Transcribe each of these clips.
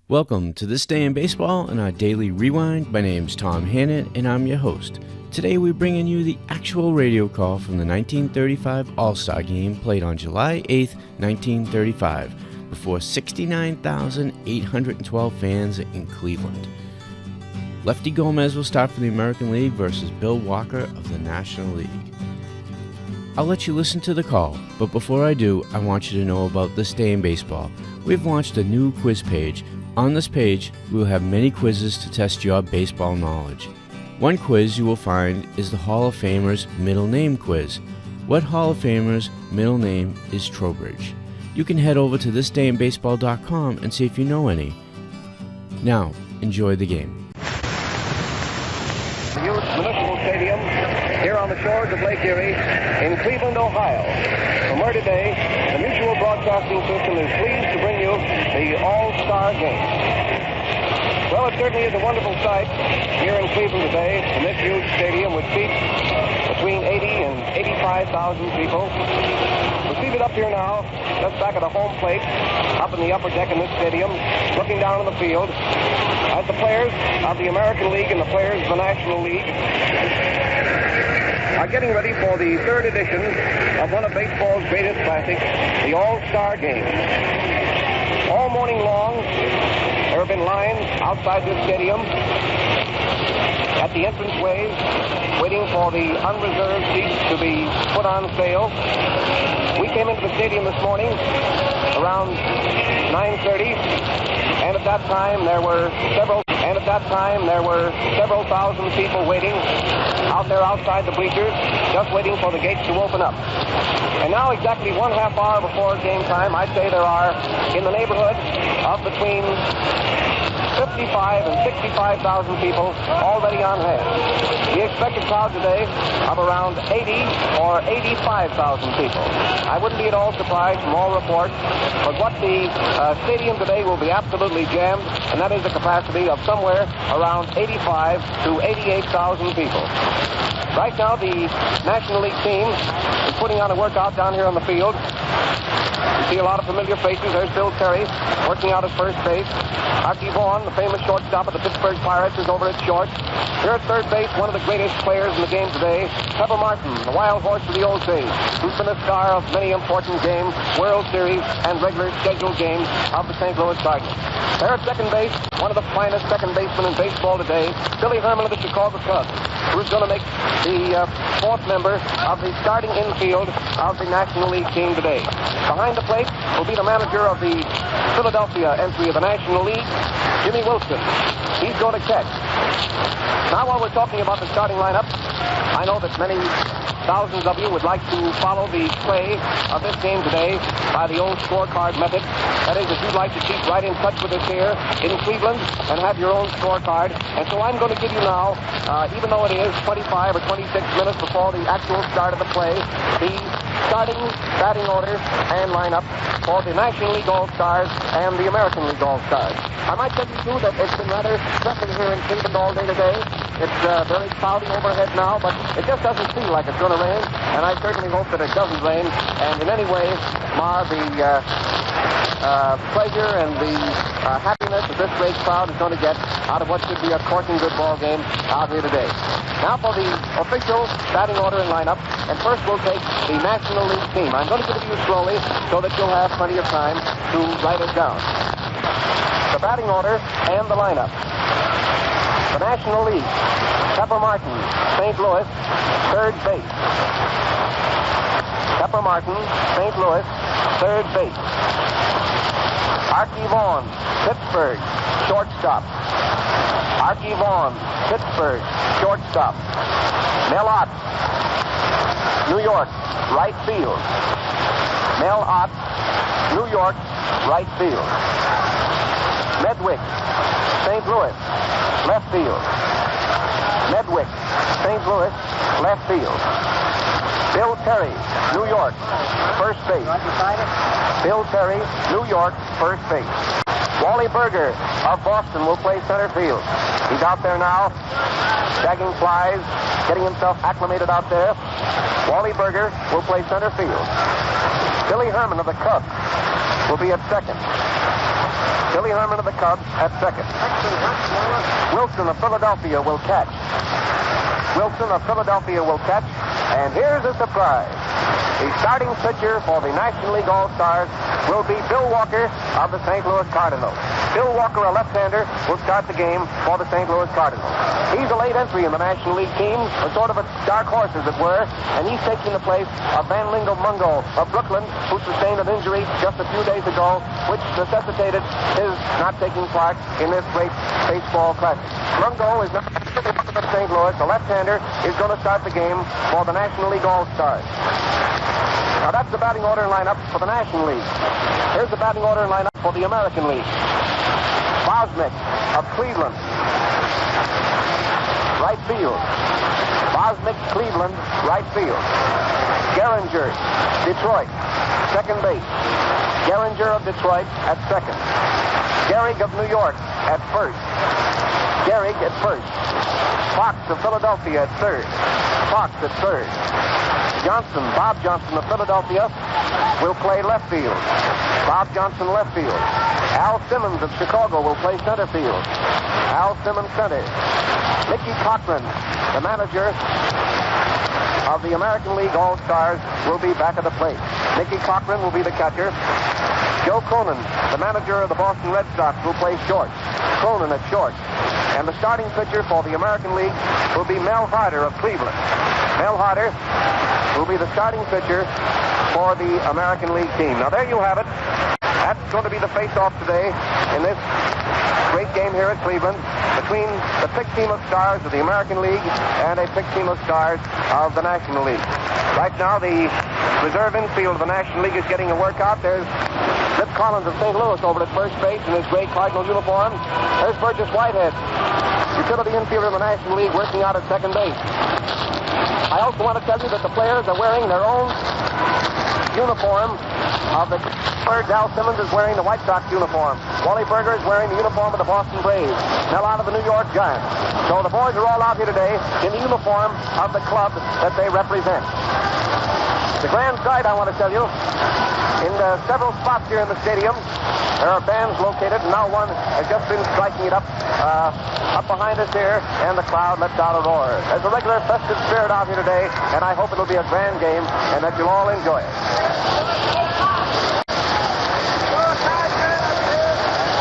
Welcome to This Day in Baseball and our Daily Rewind. My name's Tom Hannett and I'm your host. Today we're bringing you the actual radio call from the 1935 All-Star Game played on July 8th, 1935, before 69,812 fans in Cleveland. Lefty Gomez will start for the American League versus Bill Walker of the National League. I'll let you listen to the call, but before I do, I want you to know about This Day in Baseball. We've launched a new quiz page. On this page, we will have many quizzes to test your baseball knowledge. One quiz you will find is the Hall of Famer's middle name quiz. What Hall of Famer's middle name is Trowbridge? You can head over to thisdayinbaseball.com and see if you know any. Now, enjoy the game. Huge Municipal Stadium here on the shores of Lake Erie in Cleveland, Ohio. From where today, the Mutual Broadcasting System is pleased to bring you the All-Star Game. Well, it certainly is a wonderful sight here in Cleveland today in this huge stadium with seats between 80 and 85,000 people. We're seated up here now, just back at the home plate, up in the upper deck in this stadium, looking down on the field as the players of the American League and the players of the National League are getting ready for the third edition of one of baseball's greatest classics, the All-Star Game. All morning long, there have been lines outside this stadium at the entranceways, waiting for the unreserved seats to be put on sale. We came into the stadium this morning around 9:30, and at that time there were several thousand people waiting out there outside the bleachers, just waiting for the gates to open up. And now, exactly 1/2 hour before game time, I'd say there are in the neighborhood of between 55 and 65,000 people already on hand. The expected crowd today of around 80 or 85,000 people. I wouldn't be at all surprised from all reports, but what the stadium today will be absolutely jammed, and that is a capacity of somewhere around 85 to 88,000 people. Right now, the National League team is putting on a workout down here on the field. You see a lot of familiar faces. There's Bill Terry working out at first base. Archie Vaughan, the famous shortstop of the Pittsburgh Pirates, is over at short. Here at third base, one of the greatest players in the game today, Pepper Martin, the wild horse of the old days, who's been a star of many important games, World Series, and regular scheduled games of the St. Louis Cardinals. There at second base, one of the finest second basemen in baseball today, Billy Herman of the Chicago Cubs, who's going to make the fourth member of the starting infield of the National League team today. Behind the plate will be the manager of the Philadelphia entry of the National League, Jimmy Wilson. He's going to catch. Now, while we're talking about the starting lineup, I know that many thousands of you would like to follow the play of this game today by the old scorecard method. That is, if you'd like to keep right in touch with us here in Cleveland and have your own scorecard. And so I'm going to give you now, even though it is 25 or 26 minutes before the actual start of the play, the starting batting order and lineup for the National League All-Stars and the American League All-Stars. I might tell you, too, that it's been rather stressing here in Cleveland all day today. It's very cloudy overhead now, but it just doesn't feel like it's going to rain, and I certainly hope that it doesn't rain, and in any way mar the pleasure and the happiness that this great crowd is going to get out of what should be a corking good ball game out here today. Now for the official batting order and lineup, and first we'll take the National League team. I'm going to give it to you slowly so that you'll have plenty of time to write it down. The batting order and the lineup. The National League, Pepper Martin, St. Louis, third base. Pepper Martin, St. Louis, third base. Archie Vaughan, Pittsburgh, shortstop. Archie Vaughan, Pittsburgh, shortstop. Mel Ott, New York, right field. Mel Ott, New York, right field. Medwick, St. Louis, left field. Medwick, St. Louis, left field. Bill Terry, New York, first base. Bill Terry, New York, first base. Wally Berger of Boston will play center field. He's out there now, shagging flies, getting himself acclimated out there. Wally Berger will play center field. Billy Herman of the Cubs will be at second. Billy Herman of the Cubs at second. Wilson of Philadelphia will catch. And here's a surprise. The starting pitcher for the National League All-Stars will be Bill Walker of the St. Louis Cardinals. Bill Walker, a left-hander, will start the game for the St. Louis Cardinals. He's a late entry in the National League team, a sort of a dark horse, as it were, and he's taking the place of Van Lingo Mungo of Brooklyn, who sustained an injury just a few days ago, which necessitated his not taking part in this great baseball classic. Mungo is not of St. Louis. The left-hander is going to start the game for the National League All-Stars. Now, that's the batting order and lineup for the National League. Here's the batting order and lineup for the American League. Bosnick of Cleveland, right field. Bosnick, Cleveland, right field. Gehringer, Detroit, second base. Gehringer of Detroit at second. Gehrig of New York at first. Gehrig at first. Fox of Philadelphia at third. Johnson, Bob Johnson of Philadelphia, will play left field. Bob Johnson, left field. Al Simmons of Chicago will play center field. Al Simmons, center. Mickey Cochran, the manager of the American League All-Stars, will be back at the plate. Mickey Cochran will be the catcher. Joe Cronin, the manager of the Boston Red Sox, will play short. Cronin at short. And the starting pitcher for the American League will be Mel Harder of Cleveland. Mel Harder will be the starting pitcher for the American League team. Now, there you have it. That's going to be the face-off today in this great game here at Cleveland between the picked team of stars of the American League and a picked team of stars of the National League. Right now, the reserve infield of the National League is getting a workout. There's Rip Collins of St. Louis over at first base in his gray Cardinal uniform. There's Burgess Whitehead, utility infielder of the National League, working out at second base. I also want to tell you that the players are wearing their own uniform of the Birds. Al Simmons is wearing the White Sox uniform. Wally Berger is wearing the uniform of the Boston Braves. Mel out of the New York Giants. So the boys are all out here today in the uniform of the club that they represent. The grand sight, I want to tell you, in several spots here in the stadium, there are bands located, and now one has just been striking it up behind us here, and the crowd lets out a roar. There's a regular festive spirit out here today, and I hope it'll be a grand game, and that you'll all enjoy it.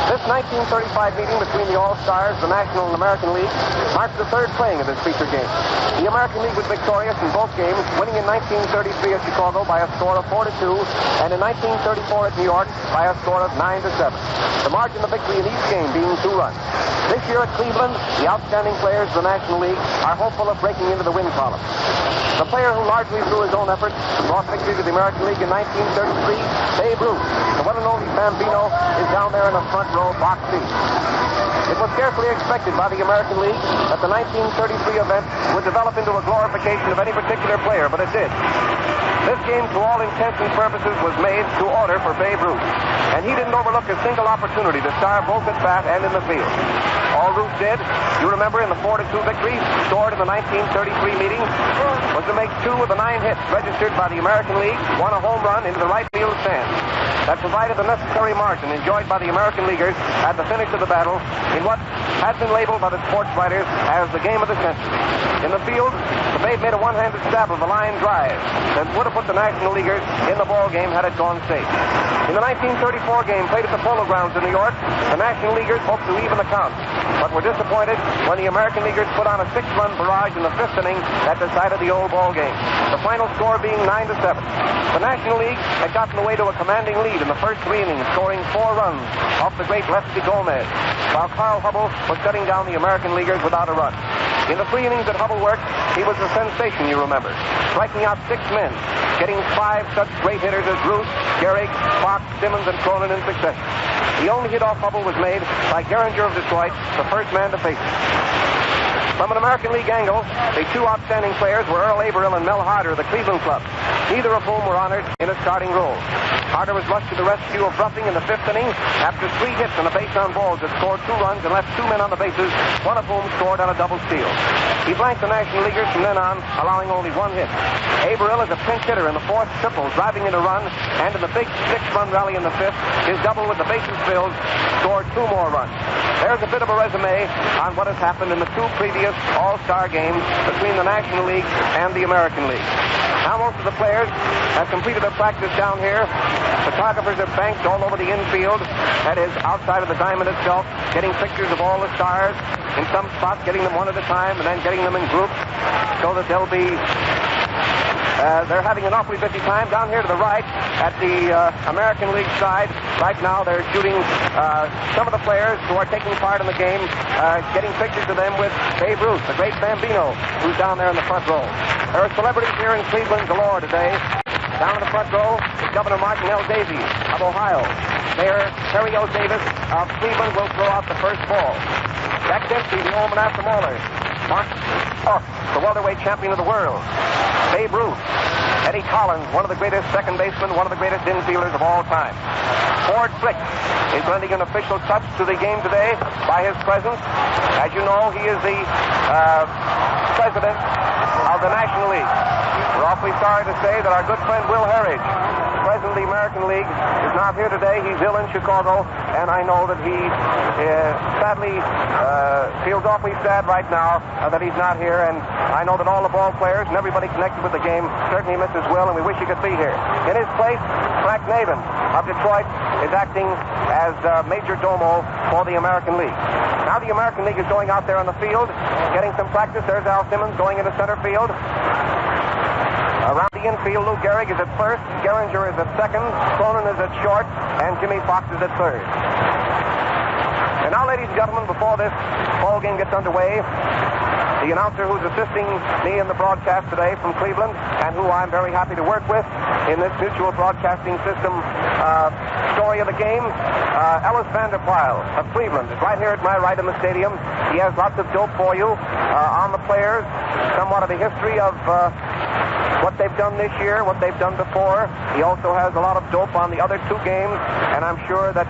This 1935 meeting between the All-Stars, the National and American League, marks the third playing of this feature game. The American League was victorious in both games, winning in 1933 at Chicago by a score of 4-2, and in 1934 at New York by a score of 9-7. The margin of victory in each game being 2 runs. This year at Cleveland, the outstanding players of the National League are hopeful of breaking into the win column. The player who largely through his own efforts brought victory to the American League in 1933, Babe Ruth, the one and only Bambino, is down there in the front row, box seat. It was carefully expected by the American League that the 1933 event would develop into a glorification of any particular player, but it did. This game, to all intents and purposes, was made to order for Babe Ruth, and he didn't overlook a single opportunity to star both at bat and in the field. All Ruth did, you remember, in the 4-2 victory scored in the 1933 meeting, was to make 2 of the 9 hits registered by the American League, 1 a home run into the right field stand. That provided the necessary margin enjoyed by the American Leaguers at the finish of the battle in what had been labeled by the sports writers as the game of the century. In the field, the Babe made a one-handed stab of a line drive that would have put the National Leaguers in the ball game had it gone safe. In the 1934 game played at the Polo Grounds in New York, the National Leaguers hoped to even the count, but were disappointed when the American Leaguers put on a 6-run barrage in the 5th inning that decided the old ball game. The final score being 9-7. The National League had gotten away to a commanding lead in the first 3 innings, scoring 4 runs off the great Lefty Gomez, while Carl Hubble was shutting down the American Leaguers without a run. In the 3 innings that Hubble worked, he was a sensation, you remember, striking out 6 men, getting 5 such great hitters as Ruth, Gehrig, Fox, Simmons, and Cronin in succession. The only hit off Hubble was made by Gehringer of Detroit, the first man to face him. From an American League angle, the two outstanding players were Earl Averill and Mel Harder of the Cleveland Club, neither of whom were honored in a starting role. Harder was rushed to the rescue of Ruffing in the fifth inning after 3 hits on a base on balls that scored 2 runs and left 2 men on the bases, one of whom scored on a double steal. He blanked the National Leaguers from then on, allowing only 1 hit. Averill is a pinch hitter in the 4th triple, driving in a run, and in the big 6-run rally in the 5th, his double with the bases filled scored 2 more runs. There's a bit of a resume on what has happened in the 2 previous All-Star games between the National League and the American League. Now most of the players have completed their practice down here. Photographers are banked all over the infield, that is, outside of the diamond itself, getting pictures of all the stars, in some spots getting them one at a time and then getting them in groups so that they'll be... they're having an awfully busy time. Down here to the right, at the American League side, right now they're shooting some of the players who are taking part in the game, getting pictures of them with Babe Ruth, the great Bambino, who's down there in the front row. There are celebrities here in Cleveland galore today. Down in the front row is Governor Martin L. Davies of Ohio. Mayor Terry O. Davis of Cleveland will throw out the first ball. Jack Dempsey, the Almanac Mauler. Mark Ork, the welterweight champion of the world. Babe Ruth. Eddie Collins, one of the greatest second basemen, one of the greatest infielders of all time. Ford Frick is lending an official touch to the game today by his presence. As you know, he is the president of the National League. We're awfully sorry to say that our good friend Will Herridge, president of the American League, is not here today. He's ill in Chicago, and I know that he sadly feels awfully sad right now that he's not here, and I know that all the ball players and everybody connected with the game certainly misses Will, and we wish he could be here. In his place, Frank Navin of Detroit is acting as major domo for the American League. Now the American League is going out there on the field, getting some practice. There's Al Simmons going into center field. Around the infield, Lou Gehrig is at first, Gehringer is at second, Cronin is at short, and Jimmy Fox is at third. And now, ladies and gentlemen, before this ball game gets underway, the announcer who's assisting me in the broadcast today from Cleveland, and who I'm very happy to work with in this mutual broadcasting system story of the game, Ellis Vanderpyle of Cleveland is right here at my right in the stadium. He has lots of dope for you on the players, somewhat of the history of what they've done this year, what they've done before. He also has a lot of dope on the other 2 games, and I'm sure that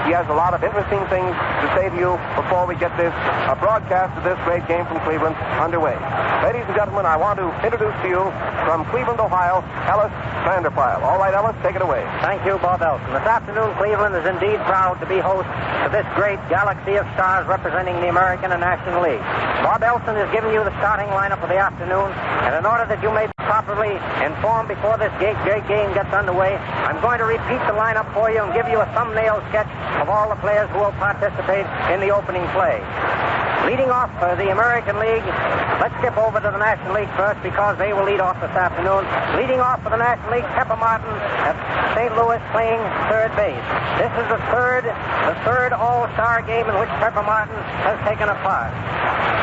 he has a lot of interesting things to say to you before we get this broadcast of this great game from Cleveland underway. Ladies and gentlemen, I want to introduce to you from Cleveland, Ohio, Ellis Vanderpyle. All right, Ellis, take it away. Thank you, Bob Elson. This afternoon, Cleveland is indeed proud to be host to this great galaxy of stars representing the American and National League. Bob Elson has given you the starting lineup of the afternoon, and in order that you may be properly informed before this great game gets underway, I'm going to repeat the lineup for you and give you a thumbnail sketch of all the players who will participate in the opening play. Leading off for the American League, let's skip over to the National League first because they will lead off this afternoon. Leading off for the National League, Pepper Martin at St. Louis playing third base. This is the third All-Star game in which Pepper Martin has taken a part.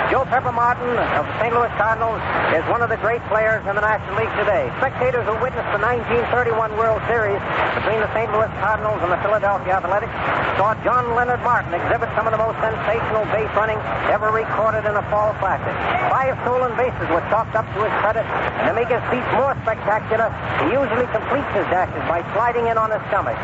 Joe Pepper Martin of the St. Louis Cardinals is one of the great players in the National League today. Spectators who witnessed the 1931 World Series between the St. Louis Cardinals and the Philadelphia Athletics saw John Leonard Martin exhibit some of the most sensational base running ever recorded in a fall classic. 5 stolen bases were chalked up to his credit, and to make his feats more spectacular, he usually completes his dashes by sliding in on his stomach.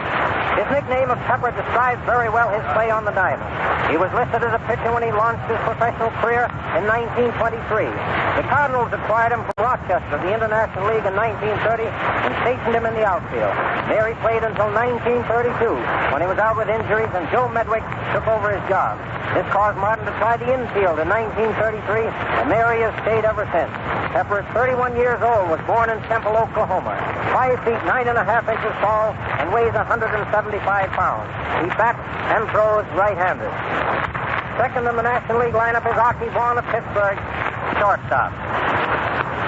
His nickname of Pepper describes very well his play on the diamond. He was listed as a pitcher when he launched his professional career in 1923. The Cardinals acquired him from Rochester, the International League, in 1930 and stationed him in the outfield. There he played until 1932, when he was out with injuries and Joe Medwick took over his job. This caused Martin to try the infield in 1933, and there he has stayed ever since. Pepper is 31 years old, was born in Temple, Oklahoma. 5 feet 9.5 inches tall and weighs 175 pounds. He bats and throws right-handed. Second in the National League lineup is Archie Vaughan of Pittsburgh, shortstop.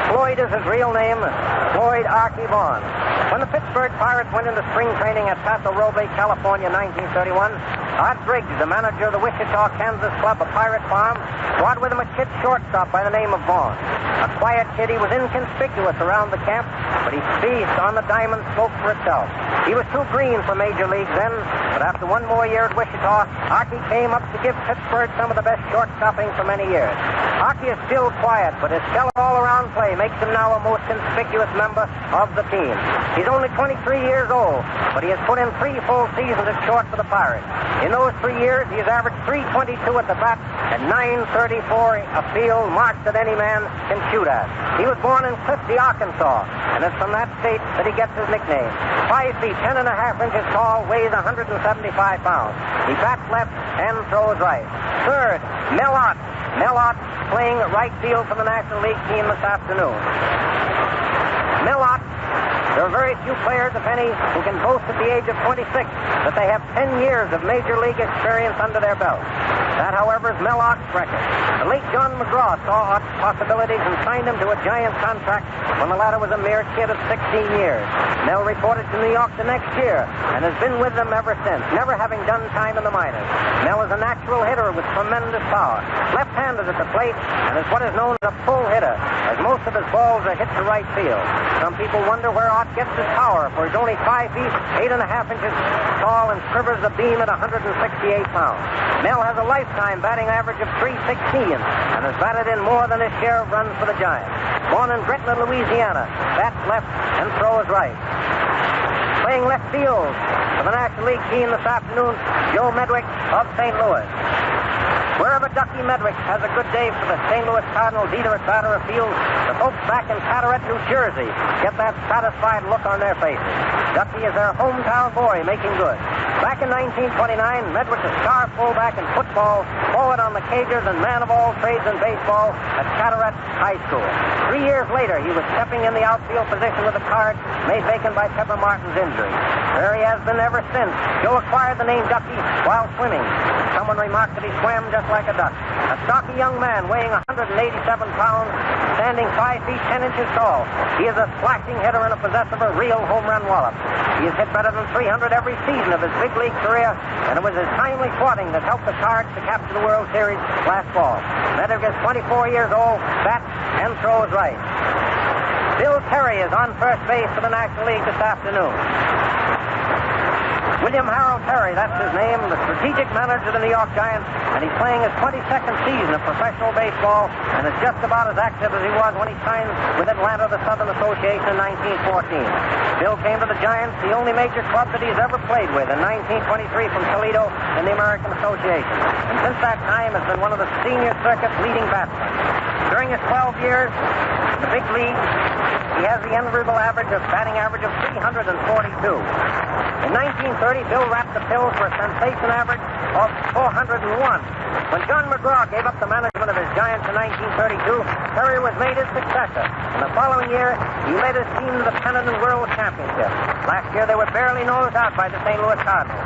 Floyd is his real name, Floyd Archie Vaughan. When the Pittsburgh Pirates went into spring training at Paso Robles, California, in 1931, Art Briggs, the manager of the Wichita, Kansas club, a Pirate Farm, brought with him a kid shortstop by the name of Vaughn. A quiet kid, he was inconspicuous around the camp, but his speed on the diamond spoke for itself. He was too green for major leagues then, but after one more year at Wichita, Archie came up to give Pittsburgh some of the best shortstopping for many years. Archie is still quiet, but his stellar all-around play makes him now a most conspicuous member of the team. He's only 23 years old, but he has put in 3 full seasons at short for the Pirates. In those 3 years, he has averaged .322 at the bat and .934 a field, marks that any man can shoot at. He was born in Clifty, Arkansas, and it's from that state that he gets his nickname. 5 feet, 10 and a half inches tall, weighs 175 pounds. He bats left and throws right. Third, Mel Ott. Mel Ott playing right field for the National League team this afternoon. Mel Ott, there are very few players, if any, who can boast at the age of 26 that they have 10 years of major league experience under their belt. That, however, is Mel Ott's record. The late John McGraw saw Ott's possibilities and signed him to a giant contract when the latter was a mere kid of 16 years. Mel reported to New York the next year and has been with them ever since, never having done time in the minors. Mel is a natural hitter with tremendous power, left-handed at the plate, and is what is known as a pull hitter, as most of his balls are hit to right field. Some people wonder where Ott gets his power, for he's only 5 feet, 8 and a half inches tall and quivers the beam at 168 pounds. Mel has a lifetime batting average of .316 and has batted in more than his share of runs for the Giants. Born in Gretna, Louisiana, bats left and throws right. Playing left field for the National League team this afternoon, Joe Medwick of St. Louis. Wherever Ducky Medwick has a good day for the St. Louis Cardinals, either at bat or afield, the folks back in Carteret, New Jersey, get that satisfied look on their faces. Ducky is their hometown boy making good. Back in 1929, Medwick, a star fullback in football, forward on the Cagers and man of all trades in baseball at Carteret High School. 3 years later, he was stepping in the outfield position with a card made vacant by Pepper Martin's injury. There he has been ever since. Joe acquired the name Ducky while swimming. Someone remarked that he swam just like a duck. A stocky young man weighing 187 pounds, standing 5 feet 10 inches tall. He is a slashing hitter and a possessor of a real home run wallop. He has hit better than 300 every season of his big league career, and it was his timely swatting that helped the Cards to capture the World Series last fall. Medwick is 24 years old, bats and throws right. Bill Terry is on first base for the National League this afternoon. William Harold Terry, that's his name, the strategic manager of the New York Giants, and he's playing his 22nd season of professional baseball and is just about as active as he was when he signed with Atlanta, the Southern Association, in 1914. Bill came to the Giants, the only major club that he's ever played with, in 1923 from Toledo in the American Association. And since that time has been one of the senior circuit's leading batsmen. During his 12 years in the big league, he has the enviable batting average of 342. In 1930, Bill wrapped the pills for a sensation average of 401. When John McGraw gave up the management of his Giants in 1932, Terry was made his successor. And the following year, he led his team to the Pennant and World Championship. Last year, they were barely nosed out by the St. Louis Cardinals.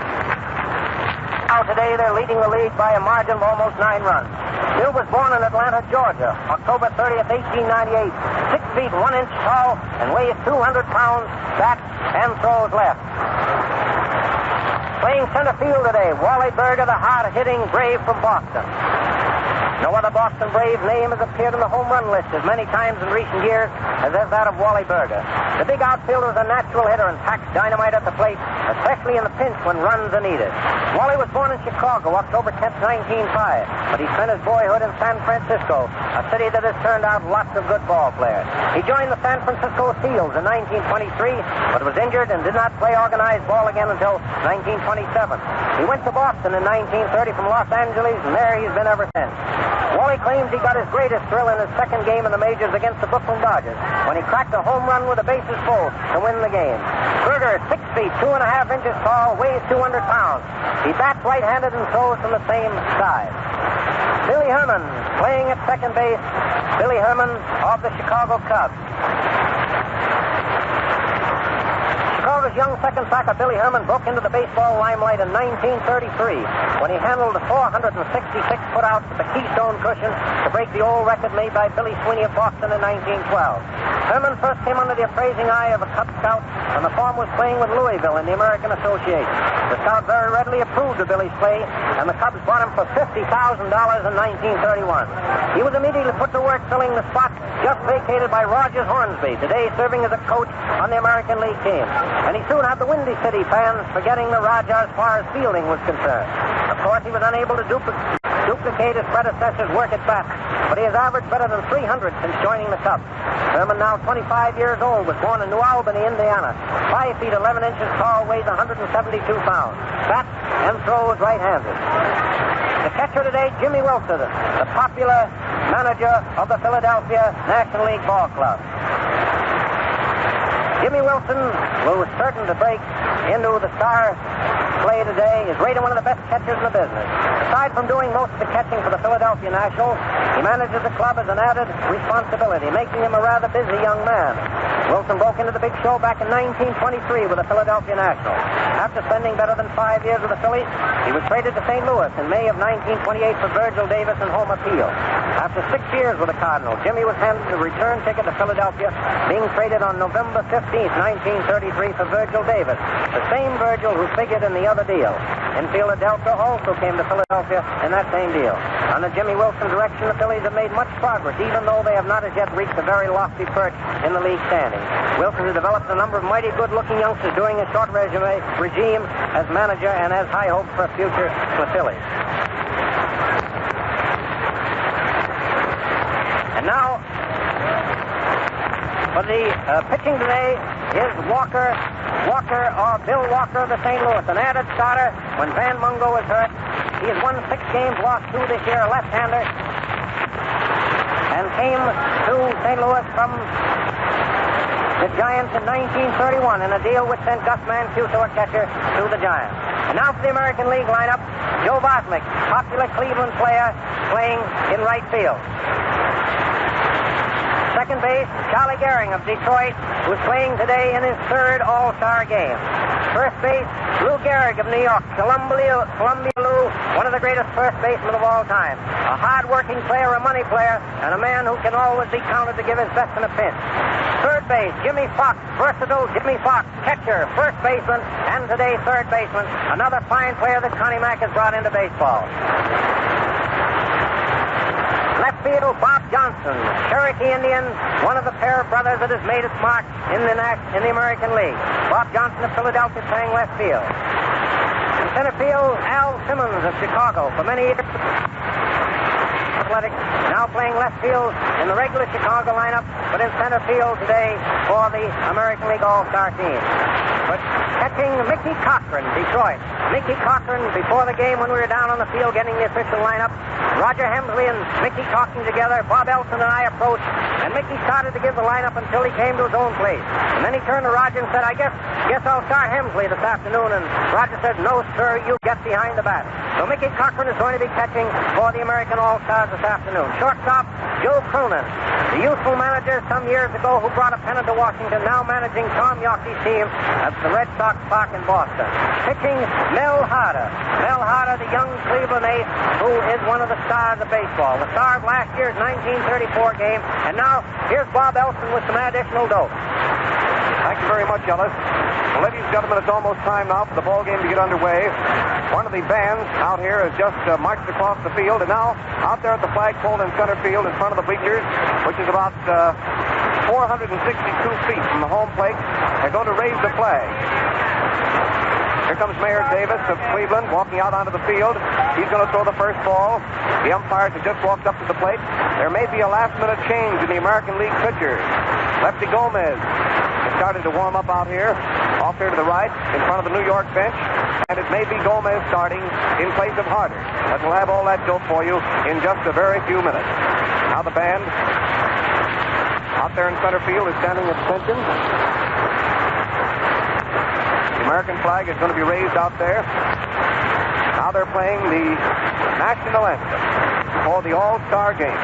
Now today, they're leading the league by a margin of almost 9 runs. Bill was born in Atlanta, Georgia, October 30th, 1898. 6 feet 1 inch tall and weighs 200 pounds, bats and throws left. Playing center field today, Wally Berger, the hard-hitting Brave from Boston. No other Boston Brave name has appeared on the home run list as many times in recent years as has that of Wally Berger. The big outfielder is a natural hitter and packs dynamite at the plate, especially in the pinch when runs are needed. Wally was born in Chicago, October 10th, 1905, but he spent his boyhood in San Francisco, a city that has turned out lots of good ball players. He joined the San Francisco Seals in 1923, but was injured and did not play organized ball again until 1927. He went to Boston in 1930 from Los Angeles, and there he's been ever since. Wally claims he got his greatest thrill in his second game in the majors against the Brooklyn Dodgers when he cracked a home run with the bases full to win the game. Berger is 6 feet 2.5 inches tall, weighs 200 pounds. He bats right-handed and throws from the same side. Billy Herman playing at second base. Billy Herman of the Chicago Cubs. Chicago's young second backer Billy Herman broke into the baseball limelight in 1933 when he handled a 466 putouts with the Keystone cushion to break the old record made by Billy Sweeney of Boston in 1912. Herman first came under the appraising eye of a Cub scout when the farm was playing with Louisville in the American Association. The scout very readily approved of Billy's play, and the Cubs bought him for $50,000 in 1931. He was immediately put to work filling the spot just vacated by Rogers Hornsby, today serving as a coach on the American League team. And he soon had the Windy City fans forgetting the Raja as far as fielding was concerned. Of course, he was unable to duplicate his predecessor's work at bat, but he has averaged better than 300 since joining the Cubs. Herman, now 25 years old, was born in New Albany, Indiana. 5 feet 11 inches tall, weighs 172 pounds. Bats and throws right-handed. The catcher today, Jimmy Wilson, the popular manager of the Philadelphia National League Ball Club. Jimmy Wilson was certain to break into the star play today. Is rated one of the best catchers in the business. Aside from doing most of the catching for the Philadelphia Nationals, he manages the club as an added responsibility, making him a rather busy young man. Wilson broke into the big show back in 1923 with the Philadelphia Nationals. After spending better than 5 years with the Phillies, he was traded to St. Louis in May of 1928 for Virgil Davis and home appeal. After 6 years with the Cardinals, Jimmy was handed a return ticket to Philadelphia, being traded on November 15th, 1933 for Virgil Davis, the same Virgil who figured in the other deal. Infielder Delta also came to Philadelphia in that same deal. Under Jimmy Wilson's direction, the Phillies have made much progress, even though they have not as yet reached a very lofty perch in the league standing. Wilson has developed a number of mighty good-looking youngsters during his short regime as manager and has high hopes for a future for the Phillies. And now, for the pitching today is Bill Walker of the St. Louis, an added starter when Van Mungo was hurt. He has won 6 games, lost 2 this year, a left-hander, and came to St. Louis from the Giants in 1931 in a deal which sent Gus Mancuso, a catcher, to the Giants. And now for the American League lineup, Joe Bosmick, popular Cleveland player, playing in right field. Second base, Charlie Gehring of Detroit, who's playing today in his 3rd All-Star game. First base, Lou Gehrig of New York, Columbia Lou, one of the greatest first basemen of all time. A hard-working player, a money player, and a man who can always be counted to give his best in a pinch. Third base, Jimmy Fox, versatile Jimmy Fox, catcher, first baseman, and today's third baseman, another fine player that Connie Mack has brought into baseball. Left field, Bob Johnson, Cherokee Indian, one of the pair of brothers that has made its mark in the American League. Bob Johnson of Philadelphia playing left field. In center field, Al Simmons of Chicago, for many years Athletics, now playing left field in the regular Chicago lineup, but in center field today for the American League All-Star team. But catching Mickey Cochran, Detroit. Mickey Cochran, before the game when we were down on the field getting the official lineup, Roger Hemsley and Mickey talking together, Bob Elson and I approached, and Mickey started to give the lineup until he came to his own place. And then he turned to Roger and said, I guess I'll start Hemsley this afternoon. And Roger said, no, sir, you get behind the bat. So Mickey Cochran is going to be catching for the American All-Stars this afternoon. Shortstop, Joe Cronin, the youthful manager some years ago who brought a pennant to Washington, now managing Tom Yawkey's team at the Red Sox Park in Boston. Pitching, Mel Harder. Mel Harder, the young Cleveland ace, who is one of the stars of baseball. The star of last year's 1934 game. And now, here's Bob Elson with some additional dope. Thank you very much, Ellis. Well, ladies and gentlemen, it's almost time now for the ball game to get underway. One of the bands out here has just marched across the field, and now out there at the flagpole in center field in front of the bleachers, which is about 462 feet from the home plate, they're going to raise the flag. Here comes Mayor Davis of Cleveland walking out onto the field. He's going to throw the first ball. The umpires have just walked up to the plate. There may be a last-minute change in the American League pitchers. Lefty Gomez has started to warm up out here, off here to the right, in front of the New York bench. And it may be Gomez starting in place of Harder. But we'll have all that dope for you in just a very few minutes. Now the band out there in center field is standing at attention. The American flag is going to be raised out there. Now they're playing the national anthem for the All-Star game.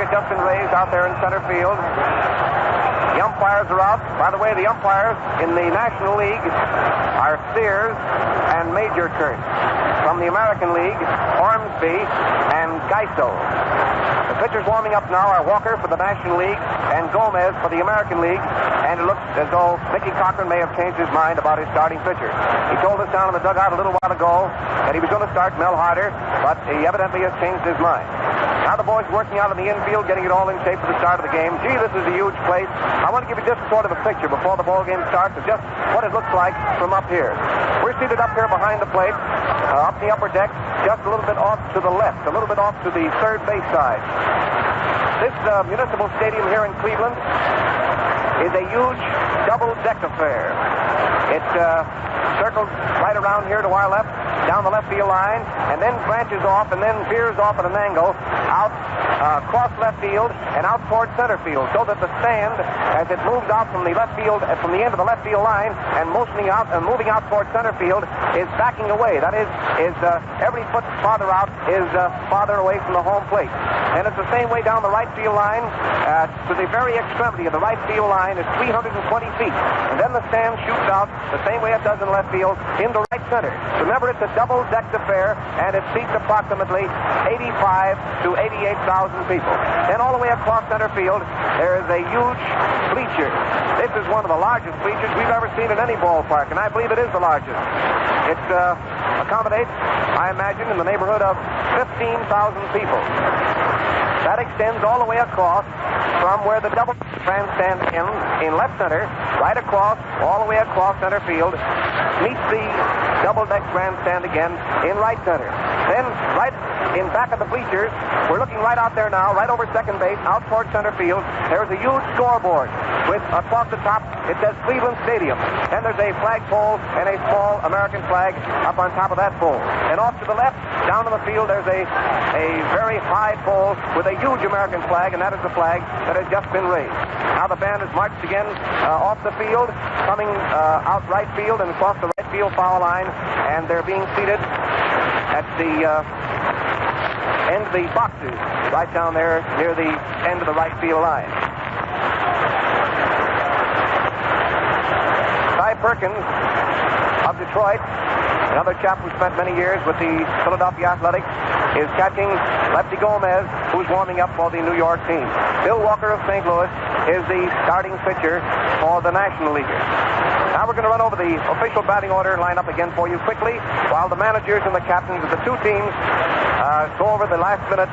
flag has just been raised out there in center field. The umpires are out. By the way, the umpires in the National League are Sears and Major Kurt. From the American League, Ormsby and Geiso. The pitchers warming up now are Walker for the National League and Gomez for the American League. And it looks as though Mickey Cochran may have changed his mind about his starting pitcher. He told us down in the dugout a little while ago that he was going to start Mel Harder, but he evidently has changed his mind. Now the boys working out in the infield, getting it all in shape for the start of the game. Gee, this is a huge place. I want to give you just sort of a picture before the ball game starts of just what it looks like from up here. We're seated up here behind the plate, up the upper deck, just a little bit off to the left, a little bit off to the third base side. This municipal stadium here in Cleveland is a huge double-deck affair. It circles right around here to our left, down the left field line, and then branches off and then veers off at an angle out across left field and out towards center field, so that the stand, as it moves out from the left field, from the end of the left field line and moving out towards center field, is backing away. That is every foot farther out is farther away from the home plate. And it's the same way down the right field line. To the very extremity of the right field line is 320 feet. And then the stand shoots out the same way it does in left field into right center. Remember, it's a double-decked affair, and it seats approximately 85 to 88,000 people. Then all the way across center field, there is a huge bleacher. This is one of the largest bleachers we've ever seen in any ballpark, and I believe it is the largest. It accommodates, I imagine, in the neighborhood of 15,000 people. That extends all the way across from where the double grandstand ends in left center, right across, all the way across center field, meets the double-deck grandstand again in right center. Then, right in back of the bleachers, we're looking right out there now, right over second base, out towards center field. There's a huge scoreboard with, across the top, it says Cleveland Stadium. And there's a flagpole and a small American flag up on top of that pole. And off to the left, down on the field, there's a very high pole with a huge American flag, and that is the flag that has just been raised. Now the band has marched again off the field, coming out right field and across the right field foul line, and they're being seated at the end of the boxes, right down there near the end of the right field line. Ty Perkins of Detroit, another chap who spent many years with the Philadelphia Athletics, is catching Lefty Gomez, who's warming up for the New York team. Bill Walker of St. Louis is the starting pitcher for the National League. Now we're going to run over the official batting order and line up again for you quickly, while the managers and the captains of the two teams go over the last-minute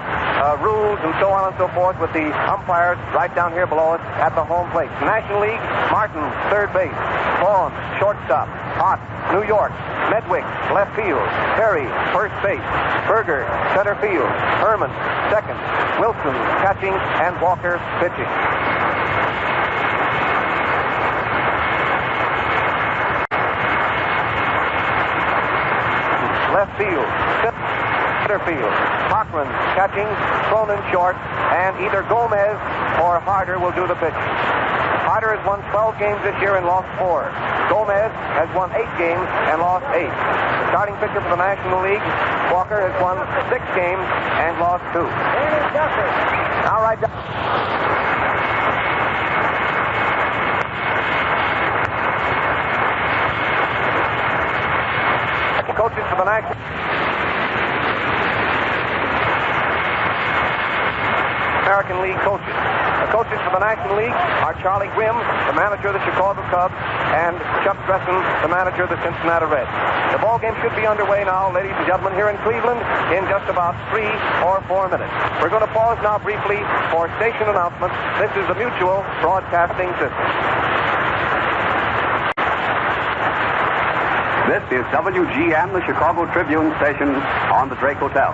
rules and so on and so forth with the umpires right down here below us at the home plate. National League, Martin, third base. Vaughn, shortstop. Ott, New York. Medwick, left field. Perry, first base. Berger, center field. Herman, second. Wilson, catching, and Walker, pitching. Left field. Center field. Cochran, catching, Cronin short, and either Gomez or Harder will do the pitching. Harder has won 12 games this year and lost 4. Gomez has won 8 games and lost 8. The starting pitcher for the National League, Walker, has won 6 games and lost 2. Now right down. The coaches for the National American League coaches. The coaches for the National League are Charlie Grimm, the manager of the Chicago Cubs, and Chuck Dresson, the manager of the Cincinnati Reds. The ball game should be underway now, ladies and gentlemen, here in Cleveland in just about 3 or 4 minutes. We're going to pause now briefly for station announcements. This is the Mutual Broadcasting System. This is WGN, the Chicago Tribune station on the Drake Hotel.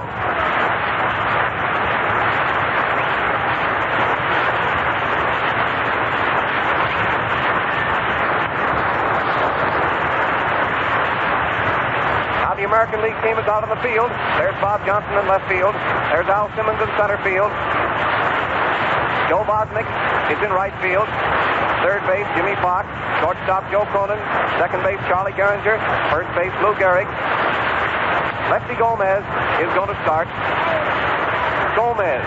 The American League team is out on the field. There's Bob Johnson in left field. There's Al Simmons in center field. Joe Bosnick is in right field. Third base, Jimmy Fox. Shortstop, Joe Cronin. Second base, Charlie Gehringer. First base, Lou Gehrig. Lefty Gomez is going to start. Gomez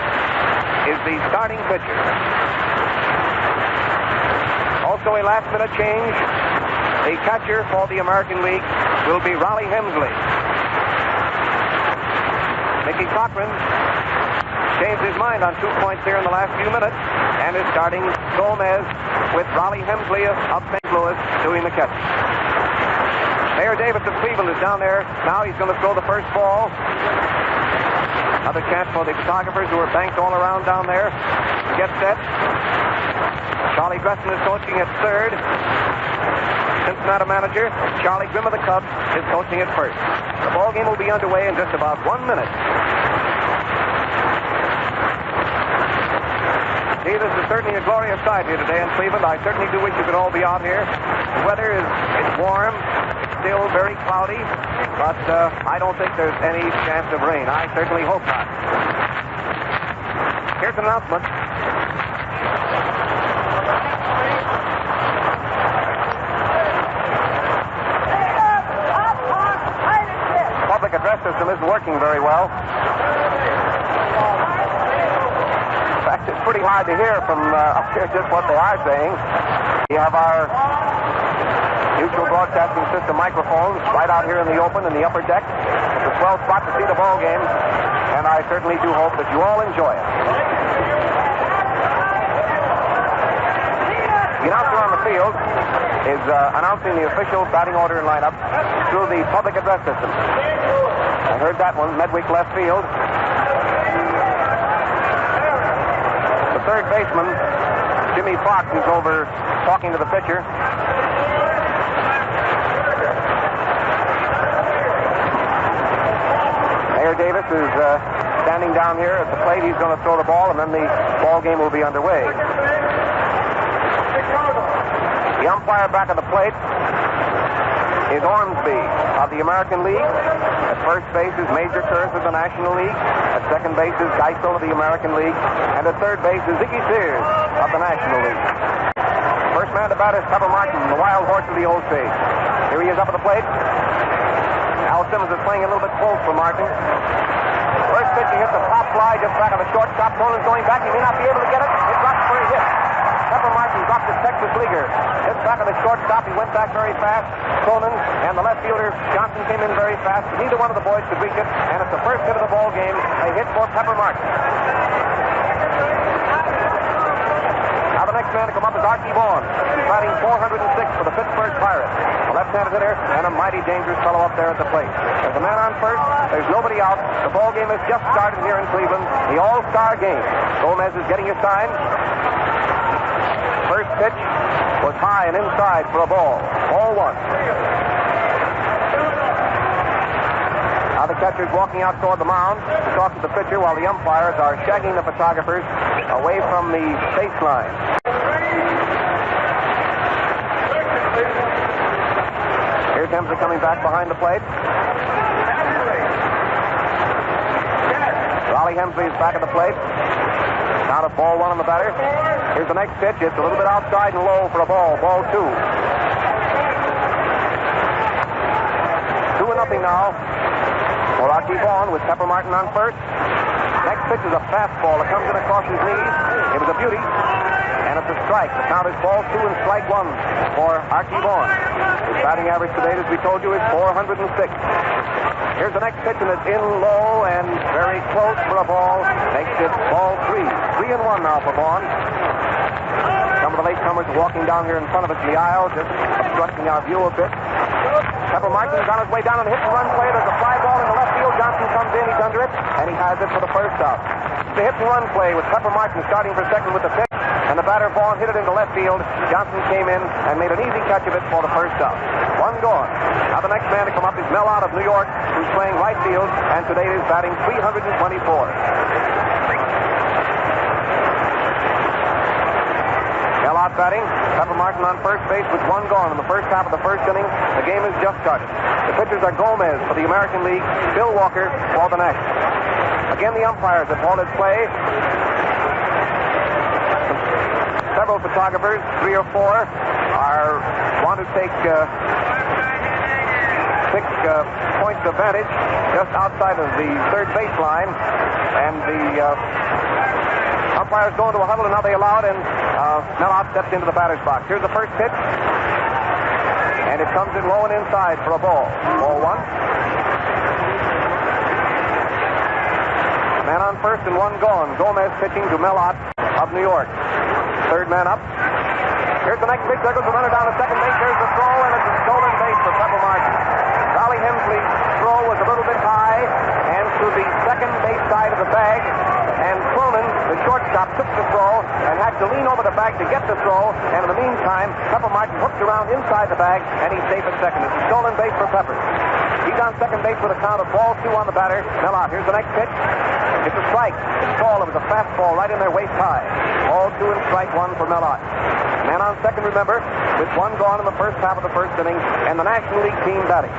is the starting pitcher. Also a last-minute change. The catcher for the American League will be Rollie Hemsley. Mickey Cochran changed his mind on 2 points here in the last few minutes and is starting Gomez with Rollie Hemsley of St. Louis doing the catching. Mayor Davis of Cleveland is down there. Now he's going to throw the first ball. Another chance for the photographers who are banked all around down there. Get set. Charlie Gresson is coaching at third. Cincinnati manager Charlie Grimm of the Cubs is coaching at first. The ball game will be underway in just about 1 minute. Gee, this is certainly a glorious sight here today in Cleveland. I certainly do wish you could all be out here. The weather is warm. It's still very cloudy, but I don't think there's any chance of rain. I certainly hope not. Here's an announcement. The public address system isn't working very well. It's pretty hard to hear from up here just what they are saying. We have our mutual broadcasting system microphones right out here in the open in the upper deck. It's a swell spot to see the ball game, and I certainly do hope that you all enjoy it. The announcer on the field is announcing the official batting order and lineup through the public address system. I heard that one, Medwick left field. Third baseman, Jimmy Fox, is over talking to the pitcher. Mayor Davis is standing down here at the plate. He's going to throw the ball, and then the ball game will be underway. The umpire back at the plate is Ormsby of the American League. At first base is Major Kurth of the National League. At second base is Geisel of the American League. And at third base is Ziggy Sears of the National League. First man to bat is Pepper Martin, the wild horse of the old stage. Here he is up at the plate. Al Simmons is playing a little bit close for Martin. First pitch, he hits a pop fly just back of the shortstop. Conan's going back. He may not be able to get it. It drops for a hit. Pepper Martin dropped his Texas leaguer. Just back of the shortstop. He went back very fast. Conan and the left fielder Johnson came in very fast. Neither one of the boys could reach it, and it's the first hit of the ball game. A hit for Pepper Martin. Now the next man to come up is Archie Vaughan, batting 406 for the Pittsburgh Pirates. A left-handed hitter and a mighty dangerous fellow up there at the plate. There's a man on first. There's nobody out. The ball game has just started here in Cleveland. The All-Star game. Gomez is getting his sign. First pitch was high and inside for a ball. Ball one. Now the catcher's walking out toward the mound to talk to the pitcher while the umpires are shagging the photographers away from the baseline. Here's Hemsley coming back behind the plate. Rollie Hemsley is back at the plate. Now to ball one on the batter. Here's the next pitch. It's a little bit outside and low for a ball. Ball two. 2-0 now for Archie Vaughan with Pepper Martin on first. Next pitch is a fastball that comes in across his knees. It was a beauty. And it's a strike. The count is ball two and strike one for Archie Vaughan. His batting average today, as we told you, is 406. Here's the next pitch, and it's in low and very close for a ball. Makes it ball three. 3-1 now for Vaughan. Some of the latecomers walking down here in front of us in the aisle, just obstructing our view a bit. Pepper Martin's on his way down on a hit-and-run play. There's a fly ball in the left field. Johnson comes in. He's under it, and he has it for the first out. It's a hit-and-run play with Pepper Martin starting for second with the pitch, and the batter Vaughan hit it into left field. Johnson came in and made an easy catch of it for the first out. One gone. Now the next man to come up is Mel Ott of New York, who's playing right field, and today is batting 324. Mel Ott batting. Pepper Martin on first base with one gone in the first half of the first inning. The game is just started. The pitchers are Gomez for the American League, Bill Walker for the National. Again, the umpires have halted play. Several photographers, 3 or 4, want to take 6 points of vantage just outside of the third baseline, and the umpires go into a huddle, and now they allow it, and Mellott steps into the batter's box. Here's the first pitch, and it comes in low and inside for a ball. Ball one. Man on first and one gone. Gomez pitching to Mellott of New York. Third man up. Here's the next pitch. There goes the runner down to second base. Here's the throw, and it's a stolen base for Pepper Martin. Dolly Hemsley's throw was a little bit high and to the second base side of the bag. And Cronin, the shortstop, took the throw and had to lean over the bag to get the throw. And in the meantime, Pepper Martin hooked around inside the bag, and he's safe at second. It's a stolen base for Pepper. He's on second base with a count of ball two on the batter. Mellott. Here's the next pitch. It's a strike. It's tall. It was a fastball right in there, waist high. Ball two and strike one for Mellott. Man on second, remember, with one gone in the first half of the first inning, and the National League team batting.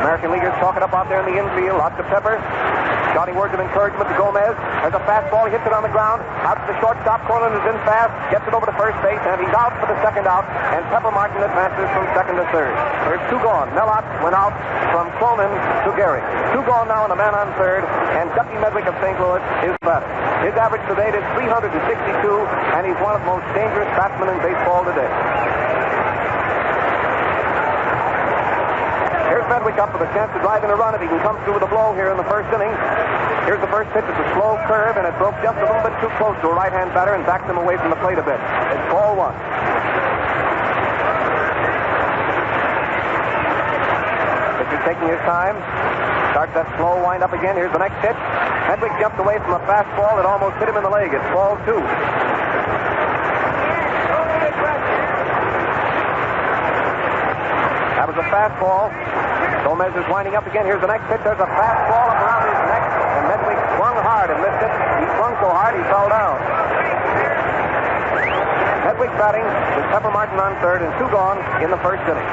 American Leaguers talking up out there in the infield. Lots of Pepper. Shouting words of encouragement to Gomez. There's a fastball. He hits it on the ground. Out to the shortstop. Cronin is in fast. Gets it over to first base, and he's out for the second out. And Pepper Martin advances from second to third. There's two gone. Mellott went out from Cronin to Gehrig. Two gone now, and a man on third. And Ducky Medwick of St. Louis is batter. His average to date is 362, and he's one of the most dangerous batsmen in baseball today. Here's Medwick up with a chance to drive in a run if he can come through with a blow here in the first inning. Here's the first pitch. It's a slow curve, and it broke just a little bit too close to a right-hand batter and backed him away from the plate a bit. It's ball one. Pitcher's taking his time. Starts that slow wind-up again. Here's the next pitch. Medwick jumped away from a fastball. It almost hit him in the leg. It's ball two. That was a fastball. Gomez is winding up again. Here's the next pitch. There's a fastball up around his neck, and Medwick swung hard and missed it. He swung so hard he fell down. Medwick batting with Pepper Martin on third and two gone in the first inning.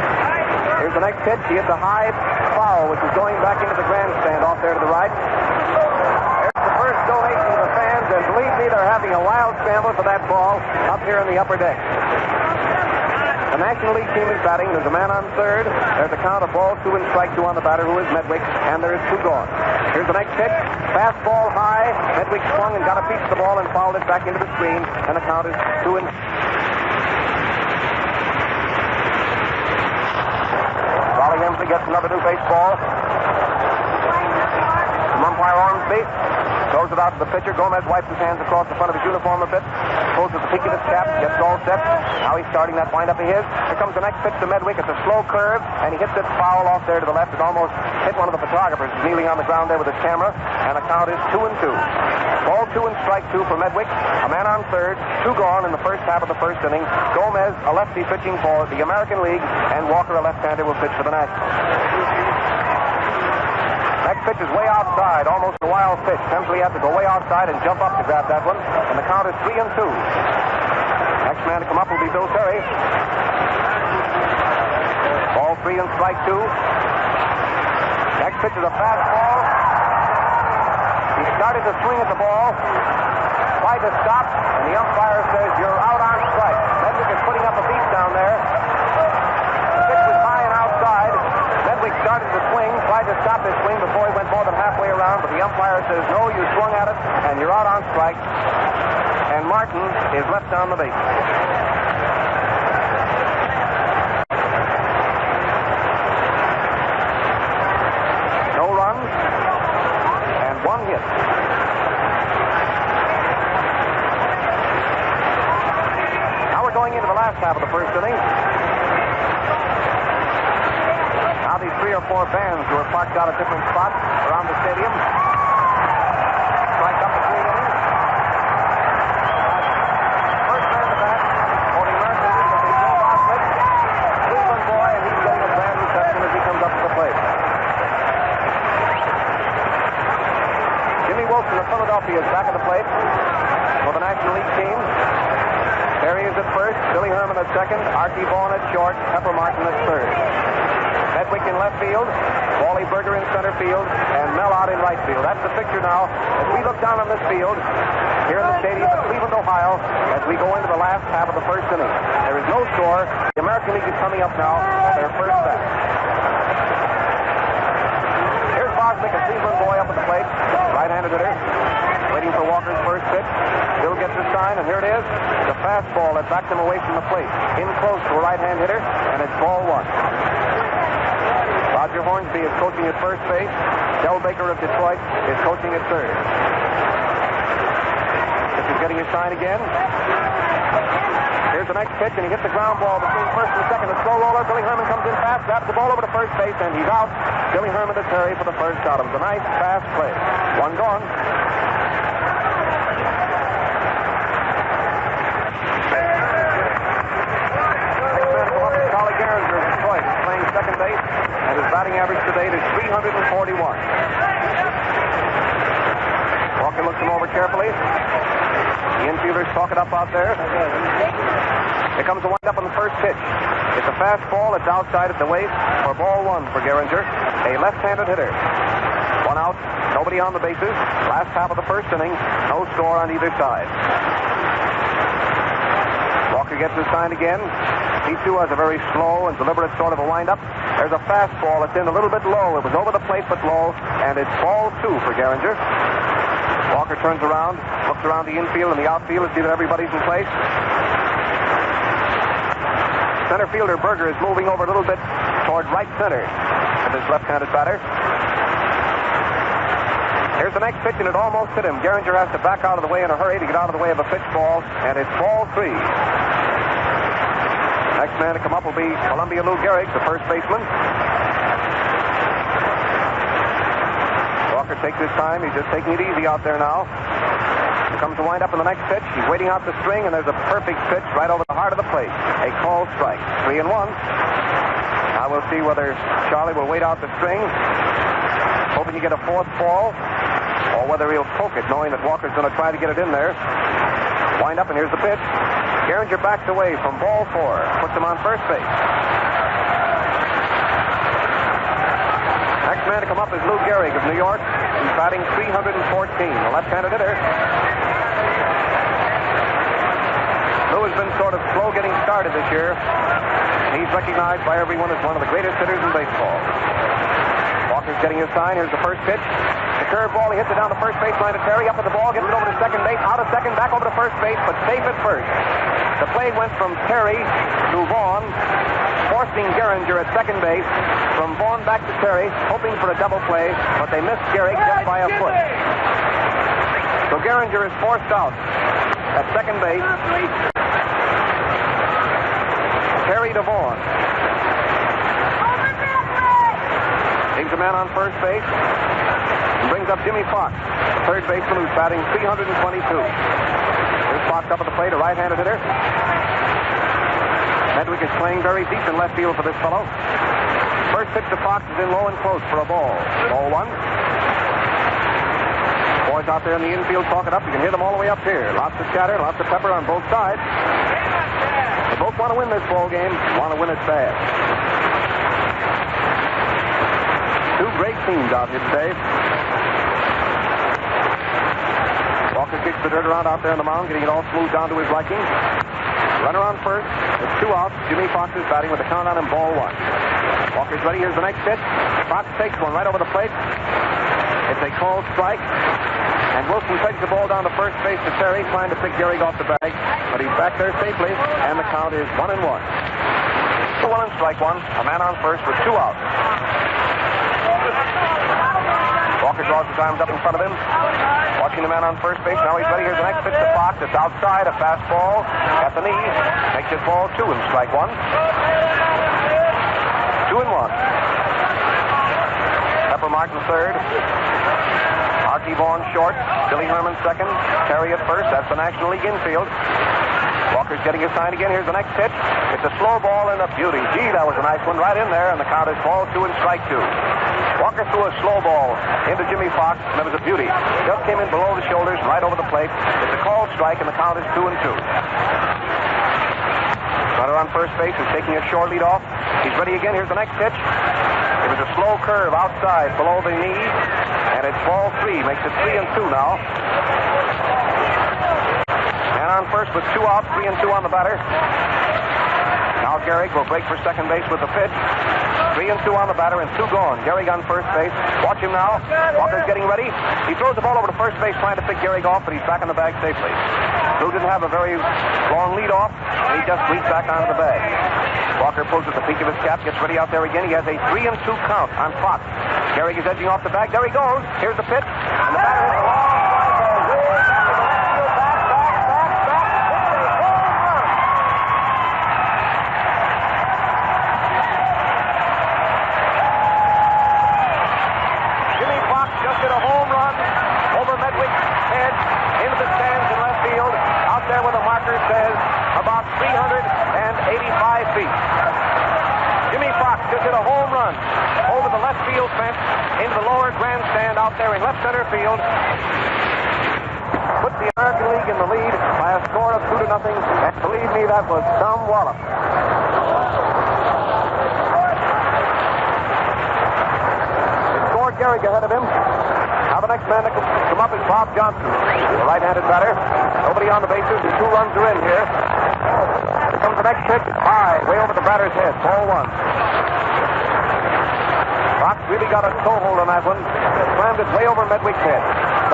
Here's the next pitch. He hits a high foul, which is going back into the grandstand off there to the right. There's the first donation to the fans, and believe me, they're having a wild scramble for that ball up here in the upper deck. The National League team is batting. There's a man on third. There's a count of ball two and strike two on the batter, who is Medwick, and there is two gone. Here's the next pitch. Fastball high. Medwick swung and got a piece of the ball and fouled it back into the screen, and the count is two and... Dolly Hemsley gets another new baseball. From umpire Ormsby. Throws it out to the pitcher. Gomez wipes his hands across the front of his uniform a bit. Pulls at the peak of his cap. Gets all set. Now he's starting that windup of his. Here comes the next pitch to Medwick. It's a slow curve, and he hits it foul off there to the left. It almost hit one of the photographers kneeling on the ground there with his camera. And the count is 2-2. Ball two and strike two for Medwick. A man on third. Two gone in the first half of the first inning. Gomez, a lefty pitching for the American League, and Walker, a left-hander, will pitch for the Nationals. Next pitch is way outside, almost a wild pitch. Hemsley had to go way outside and jump up to grab that one, and the count is 3-2. Next man to come up will be Bill Terry. Ball three and strike two. Next pitch is a fastball. He started to swing at the ball, tried to stop, and the umpire says, "You're out on strike." Medwick is putting up a beat down there. The pitch was high and outside. Medwick started to swing, tried to stop his swing before he went more than halfway around, but the umpire says, "No, you swung at it, and you're out on strike." And Martin is left down the base. No runs, and one hit. Now we're going into the last half of the first inning. Now these three or four bands who are parked out at different spots around the stadium strike up between innings. First man to bat for the American League will be Joe Boswick, Cleveland boy, and he's getting a grand reception as he comes up to the plate. Jimmy Wilson of Philadelphia is back at the plate for the National League team. Terry is at first, Billy Herman at second, Archie Vaughan at short, Pepper Martin at third. Medwick in left field, Wally Berger in center field, and Mellott in right field. That's the picture now as we look down on this field here in the stadium of Cleveland, Ohio, as we go into the last half of the first inning. There is no score. The American League is coming up now for their first bat. Here's Boswick, a Cleveland boy, up at the plate. Right-handed hitter. Waiting for Walker's first fastball that backed him away from the plate. In close to a right-hand hitter, and it's ball one. Roger Hornsby is coaching at first base. Del Baker of Detroit is coaching at third. This is getting his sign again. Here's the next pitch, and he hits the ground ball between first and second. A slow roller. Billy Herman comes in fast, grabs the ball over to first base, and he's out. Billy Herman to Terry for the first out. It was a nice, fast play. One gone. Second base, and his batting average to date is .341. Walker looks him over carefully. The infielders talk it up out there. Here comes the windup on the first pitch. It's a fastball. It's outside at the waist for ball one for Gehringer, a left-handed hitter. One out, nobody on the bases. Last half of the first inning, no score on either side. Walker gets his sign again. He, too, has a very slow and deliberate sort of a windup. There's a fastball that's in a little bit low. It was over the plate but low, and it's ball two for Gehringer. Walker turns around, looks around the infield and the outfield to see that everybody's in place. Center fielder Berger is moving over a little bit toward right center with his left-handed batter. Here's the next pitch, and it almost hit him. Gehringer has to back out of the way in a hurry to get out of the way of a pitch ball, and it's ball three. Next man to come up will be Columbia Lou Gehrig, the first baseman. Walker takes his time. He's just taking it easy out there now. Here comes the windup in the next pitch. He's waiting out the string, and there's a perfect pitch right over the heart of the plate. A called strike. 3-1. Now we'll see whether Charlie will wait out the string, hoping to get a fourth ball, or whether he'll poke it, knowing that Walker's going to try to get it in there. Wind up, and here's the pitch. Gehringer backs away from ball four, puts him on first base. Next man to come up is Lou Gehrig of New York. He's batting .314, a left-handed hitter. Lou has been sort of slow getting started this year. He's recognized by everyone as one of the greatest hitters in baseball. Walker's getting his sign. Here's the first pitch. The curveball, he hits it down the first baseline to Terry. Up at the ball, gets it over to second base. Out of second, back over to first base, but safe at first. The play went from Terry to Vaughn, forcing Gehringer at second base. From Vaughn back to Terry, hoping for a double play, but they missed Gehrig just by a foot. So Gehringer is forced out at second base. Terry to Vaughn. Leaves a man on first base. And brings up Jimmy Fox, the third baseman who's batting .322. Here's Fox up at the plate, a right-handed hitter. Hedwick is playing very deep in left field for this fellow. First pitch to Fox is in low and close for a ball. Ball one. Boys out there in the infield talk it up. You can hear them all the way up here. Lots of chatter, lots of pepper on both sides. They both want to win this ball game, want to win it bad. Two great teams out here today. Walker kicks the dirt around out there on the mound, getting it all smoothed down to his liking. Runner on first. It's 2 outs. Jimmy Fox is batting with a count on him, ball one. Walker's ready. Here's the next pitch. Fox takes one right over the plate. It's a called strike. And Wilson pegs the ball down to first base to Terry, trying to pick Gehrig off the bag. But he's back there safely, and the count is 1-1. 2-1 and strike one. A man on first with 2 outs. Walker draws his arms up in front of him. Watching the man on first base. Now he's ready. Here's the next pitch to Fox. It's outside. A fastball at the knee. Makes it ball 2 and strike one. 2-1. Pepper Martin third. Archie Vaughn short. Billy Herman second. Terry at first. That's the National League infield. Walker's getting his sign again. Here's the next pitch. It's a slow ball and a beauty. Gee, that was a nice one right in there, and the count is ball 2 and strike 2. Walker threw a slow ball into Jimmy Fox, and it was a beauty. Just came in below the shoulders, right over the plate. It's a called strike, and the count is 2-2. Runner on first base is taking a short lead off. He's ready again. Here's the next pitch. It was a slow curve outside below the knee, and it's ball 3. Makes it 3-2 now. Man on first with 2 outs, 3-2 on the batter. Now Gehrig will break for second base with the pitch. 3-2 on the batter and 2 gone. Gehrig on first base. Watch him now. Walker's getting ready. He throws the ball over to first base trying to pick Gehrig off, but he's back in the bag safely. Drew didn't have a very long lead off, and he just reached back onto the bag. Walker pulls at the peak of his cap, gets ready out there again. He has a 3-2 count on Fox. Gehrig is edging off the bag. There he goes. Here's the pitch. And the batter hits a long fly ball. Jimmy Fox just hit a home run over Medwick's head into the stands in left field. Out there where the marker says about 385 feet. Jimmy Fox just hit a home run over the left field fence into the lower grandstand out there in left center field. Put the American League in the lead by a score of 2-0, and believe me, that was some wallop. It scored Gehrig ahead of him. Now the next man to come up is Bob Johnson, the right-handed batter. Nobody on the bases, and 2 runs are in here. Here comes the next pitch, high, way over the batter's head, ball 1. Fox really got a toehold on that one. Slammed it way over Medwick's head.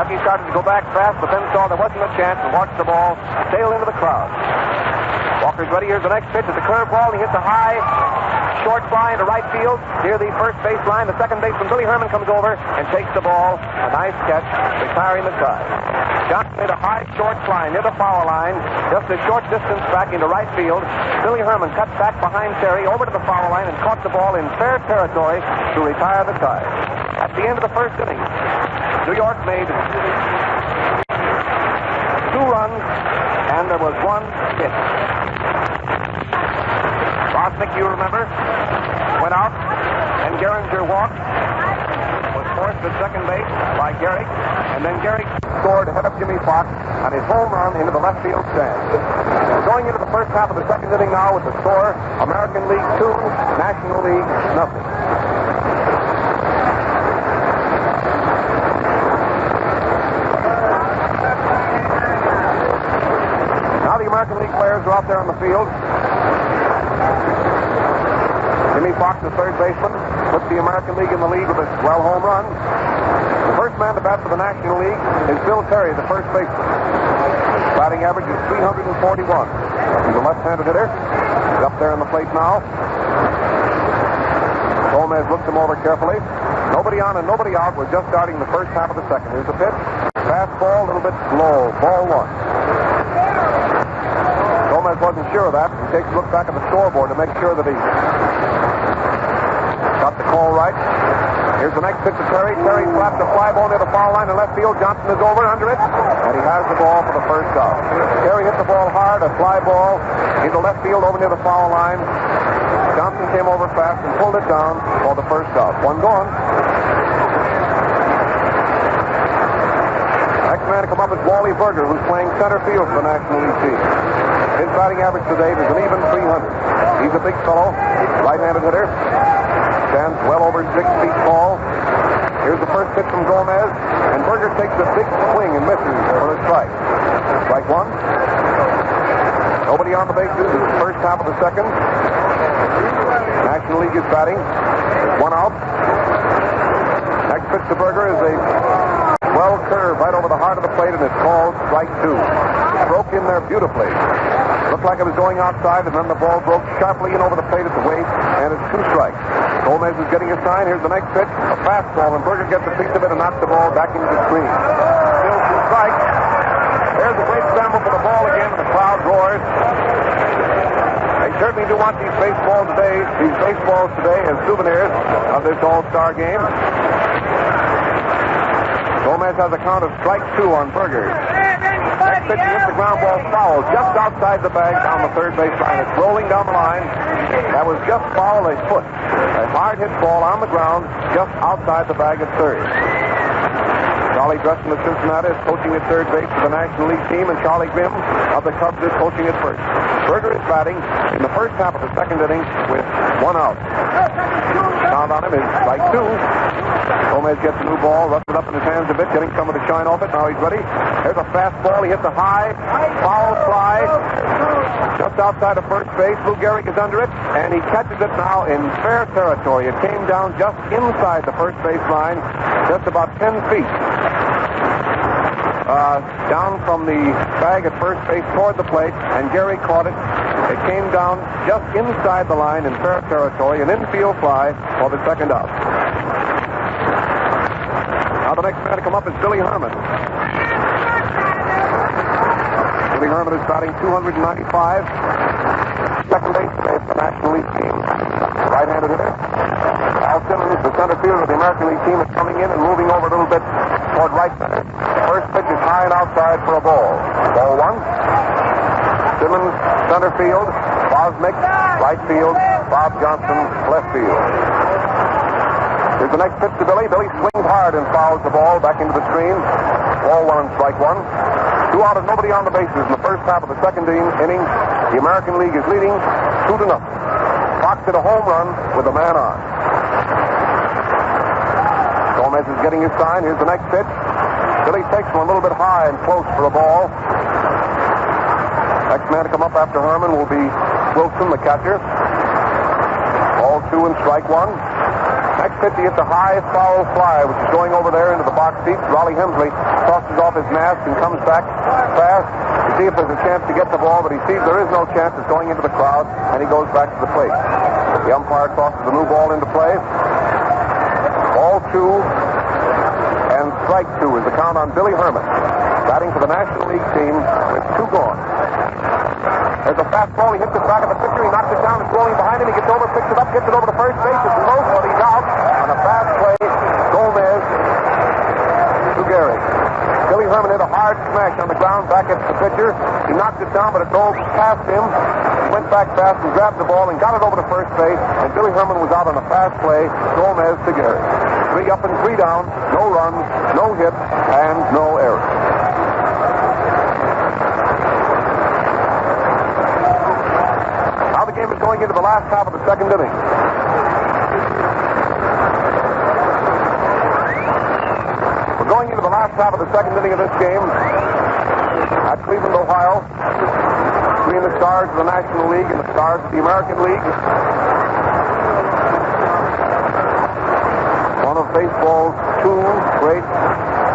Ducky started to go back fast, but then saw there wasn't a chance and watched the ball sail into the crowd. Walker's ready. Here's the next pitch. It's a curveball. He hits a high, short fly into right field near the first base line. The second baseman, Billy Herman, comes over and takes the ball. A nice catch, retiring the side. Johnson made a high, short fly near the foul line, just a short distance back into right field. Billy Herman cut back behind Terry over to the foul line and caught the ball in fair territory to retire the tie. At the end of the first inning, New York made 2 runs, and there was 1 hit. Bosnick, you remember, went out, and Gehringer walked. Was forced to second base by Gehrig, and then Gehrig scored ahead of Jimmy Fox on his home run into the left field stand. We're going into the first half of the second inning now with the score: American League 2, National League 0. Now the American League players are out there on the field. Jimmy Fox, the third baseman, puts the American League in the lead with a swell home run. The first man to bat for the National League is Bill Terry, the first baseman. Batting average is 341. He's a left-handed hitter. He's up there on the plate now. Gomez looks him over carefully. Nobody on and nobody out. We're just starting the first half of the second. Here's the pitch. Fastball, a little bit slow. Ball 1. Gomez wasn't sure of that. He takes a look back at the scoreboard to make sure that he got the call right. Here's the next pitch to Terry. Terry slaps a fly ball near the foul line in left field. Johnson is over under it, and he has the ball for the first out. Terry hit the ball hard, a fly ball into left field over near the foul line. Johnson came over fast and pulled it down for the first out. 1 gone. Next man to come up is Wally Berger, who's playing center field for the National League team. His batting average today is an even 300. He's a big fellow, right-handed hitter. Stands well over 6 feet tall. Here's the first pitch from Gomez, and Berger takes a big swing and misses for a strike. Strike 1. Nobody on the bases. It's the first half of the second. National League is batting. There's 1 out. Next pitch to Berger is a well curve right over the heart of the plate, and it's called strike 2. It broke in there beautifully. Looked like it was going outside, and then the ball broke sharply in over the plate at the waist, and it's 2 strikes. Gomez is getting a sign. Here's the next pitch, a fastball, and Berger gets a piece of it and knocks the ball back into the screen. Still 2 strikes. There's a great scramble for the ball again, and the crowd roars. They certainly do want these baseballs today as souvenirs of this All-Star game. Gomez has a count of strike 2 on Berger. Next pitch, he hits the ground ball foul just outside the bag down the third base line. It's rolling down the line. That was just foul a foot. A hard hit ball on the ground just outside the bag at third. Charlie Dresden of Cincinnati is coaching at third base for the National League team, and Charlie Grimm of the Cubs is coaching at first. Berger is batting in the first half of the second inning with 1 out. Count on him is strike 2. Gomez gets a new ball, rusts it up in his hands a bit, getting some of the shine off it. Now he's ready. There's a fastball. He hits a high, foul fly. Just outside of first base, Lou Gehrig is under it, and he catches it now in fair territory. It came down just inside the first base line, just about 10 feet. Down from the bag at first base toward the plate, and Gehrig caught it. It came down just inside the line in fair territory, an infield fly for the second out. Now the next man to come up is Billy Herman. Billy Herman is batting 295. Second base for the National League team. Right-handed hitter. Al Simmons, the center fielder of the American League team, is coming in and moving over a little bit toward right center. First pitch is high and outside for a ball. Ball one. Simmons, center field. Bosnick, right field. Bob Johnson, left field. Here's the next pitch to Billy. Billy swings hard and fouls the ball back into the screen. Ball one and strike one. 2 out and nobody on the bases in the first half of the second inning. The American League is leading 2-0. Fox hit a home run with a man on. Gomez is getting his sign. Here's the next pitch. Billy takes him a little bit high and close for a ball. Next man to come up after Herman will be Wilson, the catcher. Ball 2 and strike one. Next pitch, he hits a high foul fly, which is going over there into the box seats. Rollie Hemsley tosses off his mask and comes back fast to see if there's a chance to get the ball, but he sees there is no chance. It's going into the crowd, and he goes back to the plate. The umpire tosses the new ball into play. Ball 2 and strike 2 is the count on Billy Herman, batting for the National League team with 2 gone. There's a fastball. He hits it back at the pitcher. He knocks it down. It's rolling behind him. He gets over, picks it up, gets it over to first base. It's close, but he's out on a fast play. Gomez to Gehrig. Billy Herman hit a hard smash on the ground back at the pitcher. He knocked it down, but it drove past him. He went back fast and grabbed the ball and got it over to first base. And Billy Herman was out on a fast play. Gomez to Gehrig. 3 up and 3 down. No runs, no hits, and no errors. The game is going into the last half of the second inning. We're going into the last half of the second inning of this game at Cleveland, Ohio, between the Stars of the National League and the Stars of the American League. One of baseball's 2 great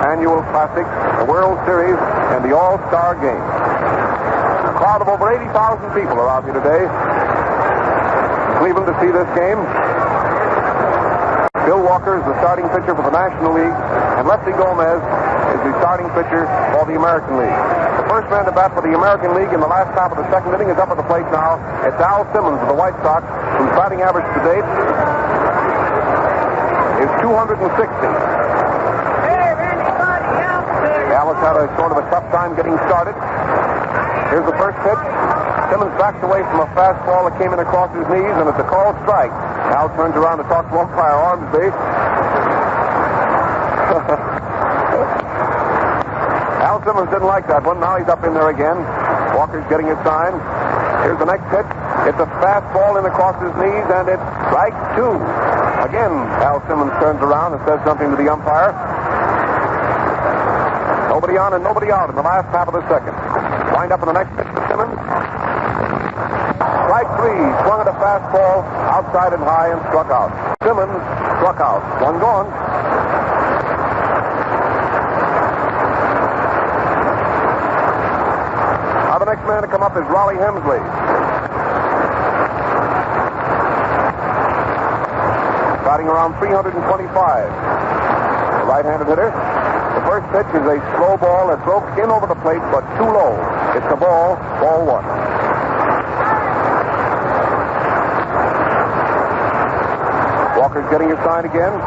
annual classics, the World Series and the All-Star Game. A crowd of over 80,000 people are out here today. Cleveland to see this game. Bill Walker is the starting pitcher for the National League, and Lefty Gomez is the starting pitcher for the American League. The first man to bat for the American League in the last half of the second inning is up at the plate now. It's Al Simmons of the White Sox, whose batting average to date is 260. Al has had a sort of a tough time getting started. Here's the first pitch. Simmons backs away from a fastball that came in across his knees, and it's a called strike. Al turns around to talk to umpire Ormsby. Al Simmons didn't like that one. Now he's up in there again. Walker's getting his sign. Here's the next pitch. It's a fastball in across his knees, and it's strike 2. Again, Al Simmons turns around and says something to the umpire. Nobody on and nobody out in the last half of the second. Wind up in the next pitch for Simmons. Strike 3, swung at a fastball, outside and high, and struck out. Simmons struck out. 1 gone. Now the next man to come up is Rollie Hemsley. Batting around 325. The right-handed hitter. The first pitch is a slow ball that broke in over the plate, but too low. It's a ball 1. Walker's getting his sign again.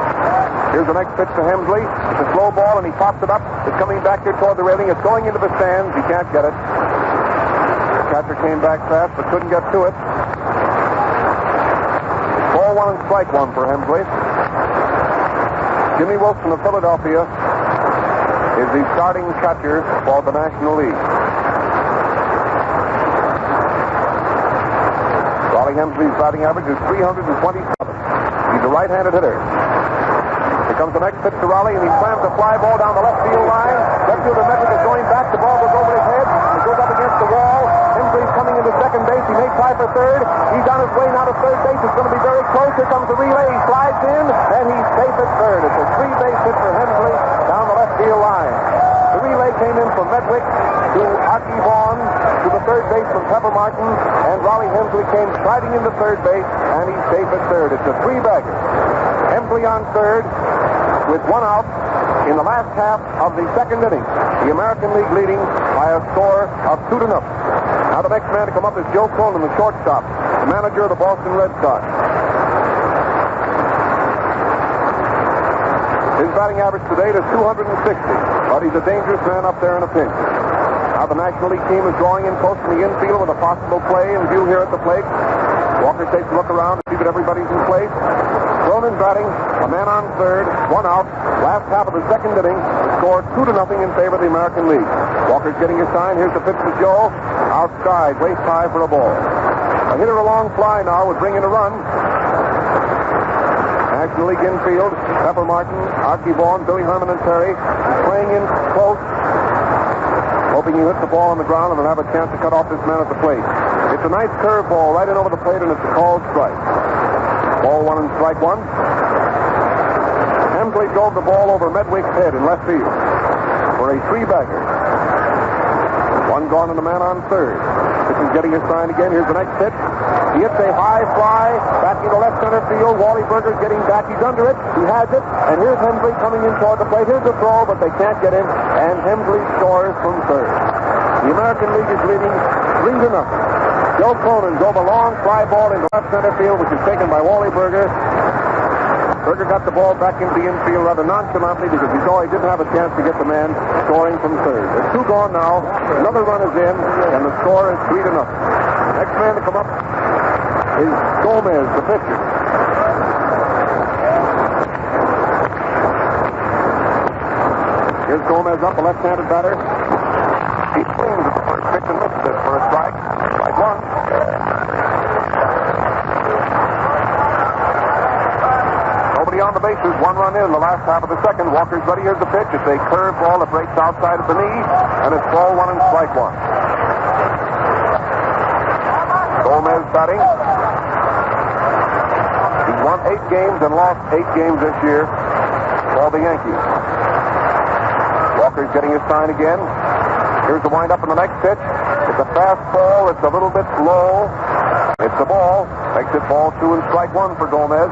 Here's the next pitch to Hemsley. It's a slow ball, and he pops it up. It's coming back here toward the railing. It's going into the stands. He can't get it. The catcher came back fast, but couldn't get to it. Ball 1 and strike 1 for Hemsley. Jimmy Wilson of Philadelphia is the starting catcher for the National League. Rollie Hemsley's batting average is 327. He's a right-handed hitter. Here comes the next pitch to Rollie, and he slams a fly ball down the left field line. Left fielder Metrick is going back. The ball goes over his head. It goes up against the wall. Hemsley's coming into try for third. He's on his way now to third base. It's going to be very close. Here comes the relay. He slides in, and he's safe at third. It's a three-base hit for Hensley down the left field line. The relay came in from Medwick to Archie Vaughan to the third baseman Pepper Martin, and Raleigh Hensley came sliding into third base, and he's safe at third. It's a three-bagger. Hensley on third with one out in the last half of the second inning. The American League leading by a score of 2-0. Now the next man to come up is Joe Cronin, the shortstop, the manager of the Boston Red Sox. His batting average today is 260, but he's a dangerous man up there in a pinch. Now the National League team is drawing in close to the infield with a possible play in view here at the plate. Walker takes a look around to see that everybody's in place. Cronin batting, a man on third, one out. Last half of the second inning, the score 2-0 in favor of the American League. Walker's getting his sign. Here's the pitch to Joe. Outside, waist high for a ball. A hitter a long fly now would bring in a run. National League infield, Pepper Martin, Archie Vaughan, Billy Herman, and Terry playing in close, hoping he hits the ball on the ground and will have a chance to cut off this man at the plate. It's a nice curve ball right in over the plate, and it's a called strike. Ball one and strike one. Hemsley drove the ball over Medwick's head in left field for a three-bagger. One gone and a man on third. This is getting his sign again. Here's the next pitch. He hits a high fly back into left center field. Wally Berger's getting back. He's under it. He has it. And here's Hemsley coming in toward the plate. Here's the throw, but they can't get him. And Hemsley scores from third. The American League is leading 3-0. Joe Cronin drove a long fly ball into left center field, which is taken by Wally Berger. Berger got the ball back into the infield rather nonchalantly because he saw he didn't have a chance to get the man scoring from third. There's two gone now. Another run is in, and the score is 3-0. Next man to come up is Gomez, the pitcher. Here's Gomez up, a left-handed batter. He swings at the first pitch and misses it for a strike. Strike one. Nobody on the bases, one run in the last half of the second. Walker's ready. Here's the pitch. It's a curved ball that breaks outside of the knee, and it's ball one and strike one. Gomez batting. He's won 8 games and lost 8 games this year for the Yankees. Walker's getting his sign again. Here's the windup in the next pitch. It's a fastball. It's a little bit low. It's a ball. Makes it ball 2 and strike one for Gomez.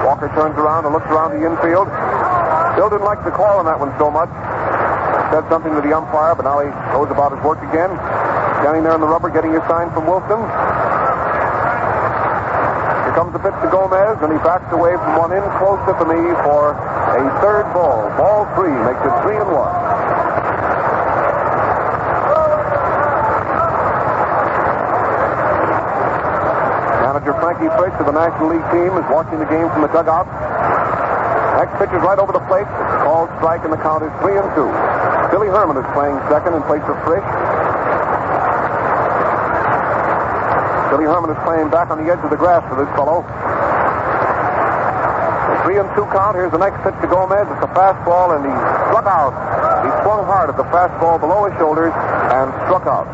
Walker turns around and looks around the infield. Bill didn't like the call on that one so much. Said something to the umpire, but now he goes about his work again. Standing there in the rubber, getting his sign from Wilson. Here comes the pitch to Gomez, and he backs away from one in close at the knee for a third ball. Ball 3 makes it 3-1. Manager Frankie Frisch of the National League team is watching the game from the dugout. Next pitch is right over the plate. It's a called strike, and the count is 3-2. Billy Herman is playing second in place of Frisch. Billy Herman is playing back on the edge of the grass for this fellow. 3-2 count. Here's the next pitch to Gomez. It's a fastball, and he struck out. He swung hard at the fastball below his shoulders and struck out.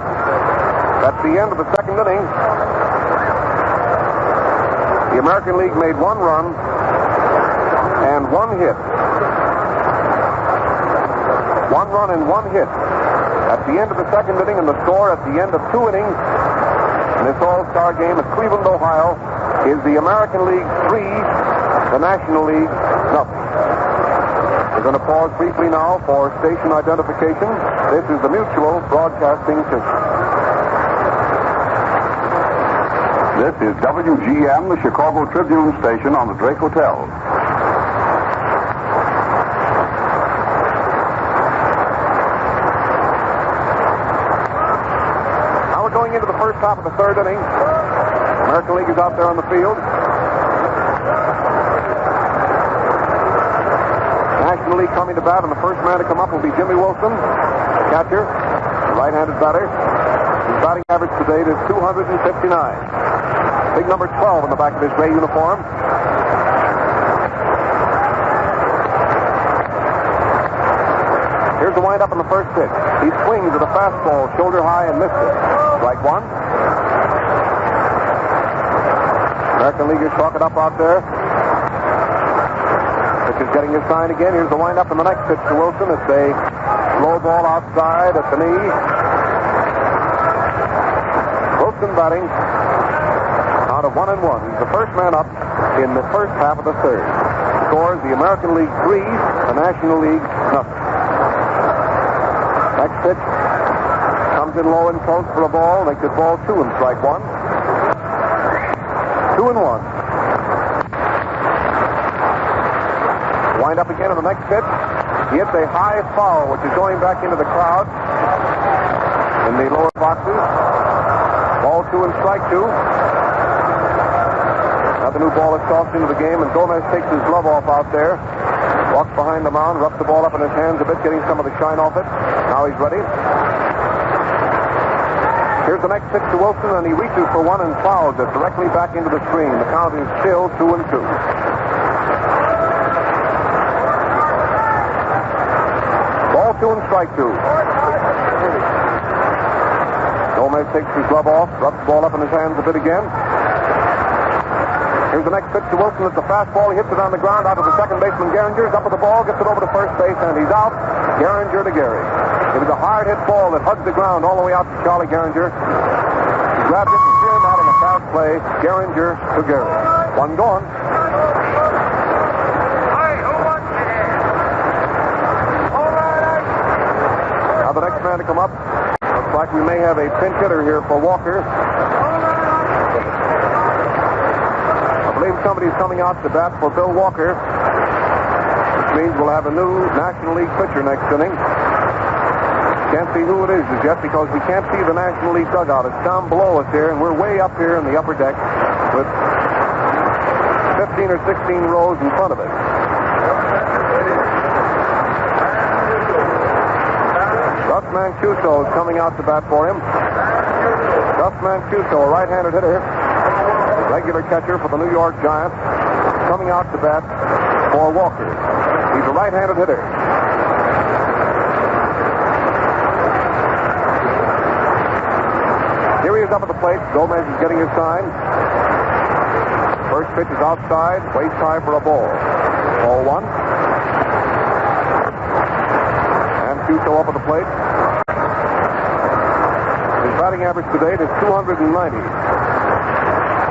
That's the end of the second inning. The American League made 1 run and 1 hit. 1 run and 1 hit at the end of the second inning, and the score at the end of 2 innings in this All-Star game at Cleveland, Ohio, is the American League 3, the National League 0. We're going to pause briefly now for station identification. This is the Mutual Broadcasting System. This is WGM, the Chicago Tribune station on the Drake Hotel. Now we're going into the first half of the third inning. American League is out there on the field. National League coming to bat, and the first man to come up will be Jimmy Wilson, catcher, right-handed batter. His batting average today is 259. Big number 12 on the back of his gray uniform. Here's the windup on the first pitch. He swings at a fastball, shoulder high, and missed it. Strike one. American Leaguers talk it up out there. Pitch is getting his sign again. Here's the windup in the next pitch to Wilson. It's a low ball outside at the knee. Wilson batting out of 1-1. He's the first man up in the first half of the third. Scores the American League 3, the National League nothing. Next pitch comes in low and close for a ball. Makes it ball 2 and strike 1. 2-1. Wind up again in the next pitch. He hits a high foul, which is going back into the crowd in the lower boxes. Ball 2 and strike 2. Now the new ball is tossed into the game, and Gomez takes his glove off out there. Walks behind the mound, rubs the ball up in his hands a bit, getting some of the shine off it. Now he's ready. Here's the next pitch to Wilson, and he reaches for one and fouls it directly back into the screen. The count is still 2-2. Ball 2 and strike 2. Gomez takes his glove off, rubs the ball up in his hands a bit again. Here's the next pitch to Wilson. It's a fastball. He hits it on the ground out to the second baseman. Gehringer's up with the ball, gets it over to first base, and he's out. Gehringer to Gary. It was a hard hit ball that hugged the ground all the way out to Charlie Gehringer. He grabbed it and threw him out on a fast play. Gehringer to Gary. One gone. Now the next man to come up. Looks like we may have a pinch hitter here for Walker. I believe somebody's coming out to bat for Bill Walker, which means we'll have a new National League pitcher next inning. Can't see who it is as yet because we can't see the National League dugout. It's down below us here, and we're way up here in the upper deck with 15 or 16 rows in front of it. Gus Mancuso is coming out to bat for him. Gus Mancuso, a right-handed hitter, regular catcher for the New York Giants, coming out to bat for Walker. He's a right-handed hitter. Here he is up at the plate. Gomez is getting his sign. First pitch is outside, waist high for a ball. Ball 1. And Mancuso up at the plate. His batting average to date is 290.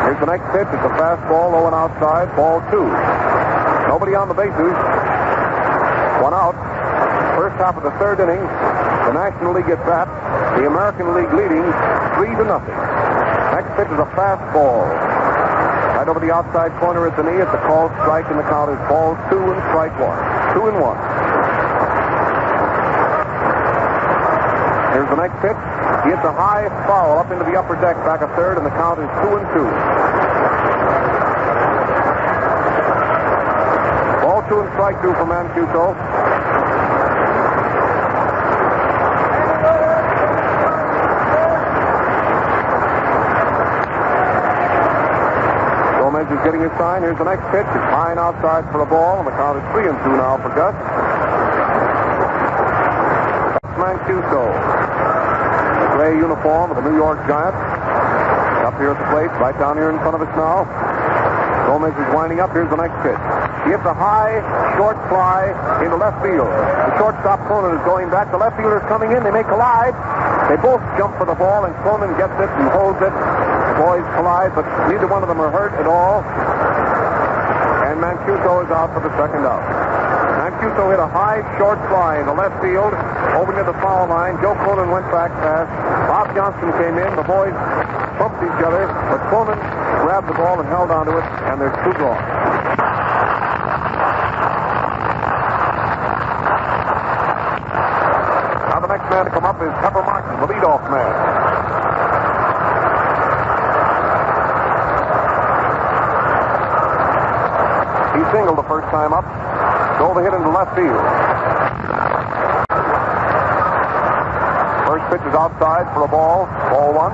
Here's the next pitch. It's a fastball, low and outside. Ball 2. Nobody on the bases. One out. First half of the third inning. The National League at bat. The American League leading 3-0. Next pitch is a fastball. Right over the outside corner at the knee. It's a called strike, and the count is ball 2 and strike 1. 2-1. Here's the next pitch. He hits a high foul up into the upper deck, back a third, and the count is 2-2. Ball 2 and strike 2 for Mancuso. Gomez is getting his sign. Here's the next pitch. It's high and outside for a ball, and the count is 3-2 now for Gus. Gus Mancuso. Gray uniform of the New York Giants. Up here at the plate, right down here in front of us now. Gomez is winding up. Here's the next pitch. He hits a high, short fly into left field. The shortstop, Cronin, is going back. The left fielder is coming in. They may collide. They both jump for the ball, and Cronin gets it and holds it. The boys collide, but neither one of them are hurt at all. And Mancuso is out for the second out. Mancuso hit a high, short fly into left field, over near the foul line. Joe Cronin went back past. Bob Johnston came in. The boys bumped each other, but Cronin grabbed the ball and held onto it, and there's 2 gone. Now the next man to come up is Pepper Martin, the leadoff man. He singled the first time up. Drove a hit into left field. First pitch is outside for a ball. Ball 1.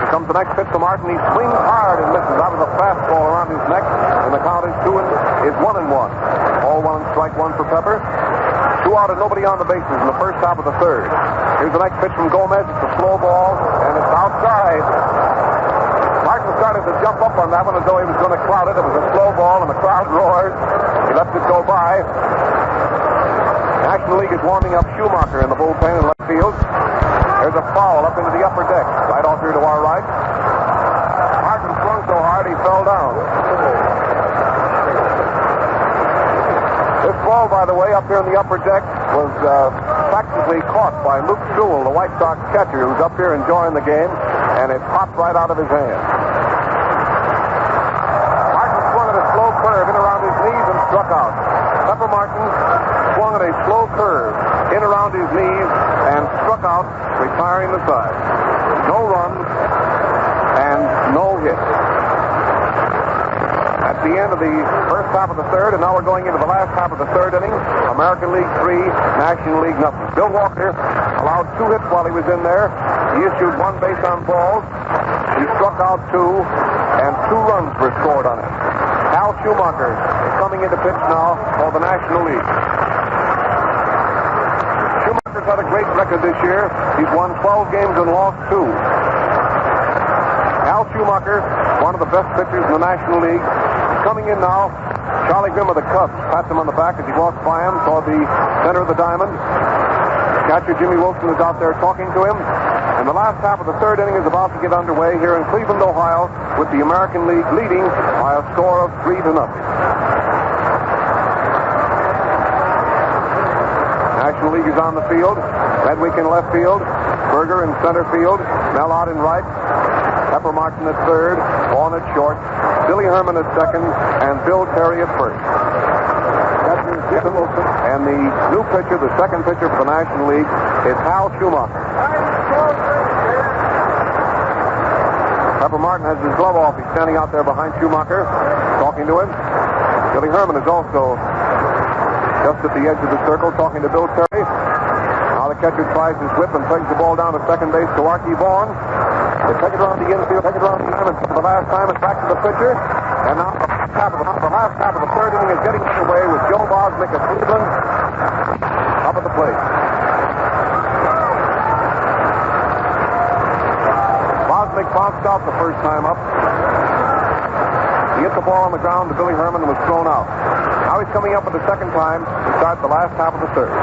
Here comes the next pitch to Martin. He swings hard and misses. That was a fastball around his neck, and the count is 1-1. Ball 1 and strike 1 for Pepper. 2 out and nobody on the bases in the first half of the third. Here's the next pitch from Gomez. It's a slow ball, and it's outside. Martin started to jump up on that one as though he was going to clout it. It was a slow ball, and the crowd roars. He lets it go by. National League is warming up Schumacher in the bullpen in left field. There's a foul up into the upper deck, right off here to our right. Martin swung so hard he fell down. This ball, by the way, up here in the upper deck was practically caught by Luke Sewell, the White Sox catcher, who's up here enjoying the game, and it popped right out of his hand. Martin swung at a slow curve in around his knees and struck out. Pepper Martin swung at a slow curve in around his knees and struck out, retiring the side. No runs and no hits. At the end of the first half of the third, and now we're going into the last half of the third inning. American League 3, National League nothing. Bill Walker allowed 2 hits while he was in there. He issued 1 base on balls. He struck out 2, and 2 runs were scored on him. Al Schumacher is coming into pitch now for the National League. Schumacher's had a great record this year. He's won 12 games and lost 2. Al Schumacher, one of the best pitchers in the National League. Coming in now, Charlie Grimm of the Cubs pats him on the back as he walks by him toward the center of the diamond. Catcher Jimmy Wilson is out there talking to him. And the last half of the third inning is about to get underway here in Cleveland, Ohio, with the American League leading by a score of 3-0. National League is on the field. Redwick in left field. Berger in center field. Mel out in right. Pepper Martin at third. Vaughn at short. Billy Herman at second, and Bill Terry at first. And the new pitcher, the second pitcher for the National League, is Hal Schumacher. Pepper Martin has his glove off. He's standing out there behind Schumacher, talking to him. Billy Herman is also just at the edge of the circle, talking to Bill Terry. Now the catcher tries his whip and pegs the ball down to second base to Archie Vaughn. They take it around the infield, take it around the diamond. For the last time, it's back to the pitcher. And now the last half of the third inning is getting underway with Joe Bosnick of Cleveland up at the plate. Bosnick bounced out the first time up. He hit the ball on the ground to Billy Herman and was thrown out. Now he's coming up for the second time to start the last half of the third.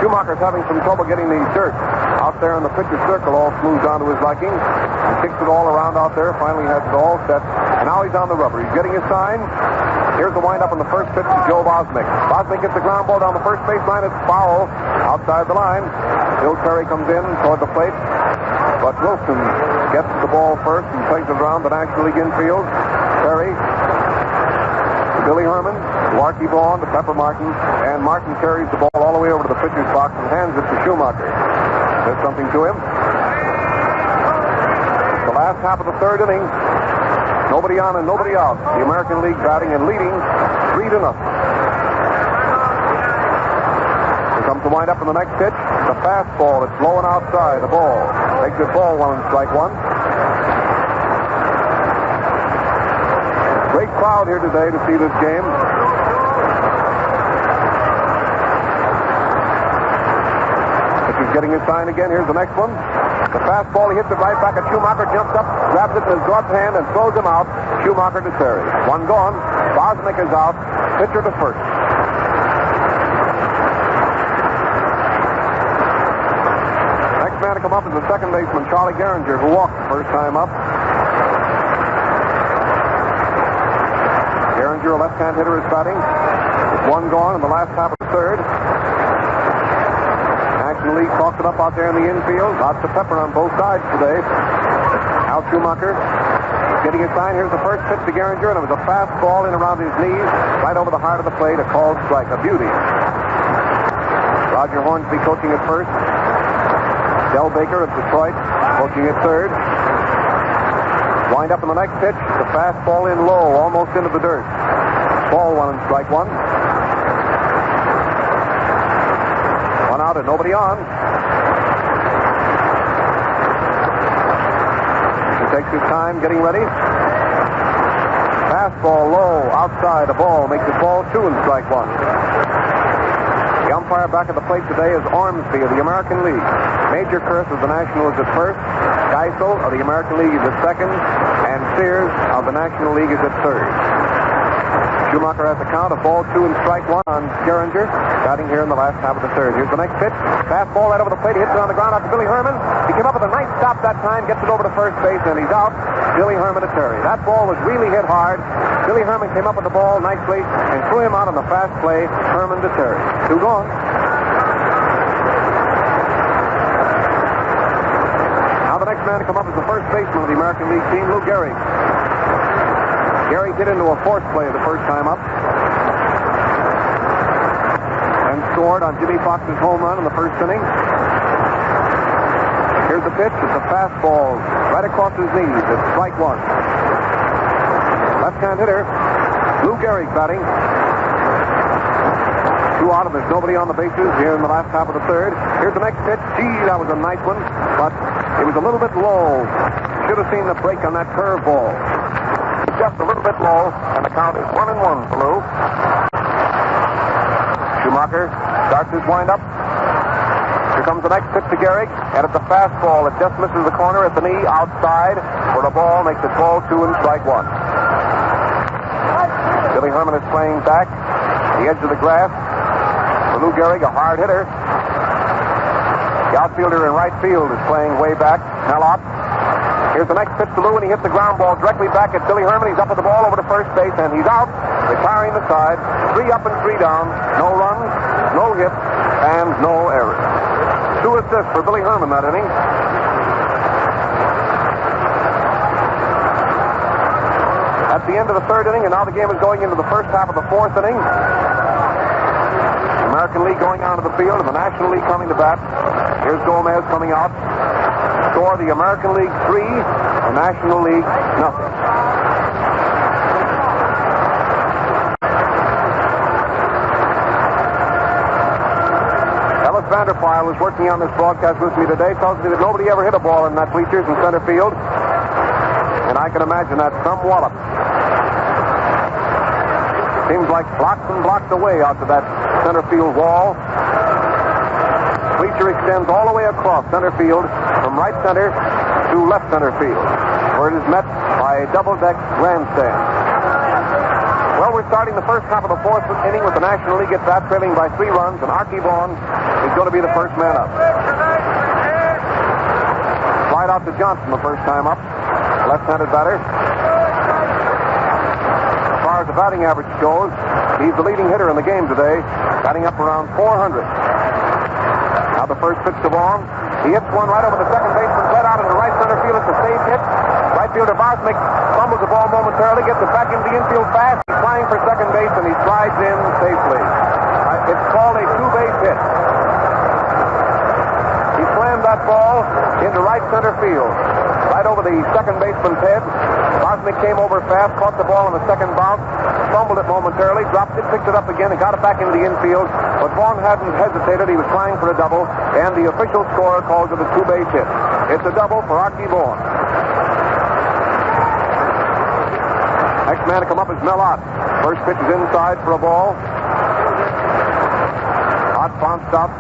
Schumacher's having some trouble getting the dirt out there in the pitcher's circle all smoothed down to his liking. He kicks it all around out there, finally has it all set, and now he's on the rubber. He's getting his sign. Here's the windup on the first pitch to Joe Bosnick. Bosnick gets the ground ball down the first baseline. It's foul outside the line. Bill Terry comes in toward the plate, but Wilson gets the ball first and plays it around the National League infield. Terry to Billy Herman, to Archie Vaughn, to Pepper Martin, and Martin carries the ball all the way over to the pitcher's box and hands it to Schumacher. There's something to him. The last half of the third inning. Nobody on and nobody out. The American League batting and leading 3-0. Here comes the windup in the next pitch. The fastball. It's blowing outside. The ball. Makes it ball 1 strike 1. Great crowd here today to see this game. Pitcher's getting his sign again. Here's the next one. The fastball, he hits it right back at Schumacher, jumps up, grabs it in his gloved hand, and throws him out. Schumacher to Terry. 1 gone. Bosnick is out. Pitcher to first. Next man to come up is the second baseman, Charlie Gehringer, who walked the first time up. Gehringer, a left-hand hitter, is batting. With 1 gone in the last half of the third. National League talks it up out there in the infield. Lots of pepper on both sides today. Al Schumacher getting his sign. Here's the first pitch to Gehringer, and it was a fastball in around his knees, right over the heart of the plate. A called strike, a beauty. Roger Hornsby coaching at first. Del Baker of Detroit coaching at third. Wind up in the next pitch. The fastball in low, almost into the dirt. Ball 1 strike 1. Out and nobody on. He takes his time getting ready. Fastball low, outside, a ball, makes it ball 2 strike 1. The umpire back at the plate today is Ormsby of the American League. Major Kurth of the National is at first. Geisel of the American League is at second. And Sears of the National League is at third. Schumacher has a count of ball 2 and strike 1 on Geringer, batting here in the last half of the third. Here's the next pitch. Fastball right over the plate. He hits it on the ground out to Billy Herman. He came up with a nice stop that time, gets it over to first base, and he's out. Billy Herman to Terry. That ball was really hit hard. Billy Herman came up with the ball nicely and threw him out on the fast play. Herman to Terry. 2 gone. Now the next man to come up is the first baseman of the American League team, Lou Gehrig. Gehrig hit into a force play the first time up and scored on Jimmy Fox's home run in the first inning. Here's the pitch. It's a fastball right across his knees. It's strike 1. Left-hand hitter, Lou Gehrig batting. 2 out, and there's nobody on the bases here in the last half of the third. Here's the next pitch. Gee, that was a nice one, but it was a little bit low. Should have seen the break on that curveball. Just a little bit low, and the count is 1-1 for Lou. Schumacher starts his windup. Here comes the next pitch to Gehrig, and it's a fastball. It just misses the corner at the knee outside for the ball, makes it ball 2 and strike 1. Billy Herman is playing back the edge of the grass. For Lou Gehrig, a hard hitter. The outfielder in right field is playing way back. Mellott. Here's the next pitch to Lou, and he hits the ground ball directly back at Billy Herman. He's up with the ball over to first base, and he's out, retiring the side. 3 up and 3 down. No runs, no hits, and no errors. 2 assists for Billy Herman that inning. At the end of the third inning, and now the game is going into the first half of the fourth inning. The American League going onto the field, and the National League coming to bat. Here's Gomez coming out. Score: the American League 3, the National League nothing. Ellis Vanderpyle is working on this broadcast with me today. Tells me that nobody ever hit a ball in that bleachers in center field, and I can imagine that's some wallop. Seems like blocks and blocks away out to that center field wall. Bleacher extends all the way across center field from right center to left center field, where it is met by a double-deck grandstand. Well, we're starting the first half of the fourth inning with the National League at bat, trailing by 3 runs, and Archie Vaughan is going to be the first man up. Slide out to Johnson the first time up, left-handed batter. As far as the batting average goes, he's the leading hitter in the game today, batting up around 400. Now the first pitch to Vaughan. He hits one right over the second baseman, led out into right center field. It's a safe hit. Right fielder Bosnick fumbles the ball momentarily, gets it back into the infield fast. He's flying for second base, and he slides in safely. It's called a 2-base hit. He slammed that ball into right center field, right over the second baseman's head. Bosnick came over fast, caught the ball on the second bounce, fumbled it momentarily, dropped it, picked it up again, and got it back into the infield. But Vaughan hadn't hesitated. He was trying for a double, and the official scorer calls it a 2-base hit. It's a double for Archie Vaughan. Next man to come up is Mellott. First pitch is inside for a ball. Ott bounced out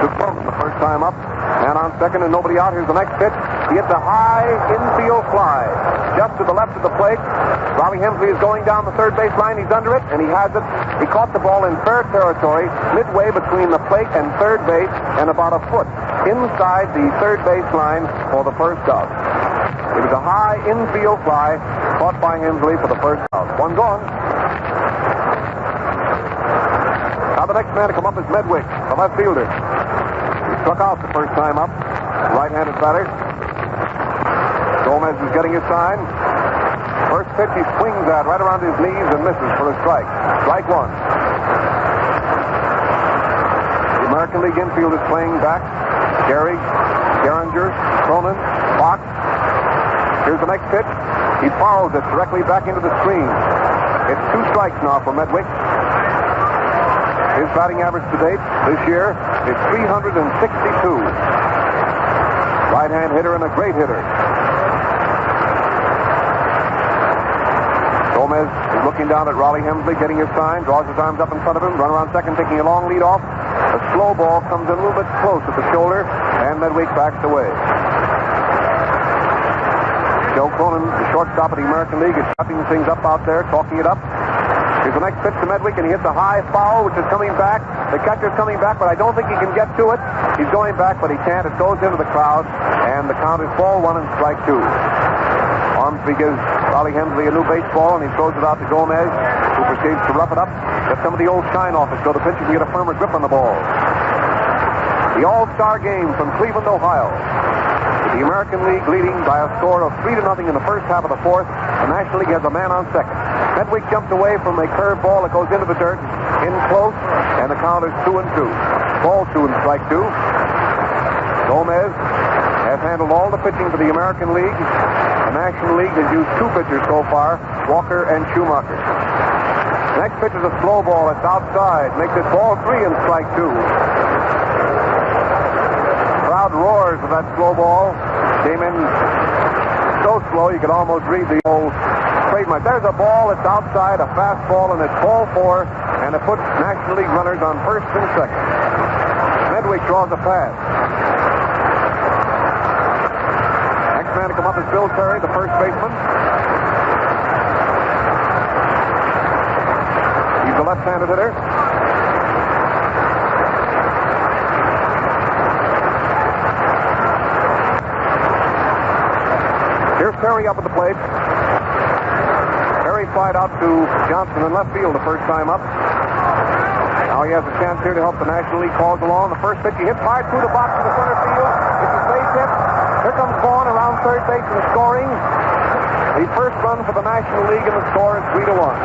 to Fulton the first time up. Man on second and nobody out. Here's the next pitch. He hits a high infield fly just to the left of the plate. Robbie Hemsley is going down the third base line. He's under it, and he has it. He caught the ball in fair territory, midway between the plate and third base, and about a foot inside the third base line for the first out. It was a high infield fly caught by Hemsley for the first out. 1 gone. Now the next man to come up is Medwick, the left fielder. He struck out the first time up. Right-handed batter. Gomez is getting his sign. First pitch he swings at right around his knees and misses for a strike. Strike 1. The American League infield is playing back. Gehrig, Geringer, Cronin, Fox. Here's the next pitch. He fouls it directly back into the screen. It's 2 strikes now for Medwick. His batting average to date this year is 362. Right-hand hitter and a great hitter. Gomez is looking down at Raleigh Hemsley, getting his sign, draws his arms up in front of him, run around second, taking a long lead off. A slow ball comes in a little bit close at the shoulder, and Medwick backs away. Joe Cronin, the shortstop of the American League, is chopping things up out there, talking it up. Here's the next pitch to Medwick, and he hits a high foul, which is coming back. The catcher's coming back, but I don't think he can get to it. He's going back, but he can't. It goes into the crowd, and the count is ball 1 and strike 2. Ormsby gives Ollie Hensley a new baseball, and he throws it out to Gomez, who proceeds to rough it up, get some of the old shine off it, so the pitcher can get a firmer grip on the ball. The All-Star game from Cleveland, Ohio. With the American League leading by a score of 3-0 in the first half of the fourth, the National League has a man on second. Medwick jumps away from a curved ball that goes into the dirt, in close, and the count is 2-2. Ball 2 and strike 2. Gomez has handled all the pitching for the American League. The National League has used 2 pitchers so far, Walker and Schumacher. The next pitch is a slow ball. It's outside. Makes it ball 3 and strike 2. Crowd roars with that slow ball. Came in so slow you could almost read the old trademark. There's a ball that's outside, a fastball, and it's ball 4, and it puts National League runners on first and second. Medwick draws a pass. Next man to come up is Bill Terry, the first baseman. He's the left-handed hitter. Here's Terry up at the plate. Terry flied out to Johnson in left field the first time up. Now he has a chance here to help the National League calls along. The first pitch he hits high through the box to the center field. It's a base hit. Here comes Vaughn around third base and scoring. The first run for the National League, and the score is 3-1.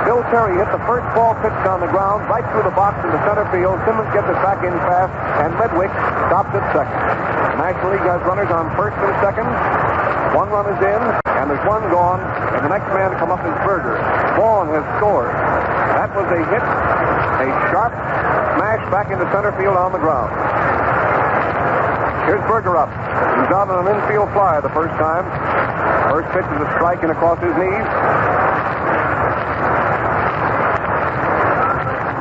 Bill Terry hit the first ball pitched on the ground right through the box in the center field. Simmons gets it back in fast, and Medwick stops at second. The National League has runners on first and second. 1 run is in, and there's 1 gone, and the next man to come up is Berger. Vaughn has scored. That was a hit, a sharp smash back into center field on the ground. Here's Berger up. He's out on an infield fly the first time. First pitch is a strike and across his knees.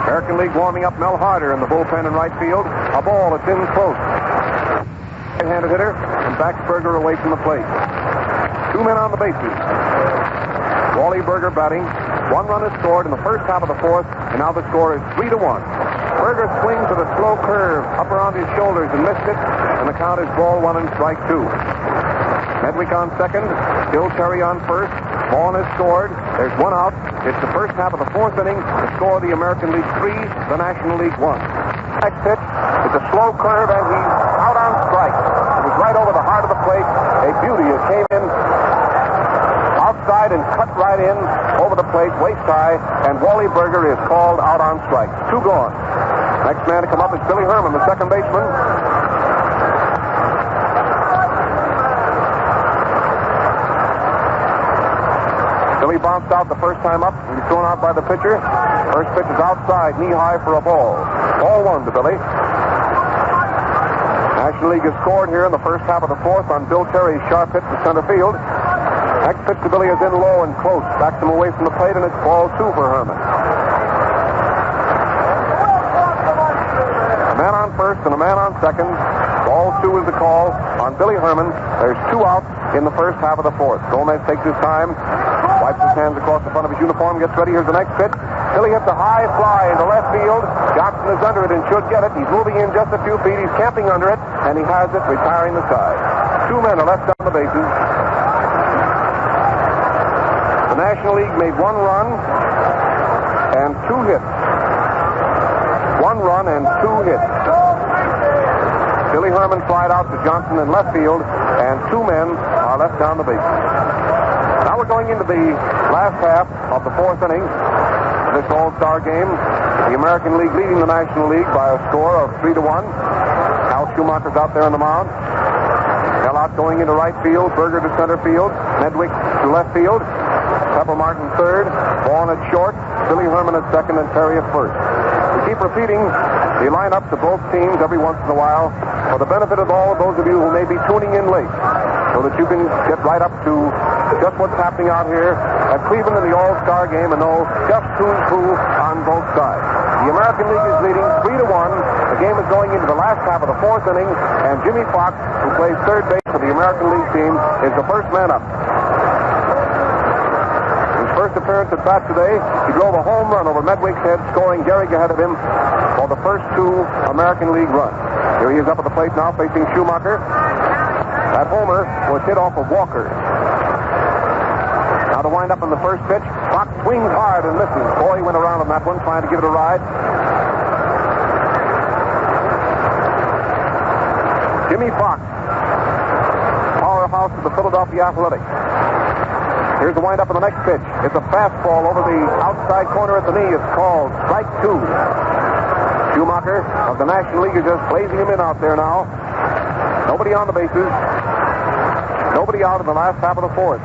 American League warming up Mel Harder in the bullpen in right field. A ball that's in close. Right-handed hitter, and backs Berger away from the plate. 2 men on the bases. Wally Berger batting. 1 run is scored in the first half of the fourth, and now the score is 3-1. Berger swings with a slow curve up around his shoulders and missed it, and the count is ball 1 and strike 2. Medwick on second. Bill Terry on first. Vaughn has scored. There's 1 out. It's the first half of the fourth inning. The score of the American League 3, the National League 1. Next pitch, it's a slow curve, and he's out on strike. It was right over the heart of the plate. A beauty. It came in outside and cut right in over the plate, waist high, and Wally Berger is called out on strike. 2 gone. Next man to come up is Billy Herman, the second baseman. Billy bounced out the first time up. He was thrown out by the pitcher. First pitch is outside, knee high for a ball. Ball 1 to Billy. National League has scored here in the first half of the fourth on Bill Terry's sharp hit to center field. Next pitch to Billy is in low and close. Backs him away from the plate, and it's ball 2 for Herman. A man on first and a man on second. Ball 2 is the call on Billy Herman. There's 2 outs in the first half of the fourth. Gomez takes his time, wipes his hands across the front of his uniform, gets ready. Here's the next pitch. Billy hits a high fly into left field. Johnson is under it and should get it. He's moving in just a few feet. He's camping under it, and he has it, retiring the side. 2 men are left on the bases. The National League made 1 run and 2 hits. 1 run and 2 hits. Billy Herman flied out to Johnson in left field, and 2 men are left down the bases. Now we're going into the last half of the fourth inning of this All-Star game. The American League leading the National League by a score of 3-1. Hal Schumacher's out there on the mound. Out going into right field, Berger to center field, Medwick to left field, Pepper Martin third, Vaughn at short, Billy Herman at second, and Terry at first. We keep repeating the lineups of both teams every once in a while for the benefit of all of those of you who may be tuning in late, so that you can get right up to just what's happening out here at Cleveland in the All-Star game and know just who's who on both sides. The American League is leading 3-1. The going into the last half of the fourth inning, and Jimmy Fox, who plays third base for the American League team, is the first man up. His first appearance at bat today, he drove a home run over Medwick's head, scoring Gehrig ahead of him for the first two American League runs. Here he is up at the plate now, facing Schumacher. That homer was hit off of Walker. Now to wind up in the first pitch, Fox swings hard and misses. Boy, he went around on that one, trying to give it a ride. Jimmy Fox, powerhouse of the Philadelphia Athletics. Here's the windup in the next pitch. It's a fastball over the outside corner at the knee. It's called strike two. Schumacher of the National League is just blazing him in out there now. Nobody on the bases. Nobody out in the last half of the fourth.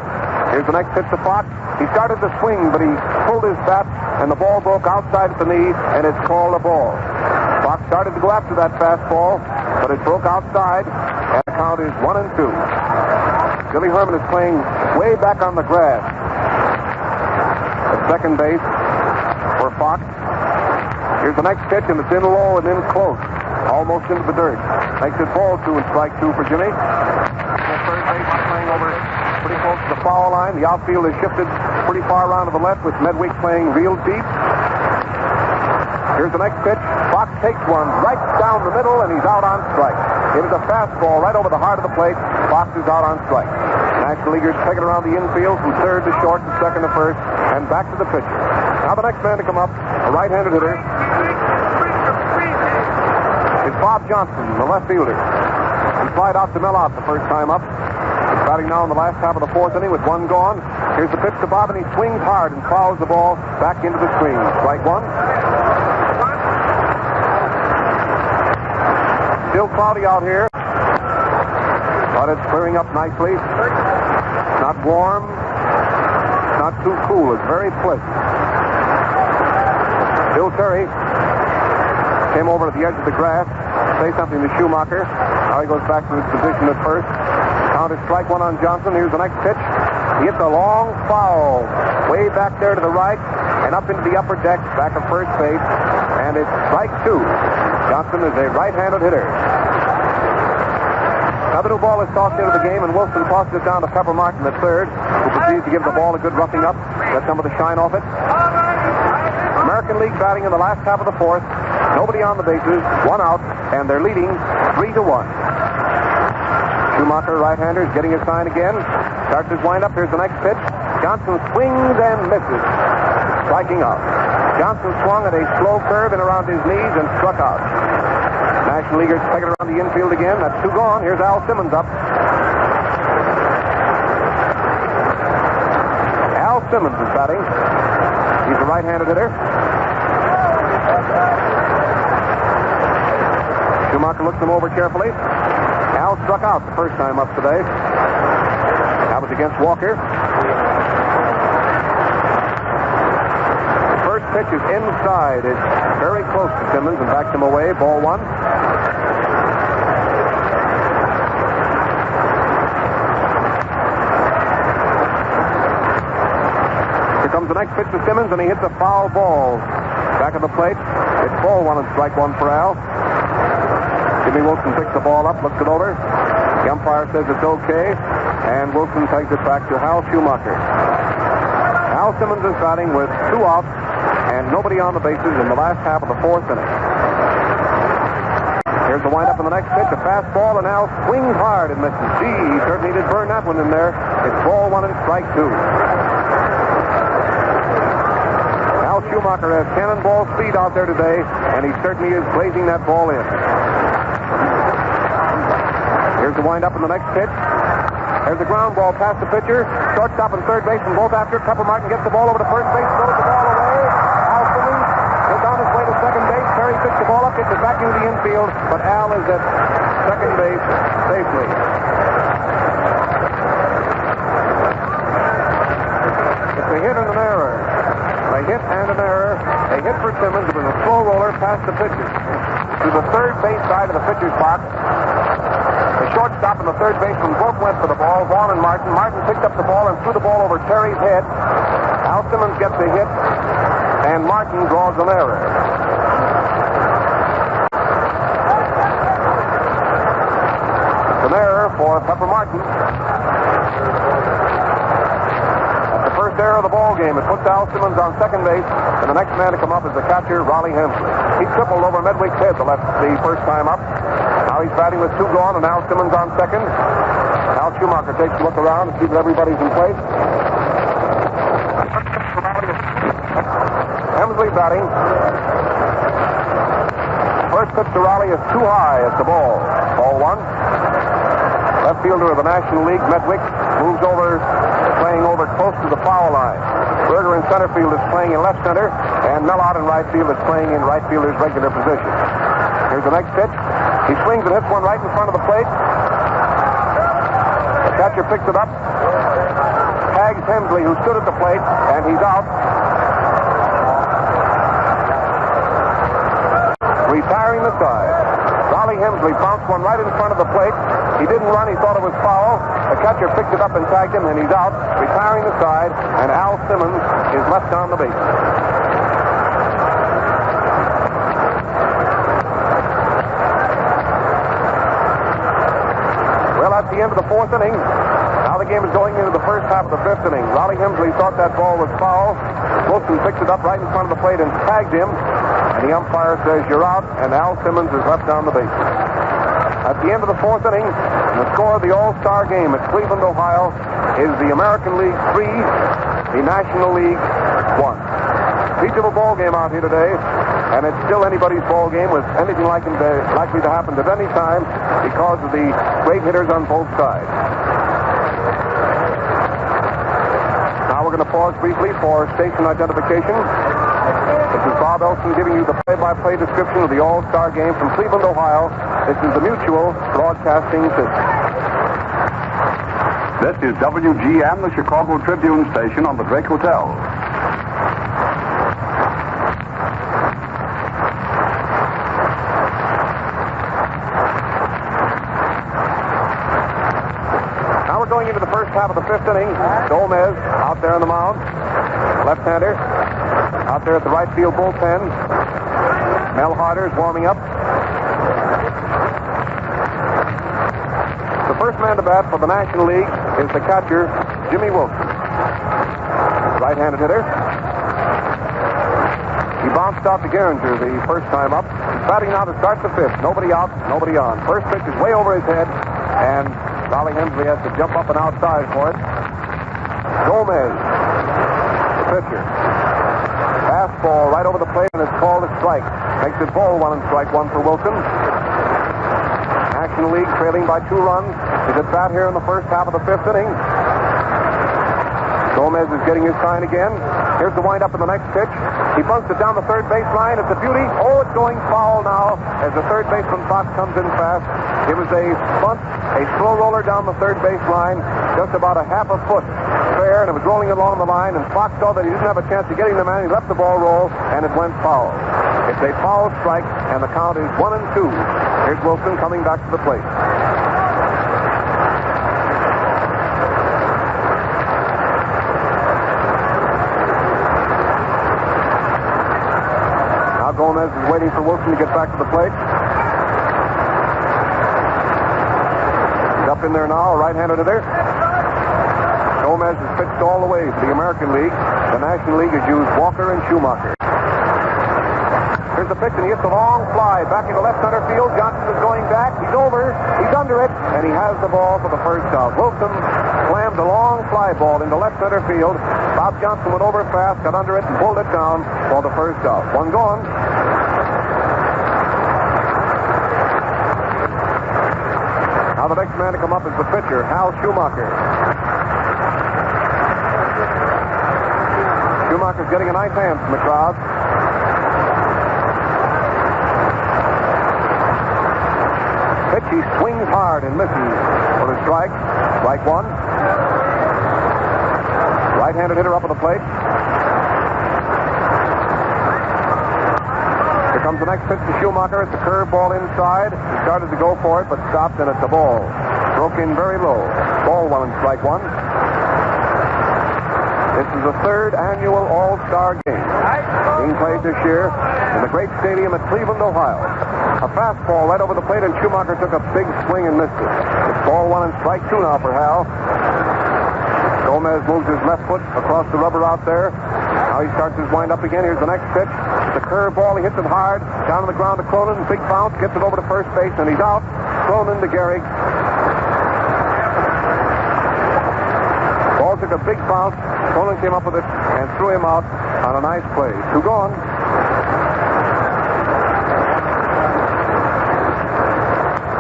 Here's the next pitch to Fox. He started to swing, but he pulled his bat, and the ball broke outside at the knee, and it's called a ball. Fox started to go after that fastball, but it broke outside, and the count is 1-2. Billy Herman is playing way back on the grass at second base for Fox. Here's the next pitch, and it's in low and in close, almost into the dirt. Makes it ball two and strike two for Jimmy. The third base is playing over pretty close to the foul line. The outfield is shifted pretty far around to the left with Medwick playing real deep. Here's the next pitch. Fox takes one right down the middle, and he's out on strike. It is a fastball right over the heart of the plate. Fox is out on strike. National Leaguers take it around the infield from third to short to second to first, and back to the pitcher. Now the next man to come up, a right-handed hitter, is Bob Johnson, the left fielder. He flied out to Mel out the first time up. He's batting now in the last half of the fourth inning with one gone. Here's the pitch to Bob, and he swings hard and fouls the ball back into the screen. Strike one. Still cloudy out here, but it's clearing up nicely. Not warm, not too cool. It's very pleasant. Bill Terry came over to the edge of the grass to say something to Schumacher. Now he goes back to his position at first. Count is strike one on Johnson. Here's the next pitch. He hits a long foul way back there to the right and up into the upper deck back of first base, and it's strike two. Johnson is a right-handed hitter. Now the new ball is tossed into the game, and Wilson tosses it down to Pepper Martin at third, who proceeds to give the ball a good roughing up, get some of the shine off it. American League batting in the last half of the fourth. Nobody on the bases, one out, and they're leading 3-1. Schumacher, right-hander, is getting his sign again. Starts his windup. Here's the next pitch. Johnson swings and misses, striking out. Johnson swung at a slow curve and around his knees and struck out. National Leaguers take it around the infield again. That's two gone. Here's Al Simmons up. Al Simmons is batting. He's a right-handed hitter. Schumacher looks him over carefully. Al struck out the first time up today. That was against Walker. First pitch is inside. It's very close to Simmons and backs him away. Ball one. Here comes the next pitch to Simmons, and he hits a foul ball back of the plate. It's ball one and strike one for Al. Jimmy Wilson picks the ball up, looks it over. The umpire says it's okay, and Wilson takes it back to Hal Schumacher. Al Simmons is batting with two outs and nobody on the bases in the last half of the fourth inning. Here's the windup in the next pitch, a fastball, and Al swings hard and misses. Gee, he certainly did burn that one in there. It's ball one and strike two. Al Schumacher has cannonball speed out there today, and he certainly is blazing that ball in. Here's the windup in the next pitch. There's the ground ball past the pitcher. Shortstop and third baseman both after it. Pepper Martin gets the ball over to first base, throws the ball away. Al Simmons is on his way to second base. Terry picks the ball up, gets it back into the infield, but Al is at second base safely. It's a hit and an error. A hit and an error. A hit for Simmons. It was a slow roller past the pitcher to the third base side of the pitcher's box. The shortstop and the third baseman both went for the ball, Vaughn and Martin. Martin picked up the ball and threw the ball over Terry's head. Al Simmons gets a hit, and Martin draws an error. for Martin. That's the first error of the ball game. It puts Al Simmons on second base, and the next man to come up is the catcher, Raleigh Hensley. He tripled over Medwick's head the first time up. Now he's batting with two gone, and Al Simmons on second. Al Schumacher takes a look around and sees that everybody's in place. Hensley batting. First pitch to Raleigh is too high. It's the ball. Ball one. Left fielder of the National League, Medwick, moves over, playing over close to the foul line. Berger in center field is playing in left center, and Mellott in right field is playing in right fielder's regular position. Here's the next pitch. He swings and hits one right in front of the plate. The catcher picks it up, tags Hensley, who stood at the plate, and he's out. Retiring the side. Raleigh Hensley bounced one right in front of the plate. He didn't run. He thought it was foul. The catcher picked it up and tagged him, and he's out, retiring the side, and Al Simmons is left on the base. Well, that's the end of the fourth inning. Now the game is going into the first half of the fifth inning. Raleigh Hensley thought that ball was foul. Wilson picked it up right in front of the plate and tagged him. And the umpire says, "You're out," and Al Simmons is left on the base. At the end of the fourth inning, the score of the All-Star game at Cleveland, Ohio, is the American League 3, the National League 1. Each of a ball game out here today, and it's still anybody's ball game with anything likely to happen at any time because of the great hitters on both sides. Now we're going to pause briefly for station identification. This is Bob Elson giving you the play-by-play description of the All-Star game from Cleveland, Ohio. This is the Mutual Broadcasting System. This is WGN, the Chicago Tribune station on the Drake Hotel. Now we're going into the first half of the fifth inning. Gomez out there on the mound. Left-hander. Out there at the right field bullpen. Mel Harder's warming up. The first man to bat for the National League is the catcher, Jimmy Wilson. Right-handed hitter. He bounced out to Gehringer the first time up. He's batting now to start the fifth. Nobody out, nobody on. First pitch is way over his head, and Raleigh Hensley has to jump up and outside for it. Gomez, the pitcher. Fastball right over the plate, and it's called a strike. Makes it ball 1-1 for Wilson. National League trailing by 2 runs. Is at bat here in the first half of the fifth inning. Gomez is getting his sign again. Here's the windup in the next pitch. He bunts it down the third base line. It's a beauty. Oh, it's going foul now as the third baseman Fox comes in fast. It was a bunt, a slow roller down the third base line, just about a half a foot fair, and it was rolling along the line, and Fox saw that he didn't have a chance of getting the man. He let the ball roll, and it went foul. It's a foul strike, and the count is 1-2. Here's Wilson coming back to the plate. Now Gomez is waiting for Wilson to get back to the plate. He's up in there now, a right-handed hitter. Gomez has pitched all the way for the American League. The National League has used Walker and Schumacher. Here's the pitch, and he hits a long fly back into left center field. Johnson is going back. He's over. He's under it, and he has the ball for the first out. Wilson slammed a long fly ball into left center field. Bob Johnson went over fast, got under it, and pulled it down for the first out. One gone. Now the next man to come up is the pitcher, Hal Schumacher. Schumacher's getting a nice hand from the crowd. Pitch, he swings hard and misses for a strike. Strike one. Right-handed hitter up at the plate. Here comes the next pitch to Schumacher. It's a curveball inside. He started to go for it, but stopped, and it's a ball. Broke in very low. Ball 1 and strike 1. This is the third annual All-Star game being played this year in the great stadium at Cleveland, Ohio. A fastball right over the plate, and Schumacher took a big swing and missed it. It's ball 1 and strike 2 now for Hal. Gomez moves his left foot across the rubber out there. Now he starts his wind up again. Here's the next pitch. It's a curveball. He hits it hard. Down to the ground to Cronin. Big bounce. Gets it over to first base, and he's out. Cronin to Gehrig. Ball took a big bounce. Cronin came up with it and threw him out on a nice play. 2 gone.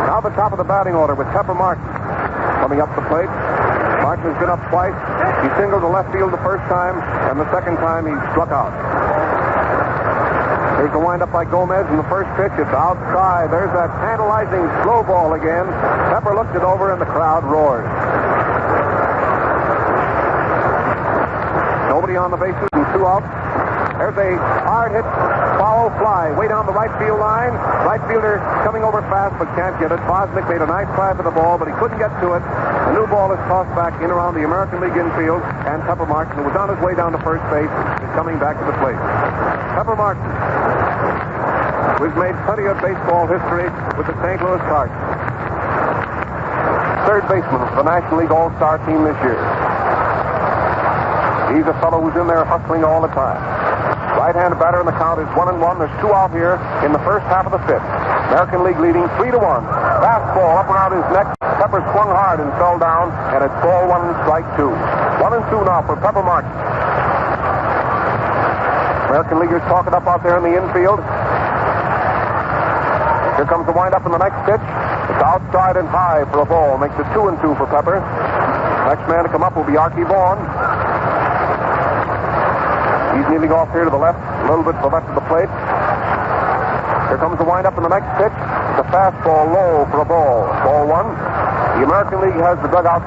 Now the top of the batting order with Pepper Martin coming up the plate. Martin has been up twice. He singled to left field the first time, and the second time he struck out. Here's the windup by Gomez in the first pitch. It's outside. There's that tantalizing slow ball again. Pepper looked it over, and the crowd roared. Nobody on the bases and 2 out. There's a hard hit, foul fly, way down the right field line. Right fielder coming over fast, but can't get it. Bosnick made a nice try for the ball, but he couldn't get to it. The new ball is tossed back in around the American League infield, and Pepper Martin, who was on his way down to first base, is coming back to the plate. Pepper Martin, who's made plenty of baseball history with the St. Louis Cardinals. Third baseman for the National League All-Star team this year. He's a fellow who's in there hustling all the time. Right-handed batter in the count is 1-1. There's 2 out here in the first half of the 5th. American League leading 3-1. Fastball up around his neck. Pepper swung hard and fell down, and it's ball 1 and strike 2. 1-2 now for Pepper Martin. American Leaguers talking up out there in the infield. Here comes the windup in the next pitch. It's outside and high for a ball. Makes it 2-2 for Pepper. Next man to come up will be Archie Vaughan. He's kneeling off here to the left, a little bit to the left of the plate. Here comes the windup in the next pitch. It's a fastball low for a ball. Ball 1. The American League has the dugout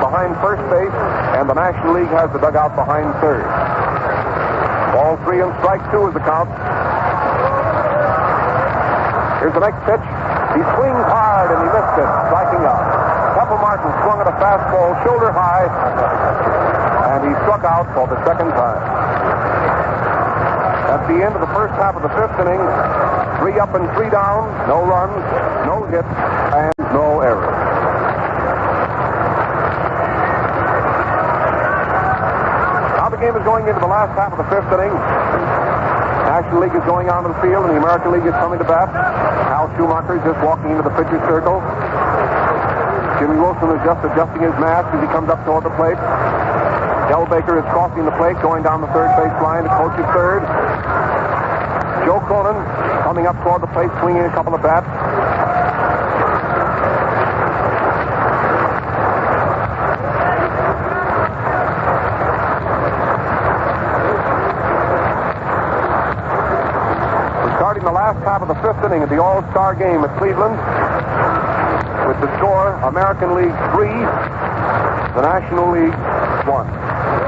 behind first base, and the National League has the dugout behind third. Ball 3 and strike 2 is the count. Here's the next pitch. He swings hard and he missed it, striking out. Pepper Martin swung at a fastball shoulder high, and he struck out for the second time. At the end of the first half of the 5th inning, 3 up and 3 down, no runs, no hits, and no errors. Now the game is going into the last half of the 5th inning. National League is going onto the field, and the American League is coming to bat. Hal Schumacher is just walking into the pitcher's circle. Jimmy Wilson is just adjusting his mask as he comes up toward the plate. Del Baker is crossing the plate, going down the third base line to coach at third. Joe Cronin coming up toward the plate, swinging a couple of bats. We're starting the last half of the 5th inning of the All-Star game at Cleveland with the score American League 3, the National League 1.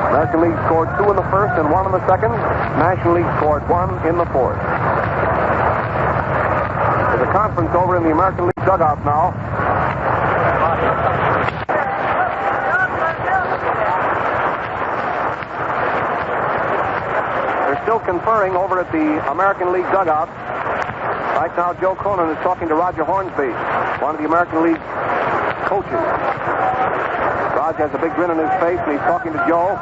American League scored 2 in the first and 1 in the second. National League scored 1 in the fourth. There's a conference over in the American League dugout now. They're still conferring over at the American League dugout. Right now, Joe Cronin is talking to Roger Hornsby, one of the American League coaches. Raj has a big grin on his face, and he's talking to Joe.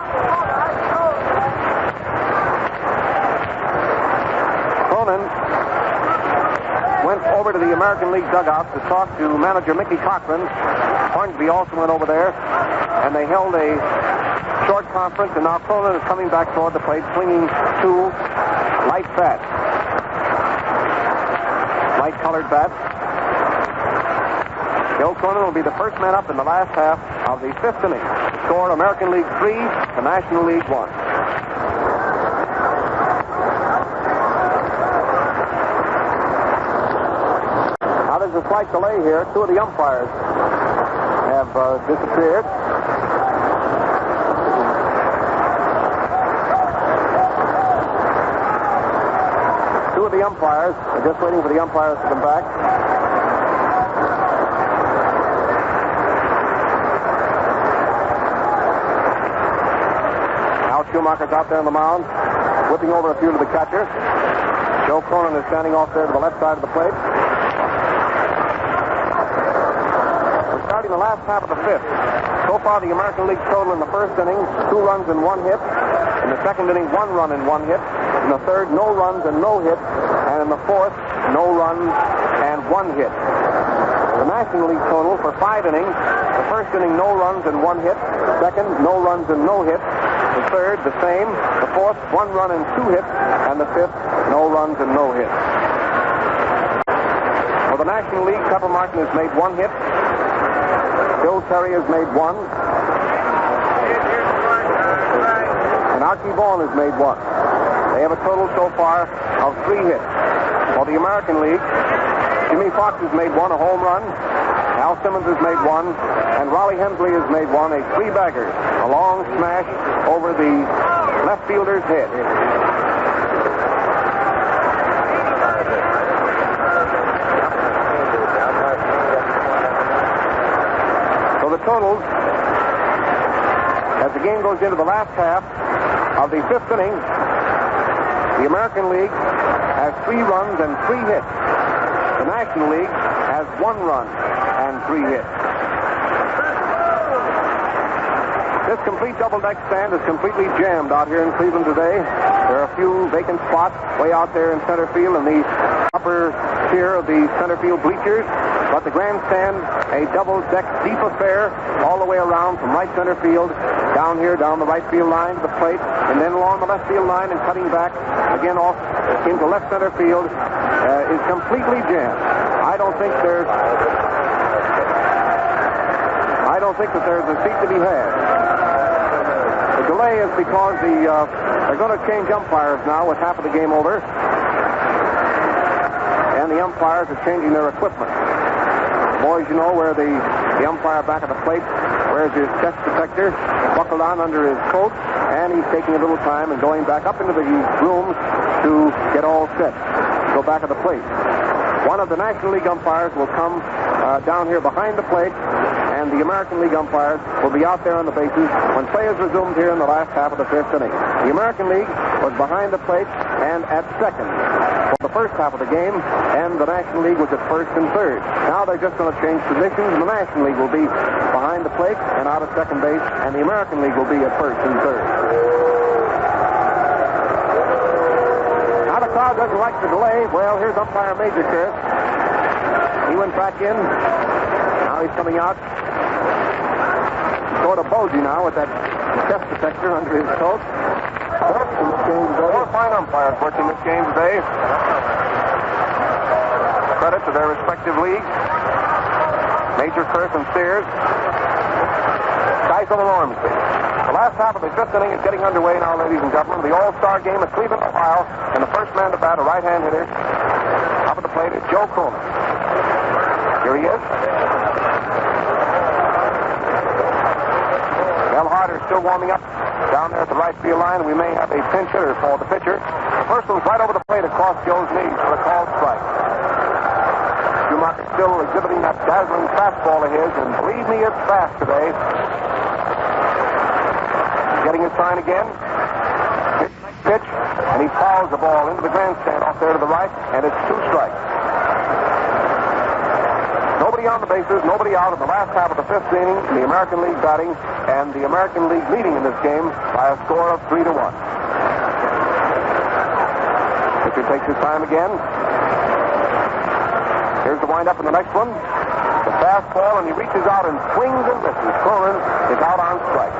Cronin went over to the American League dugout to talk to manager Mickey Cochran. Hornsby also went over there, and they held a short conference, and now Cronin is coming back toward the plate, swinging 2 light bats. Light-colored bats. Joe Cronin will be the first man up in the last half of the 5th inning. Score American League 3, the National League 1. Now there's a slight delay here. 2 of the umpires have disappeared. Two of the umpires are just waiting for the umpires to come back. Schumacher's out there on the mound, whipping over a few to the catcher. Joe Cronin is standing off there to the left side of the plate. starting the last half of the fifth. So far, the American League total in the first inning, 2 runs and 1 hit. In the second inning, 1 run and 1 hit. In the third, no runs and no hit. And in the fourth, no runs and 1 hit. The National League total for 5 innings, the first inning, no runs and 1 hit. Second, no runs and no hit. The third, the same. The fourth, 1 run and 2 hits. And the fifth, no runs and no hits. For the National League, Pepper Martin has made 1 hit. Bill Terry has made 1. And Archie Vaughan has made 1. They have a total so far of 3 hits. For the American League, Jimmy Fox has made 1, a home run. Al Simmons has made 1. And Raleigh Hensley has made 1, a 3-bagger. A long smash over the left fielder's head. So the totals, as the game goes into the last half of the 5th inning, the American League has 3 runs and 3 hits. The National League has 1 run and 3 hits. This complete double-deck stand is completely jammed out here in Cleveland today. There are a few vacant spots way out there in center field in the upper tier of the center field bleachers. But the grandstand, a double-deck deep affair all the way around from right center field, down here, down the right field line to the plate, and then along the left field line and cutting back again off into left center field is completely jammed. I don't think that there's a seat to be had. The delay is because they're going to change umpires now with half of the game over, and the umpires are changing their equipment. Boys, you know, where the umpire back at the plate wears his chest protector buckled on under his coat, and he's taking a little time and going back up into the rooms to get all set, go back at the plate. One of the National League umpires will come down here behind the plate, and the American League umpires will be out there on the bases when play is resumed here in the last half of the 5th inning. The American League was behind the plate and at second for the first half of the game, and the National League was at first and third. Now they're just going to change positions, and the National League will be behind the plate and out at second base, and the American League will be at first and third. Now the crowd doesn't like the delay. Well, here's umpire Major Kurth. He went back in. Now he's coming out. Sort of bulgy now with that chest protector under his coat. 4 fine umpires working this game today. Credit to their respective leagues. Major Kurth and Sears. Geisel and Ormsby. The last half of the 5th inning is getting underway now, ladies and gentlemen. The All-Star game at Cleveland, Ohio. And the first man to bat, a right-hand hitter, up at the plate is Joe Cronin. Here he is. Mel Harder still warming up down there at the right field line. We may have a pinch hitter for the pitcher. The first one's right over the plate across Joe's knees for a called strike. Schumacher still exhibiting that dazzling fastball of his, and believe me, it's fast today. Getting his sign again. Pitch, and he fouls the ball into the grandstand off there to the right, and it's 2 strikes. Nobody on the bases, nobody out in the last half of the 5th inning, the American League batting, and the American League leading in this game by a score of 3-1. Pitcher takes his time again. Here's the windup in the next one. The fastball, and he reaches out and swings and misses. Cronin is out on strike.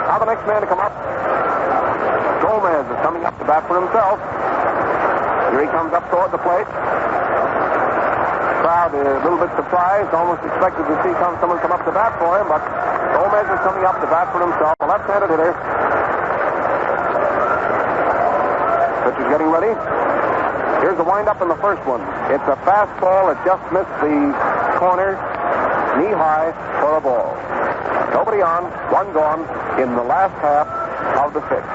Now the next man to come up, Gomez is coming up to bat for himself. Here he comes up toward the plate. Crowd is a little bit surprised, almost expected to see someone come up to bat for him, but Gomez is coming up to bat for himself, a left-handed hitter. Pitcher's getting ready. Here's the windup in the first one. It's a fastball that just missed the corner, knee-high for a ball. Nobody on, 1 gone in the last half of the 5th.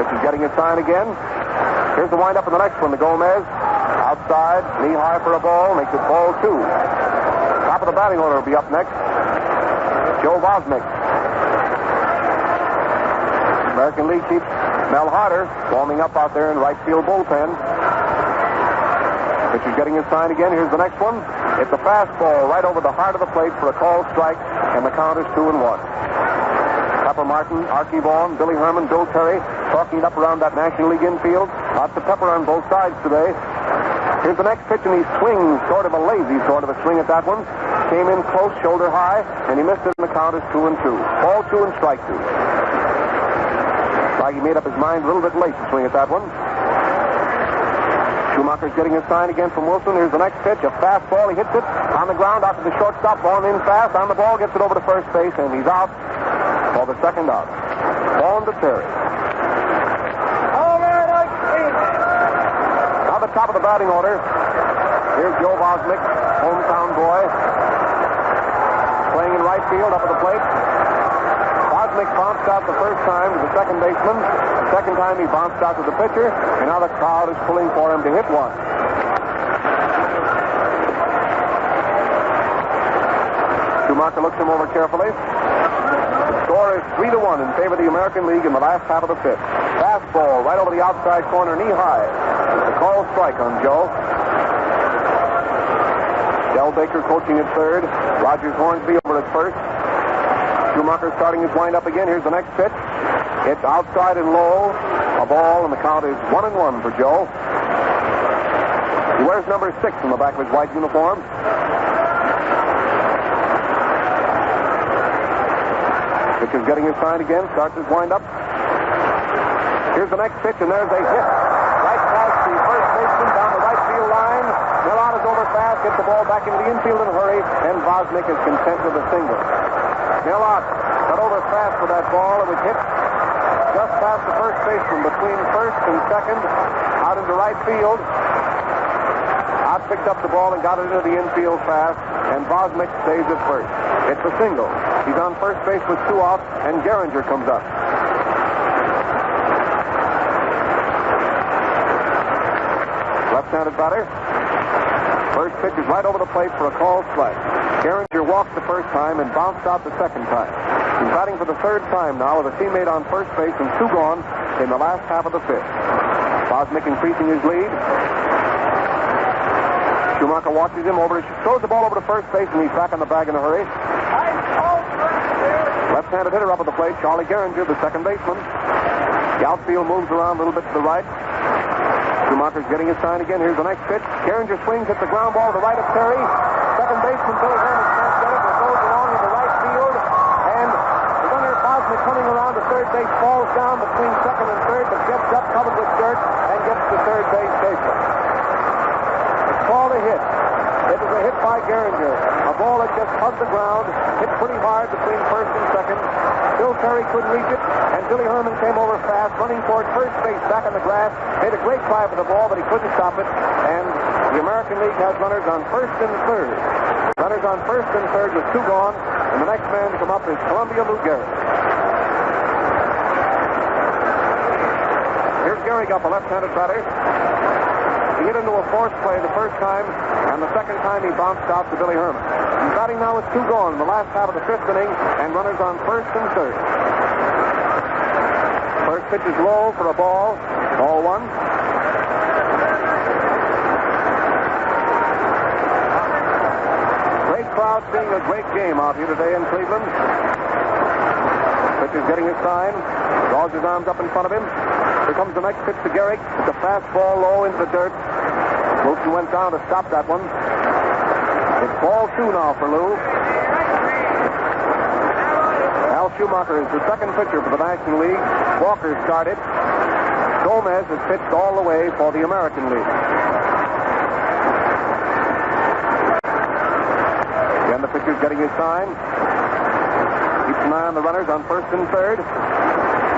Pitcher's getting his sign again. Here's the windup in the next one, the Gomez. Outside, knee-high for a ball, makes it ball 2. Top of the batting order will be up next. Joe Vosnick. American League keeps Mel Harder warming up out there in right field bullpen. Pitcher's getting his sign again. Here's the next one. It's a fastball right over the heart of the plate for a called strike, and the count is 2-1. Pepper Martin, Archie Vaughan, Billy Herman, Bill Terry talking it up around that National League infield. Lots of pepper on both sides today. Here's the next pitch, and he swings, sort of a lazy sort of a swing at that one. Came in close, shoulder high, and he missed it, and the count is 2-2. Ball 2 and strike 2. Like he made up his mind a little bit late to swing at that one. Schumacher's getting his sign again from Wilson. Here's the next pitch, a fastball. He hits it on the ground out to the shortstop. Ball in fast on the ball, gets it over to first base, and he's out for the second out. Ball to Terry. Now the top of the batting order. Here's Joe Bosmick, hometown boy, playing in right field up at the plate. Bosmick bounced out the first time to the second baseman. The second time he bounced out to the pitcher, and now the crowd is pulling for him to hit one. Schumacher looks him over carefully. The score is 3-1 in favor of the American League in the last half of the fifth. Fastball right over the outside corner, knee high. The call strike on Joe. Del Baker coaching at third. Rogers Hornsby over at first. Schumacher starting his windup again. Here's the next pitch. It's outside and low. A ball, and the count is 1-1 for Joe. He wears number 6 on the back of his white uniform. Pitcher's getting his sign again. Starts his windup. Here's the next pitch, and there's a hit. Right past the first baseman down the right field line. Millard is over fast, gets the ball back into the infield in a hurry, and Bosmick is content with a single. Millard got over fast with that ball. It was hit just past the first baseman between first and second, out into right field. Ott picked up the ball and got it into the infield fast, and Bosmick stays at first. It's a single. He's on first base with 2 outs, and Gehringer comes up. Left-handed batter. First pitch is right over the plate for a called strike. Gehringer walked the first time and bounced out the second time. He's batting for the third time now with a teammate on first base and 2 gone in the last half of the fifth. Bosmick increasing his lead. Schumacher watches him over, throws the ball over to first base, and he's back on the bag in a hurry. Left-handed hitter up at the plate, Charlie Gehringer, the second baseman. The outfield moves around a little bit to the right. Schumacher's getting his sign again. Here's the next pitch. Gehringer swings at the ground ball to the right of Terry. Second baseman Billy Herman can't get it. It goes along in the right field. And the runner Bosmick coming around to third base falls down between second and third, but gets up covered with dirt and gets to third base safely. It's called a hit. It was a hit by Gehringer. A ball that just hugged the ground, hit pretty hard between first and second. Bill Terry couldn't reach it, and Billy Herman came over fast, running toward first base back on the grass, made a great try for the ball, but he couldn't stop it, and the American League has runners on first and third. Runners on first and third with 2 gone, and the next man to come up is Columbia Lou Gehrig. Here's Gehrig up, a left-handed batter. He hit into a force play the first time, and the second time he bounced out to Billy Herman. He's batting now with 2 gone in the last half of the fifth inning, and runners on first and third. First pitch is low for a ball. Ball 1. Great crowd seeing a great game out here today in Cleveland. Pitcher's getting his sign. Draws his arms up in front of him. Here comes the next pitch to Gehrig. It's a fastball low into the dirt. Wilson went down to stop that one. It's ball 2 now for Lou. Al Schumacher is the second pitcher for the National League. Walker started. Gomez has pitched all the way for the American League. Again, the pitcher's getting his sign. Keeps an eye on the runners on first and third.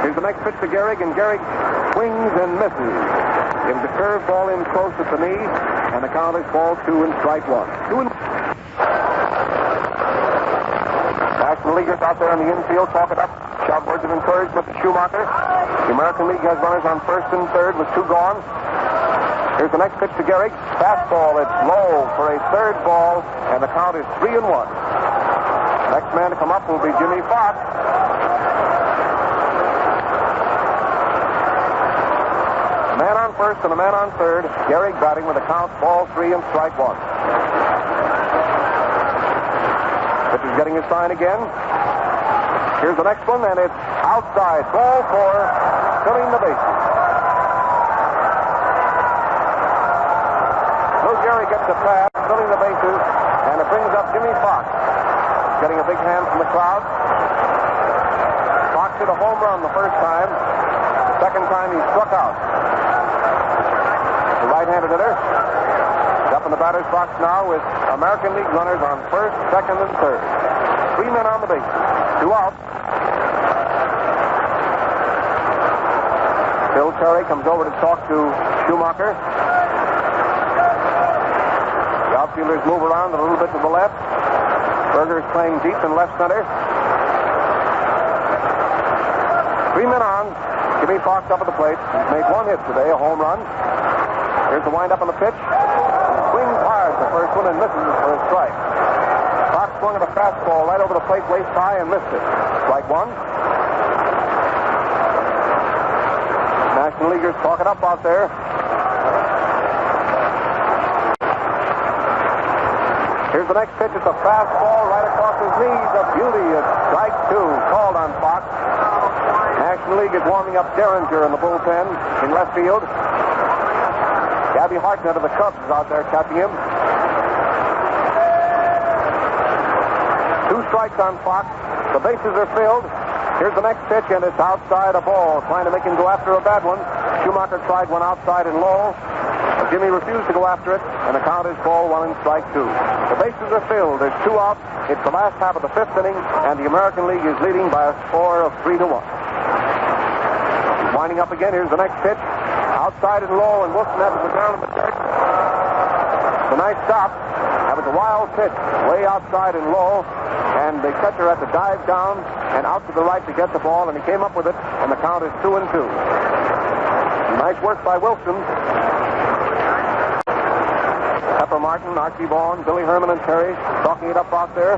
Here's the next pitch to Gehrig, and Gehrig swings and misses. Gives a curve ball in close at the knee, and the count is ball 2 and strike 1. National Leaguers out there in the infield talk it up. Shout words of encouragement to Schumacher. The American League has runners on first and third with 2 gone. Here's the next pitch to Gehrig. Fastball, it's low for a third ball, and the count is 3-1. Next man to come up will be Jimmy Fox. Man on first and a man on third. Gehrig batting with a count, ball 3 and strike 1. Pitcher's getting his sign again. Here's the next one, and it's outside. Ball 4, filling the bases. Lou Gehrig gets a pass, filling the bases, and it brings up Jimmy Fox. Getting a big hand from the crowd. Fox hit a home run the first time. The second time he struck out. The right-handed hitter. He's up in the batter's box now with American League runners on first, second, and third. 3 men on the base. 2 out. Bill Terry comes over to talk to Schumacher. The outfielders move around a little bit to the left. Berger's playing deep in left center. 3 men on. Jimmy Fox up at the plate. He's made 1 hit today, a home run. Here's the windup on the pitch. He swings hard the first one and misses for a strike. Fox swung at a fastball right over the plate waist high and missed it. Strike 1. National Leaguers talking up out there. Here's the next pitch. It's a fastball right across his knees. A beauty. It's strike 2. Called on Fox. National League is warming up Derringer in the bullpen in left field. Gabby Hartnett of the Cubs is out there catching him. 2 strikes on Fox. The bases are filled. Here's the next pitch, and it's outside a ball, trying to make him go after a bad one. Schumacher tried one outside and low. Jimmy refused to go after it, and the count is ball 1 and strike 2. The bases are filled. There's 2 out. It's the last half of the 5th inning, and the American League is leading by a score of 3-1. He's winding up again. Here's the next pitch. Outside and low, and Wilson has the ground in the dirt. It's a nice stop. That was a wild pitch, way outside and low, and the catcher had to dive down and out to the right to get the ball, and he came up with it, and the count is 2-2. Nice work by Wilson. Pepper Martin, Archie Vaughan, Billy Herman, and Terry talking it up out there.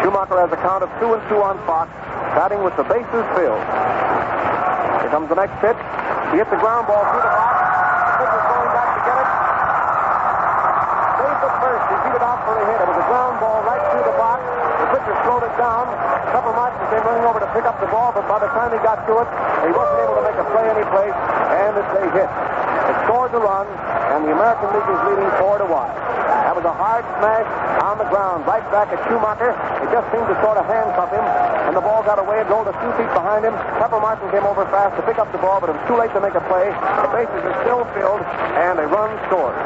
Schumacher has a count of 2-2 on Fox, batting with the bases filled. Here comes the next pitch. He hits the ground ball through the box. The pitcher's going back to get it. Safe at first. He beat it out for a hit. It was a ground ball right through the box. The pitcher slowed it down. Pepper Martin came running over to pick up the ball, but by the time he got to it, he wasn't able to make a play any place, and it's a hit. It scored the run, and the American League is leading 4-1. That was a hard smash on the ground, right back at Schumacher. It just seemed to sort of handcuff him, and the ball got away and rolled a few feet behind him. Pepper Martin came over fast to pick up the ball, but it was too late to make a play. The bases are still filled, and a run scored.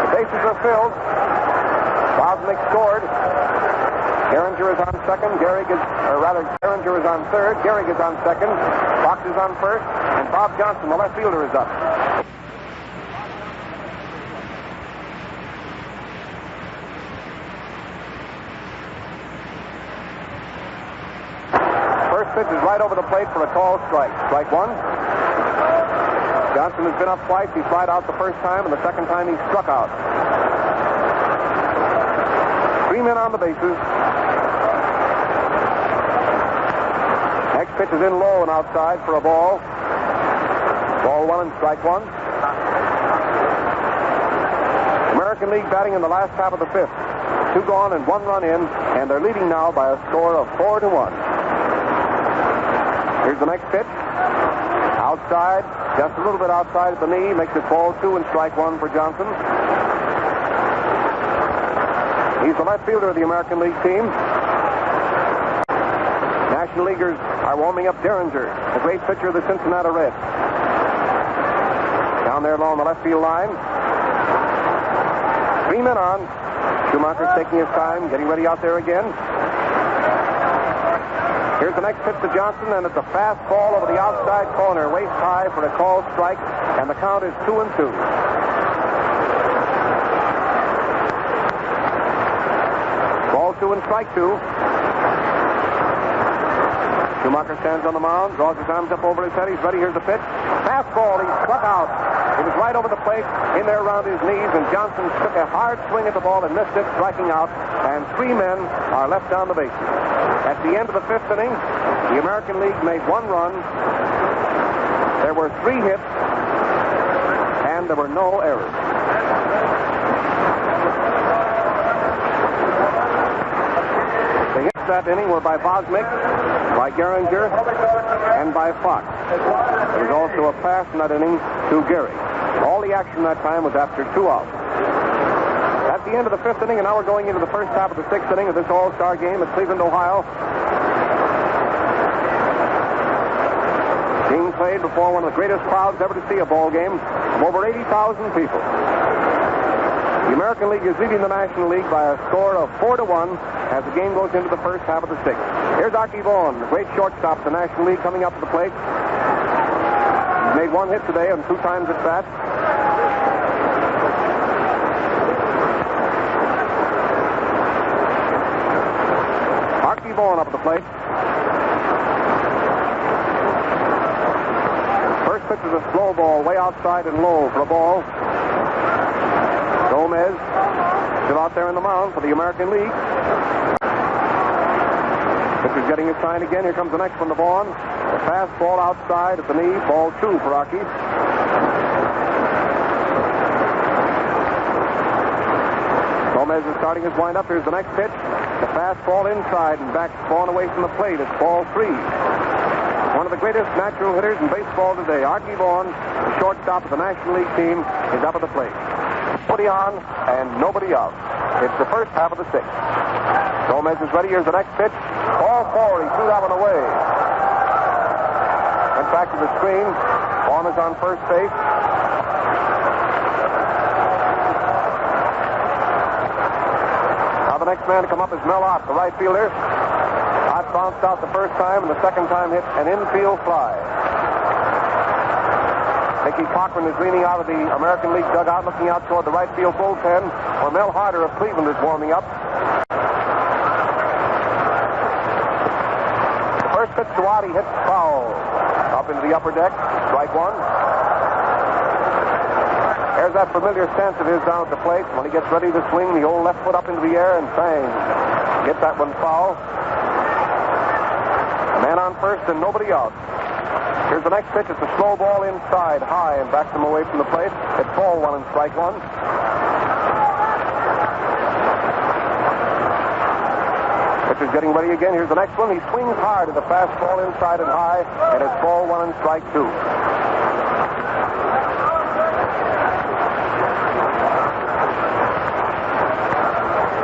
The bases are filled. Bosnick scored. Derringer is on second. Derringer is on third. Gehrig is on second. Fox is on first. And Bob Johnson, the left fielder, is up. First pitch is right over the plate for a called strike. Strike 1. Johnson has been up twice. He flied out the first time, and the second time he struck out. 3 men on the bases. Next pitch is in low and outside for a ball. Ball 1 and strike 1. American League batting in the last half of the 5th. 2 gone and 1 run in, and they're leading now by a score of 4-1. Here's the next pitch. Outside, just a little bit outside at the knee, makes it ball 2 and strike 1 for Johnson. He's the left fielder of the American League team. National Leaguers are warming up Derringer, the great pitcher of the Cincinnati Reds. Down there along the left field line. 3 men on. Schumacher's taking his time, getting ready out there again. Here's the next pitch to Johnson, and it's a fast ball over the outside corner, waist high for a called strike, and the count is 2-2. Ball 2 and strike 2. Schumacher stands on the mound, draws his arms up over his head. He's ready. Here's the pitch. Fastball. He's struck out. It was right over the plate, in there around his knees, and Johnson took a hard swing at the ball and missed it, striking out, and 3 men are left down the bases. At the end of the 5th inning, the American League made 1 run. There were 3 hits, and there were no errors. The hits that inning were by Bosmick, by Gehringer, and by Fox. There was also a pass in that inning to Gehrig. All the action that time was after 2 outs. At the end of the 5th inning, and now we're going into the first half of the 6th inning of this All-Star game at Cleveland, Ohio. Being played before one of the greatest crowds ever to see a ball game of over 80,000 people. The American League is leading the National League by a score of 4-1 as the game goes into the first half of the 6th. Here's Archie Vaughan, the great shortstop of the National League, coming up to the plate. He's made 1 hit today and 2 times at bat. Archie Vaughan up at the plate. First pitch is a slow ball, way outside and low for a ball. Gomez still out there in the mound for the American League. Pitcher's getting his sign again. Here comes the next one to Vaughan. A fastball outside at the knee. Ball 2 for Archie. Gomez is starting his windup. Here's the next pitch. The fastball inside and back, falling away from the plate. It's ball 3. One of the greatest natural hitters in baseball today, Archie Vaughan, the shortstop of the National League team, is up at the plate. Nobody on and nobody out. It's the first half of the 6th. Gomez is ready. Here's the next pitch. Ball 4. He threw that one away. Went back to the screen. Vaughan is on first base. Now the next man to come up is Mel Ott, the right fielder. Ott bounced out the first time, and the second time hit an infield fly. Mickey Cochran is leaning out of the American League dugout, looking out toward the right field bullpen, where Mel Harder of Cleveland is warming up. The first pitch to Ott, he hits foul. Up into the upper deck, strike 1. There's that familiar sense of his down at the plate. When he gets ready to swing, the old left foot up into the air and bang. Get that one foul. A man on first and nobody out. Here's the next pitch. It's a slow ball inside, high, and backs him away from the plate. It's ball 1 and strike 1. Pitcher's getting ready again. Here's the next one. He swings hard at the fastball inside and high, and it's ball 1 and strike 2.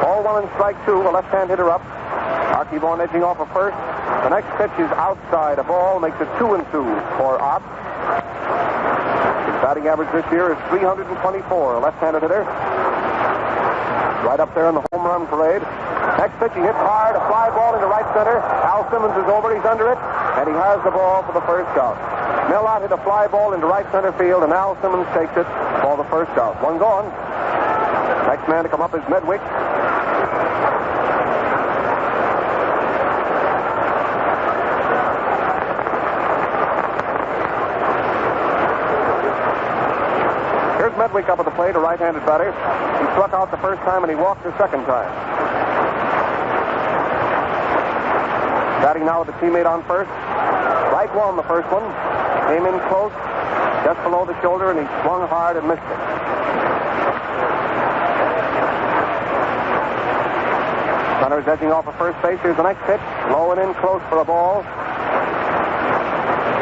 Ball 1 and strike 2. A left-hand hitter up. Archie Vaughan edging off of first. The next pitch is outside. A ball makes it 2-2 for Ott. His batting average this year is .324. A left-handed hitter. Right up there in the home run parade. Next pitch, he hits hard. A fly ball into right center. Al Simmons is over. He's under it. And he has the ball for the first out. Mel Ott hit a fly ball into right center field, and Al Simmons takes it for the first out. 1 gone. Next man to come up is Medwick. Medwick up at the plate, a right-handed batter. He struck out the first time and he walked the second time. Batting now with a teammate on first. Strike 1, the first one. Came in close, just below the shoulder, and he swung hard and missed it. Hunter is edging off of first base. Here's the next pitch. Low and in close for a ball.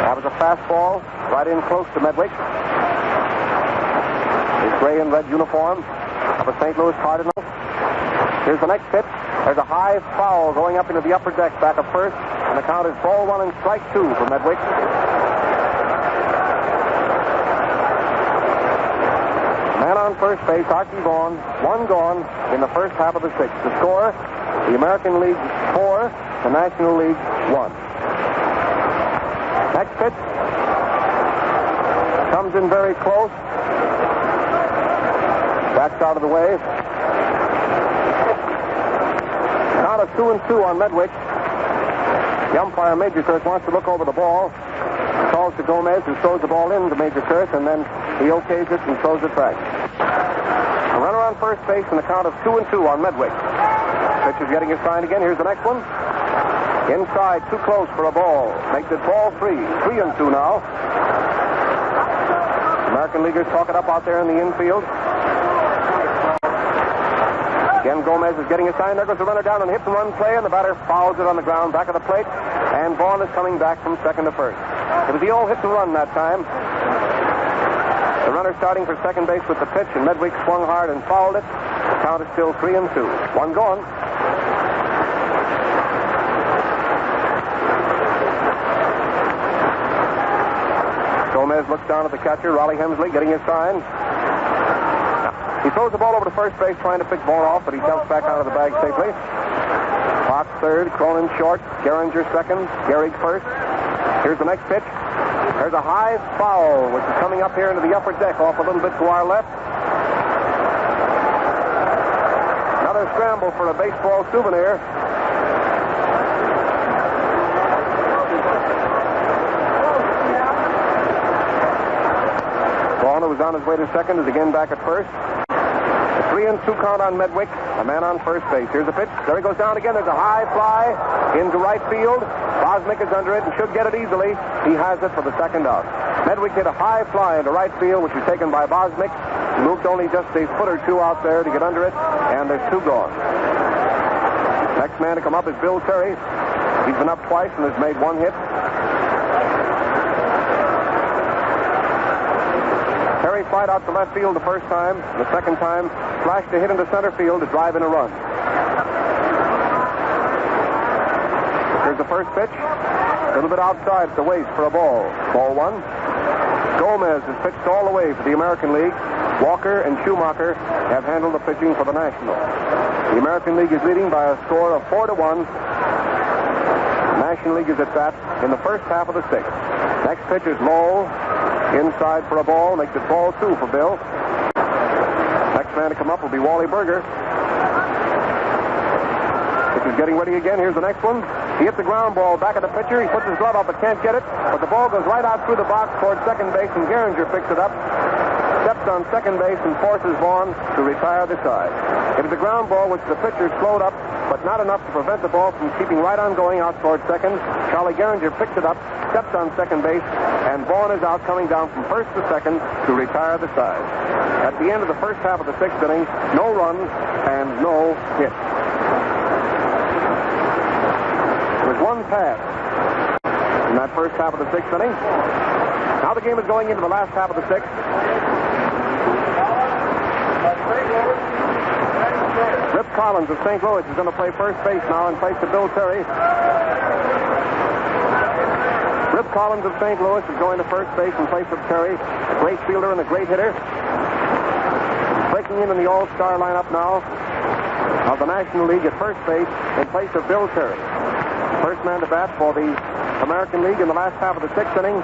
That was a fastball, right in close to Medwick. His gray and red uniform of a St. Louis Cardinal. Here's the next pitch. There's a high foul going up into the upper deck back of first, and the count is ball 1 and strike 2 for Medwick. Man on first base, Archie Vaughan, 1 gone in the first half of the 6th. The score, the American League 4, the National League 1. Next pitch comes in very close. Backs out of the way. Count of 2-2 on Medwick. The umpire, Major Kirk, wants to look over the ball. He calls to Gomez, who throws the ball in to Major Kirk, and then He okays it and throws it back. A runner on first base and a count of 2-2 on Medwick. Pitcher's getting his sign again. Here's the next one. Inside, too close for a ball. Makes it ball 3. 3-2 now. American Leaguers talk it up out there in the infield. Again, Gomez is getting his sign. There goes the runner down and hits and run play, and the batter fouls it on the ground back of the plate. And Vaughn is coming back from second to first. It was the old hit and run that time. The runner starting for second base with the pitch, and Medwick swung hard and fouled it. The count is still 3-2. One gone. Gomez looks down at the catcher, Raleigh Hemsley, getting his sign. He throws the ball over to first base, trying to pick Vaughn off, but he jumps back out of the bag safely. Fox third, Cronin short, Gehringer second, Gehrig first. Here's the next pitch. There's a high foul, which is coming up here into the upper deck, off a little bit to our left. Another scramble for a baseball souvenir. Vaughn, who was on his way to second, is again back at first. A 3-2 count on Medwick, a man on first base. Here's the pitch. There he goes down again. There's a high fly into right field. Bosnick is under it and should get it easily. He has it for the second out. Medwick hit a high fly into right field, which was taken by Bosnick. He moved only just a foot or two out there to get under it, and there's 2 gone. Next man to come up is Bill Terry. He's been up twice and has made 1 hit. Terry flied out to left field the first time. The second time, flashed a hit into center field to drive in a run. Here's the first pitch. A little bit outside at the waist for a ball. Ball 1. Gomez has pitched all the way for the American League. Walker and Schumacher have handled the pitching for the National. The American League is leading by a score of 4-1. The National League is at bat in the first half of the 6th. Next pitch is low. Inside for a ball. Makes it ball 2 for Bill. Next man to come up will be Wally Berger. This is getting ready again. Here's the next one. He hits the ground ball back at the pitcher. He puts his glove up but can't get it. But the ball goes right out through the box towards second base, and Gehringer picks it up. Steps on second base and forces Vaughn to retire the side. It is a ground ball which the pitcher slowed up, but not enough to prevent the ball from keeping right on going out towards second. Charlie Gehringer picks it up, steps on second base, and Vaughn is out coming down from first to second to retire the side. At the end of the first half of the 6th inning, no runs and no hits. There was 1 pass in that first half of the 6th inning. Now the game is going into the last half of the 6th. Rip Collins of St. Louis is going to play first base now in place of Bill Terry. Rip Collins of St. Louis is going to first base in place of Terry, a great fielder and a great hitter. Breaking in the all-star lineup now of the National League at first base in place of Bill Terry. First man to bat for the American League in the last half of the 6th inning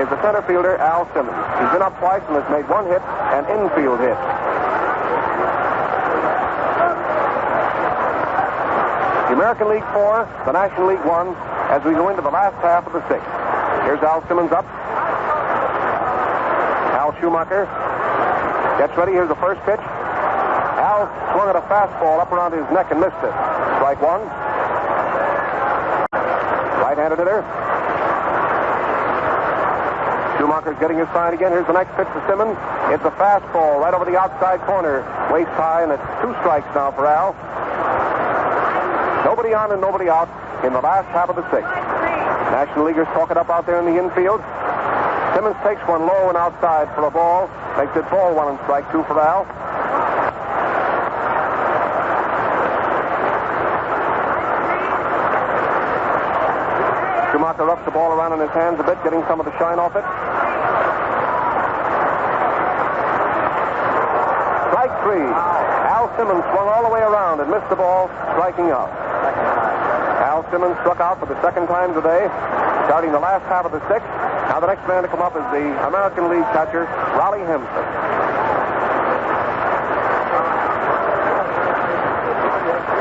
is the center fielder, Al Simmons. He's been up twice and has made 1 hit, an infield hit. The American League 4, the National League 1, as we go into the last half of the 6th. Here's Al Simmons up. Al Schumacher gets ready. Here's the first pitch. Al swung at a fastball up around his neck and missed it. Strike 1. Right-handed hitter. Schumacher's getting his sign again. Here's the next pitch to Simmons. It's a fastball right over the outside corner, waist high, and it's 2 strikes now for Al. Nobody on and nobody out in the last half of the 6th. National Leaguers talk it up out there in the infield. Simmons takes one low and outside for a ball. Makes it ball 1 and strike 2 for Al. Schumacher roughs the ball around in his hands a bit, getting some of the shine off it. Strike 3. Al Simmons swung all the way around and missed the ball, striking out. Al Simmons struck out for the 2nd time today, starting the last half of the 6th. Now the next man to come up is the American League catcher, Raleigh Hemsley.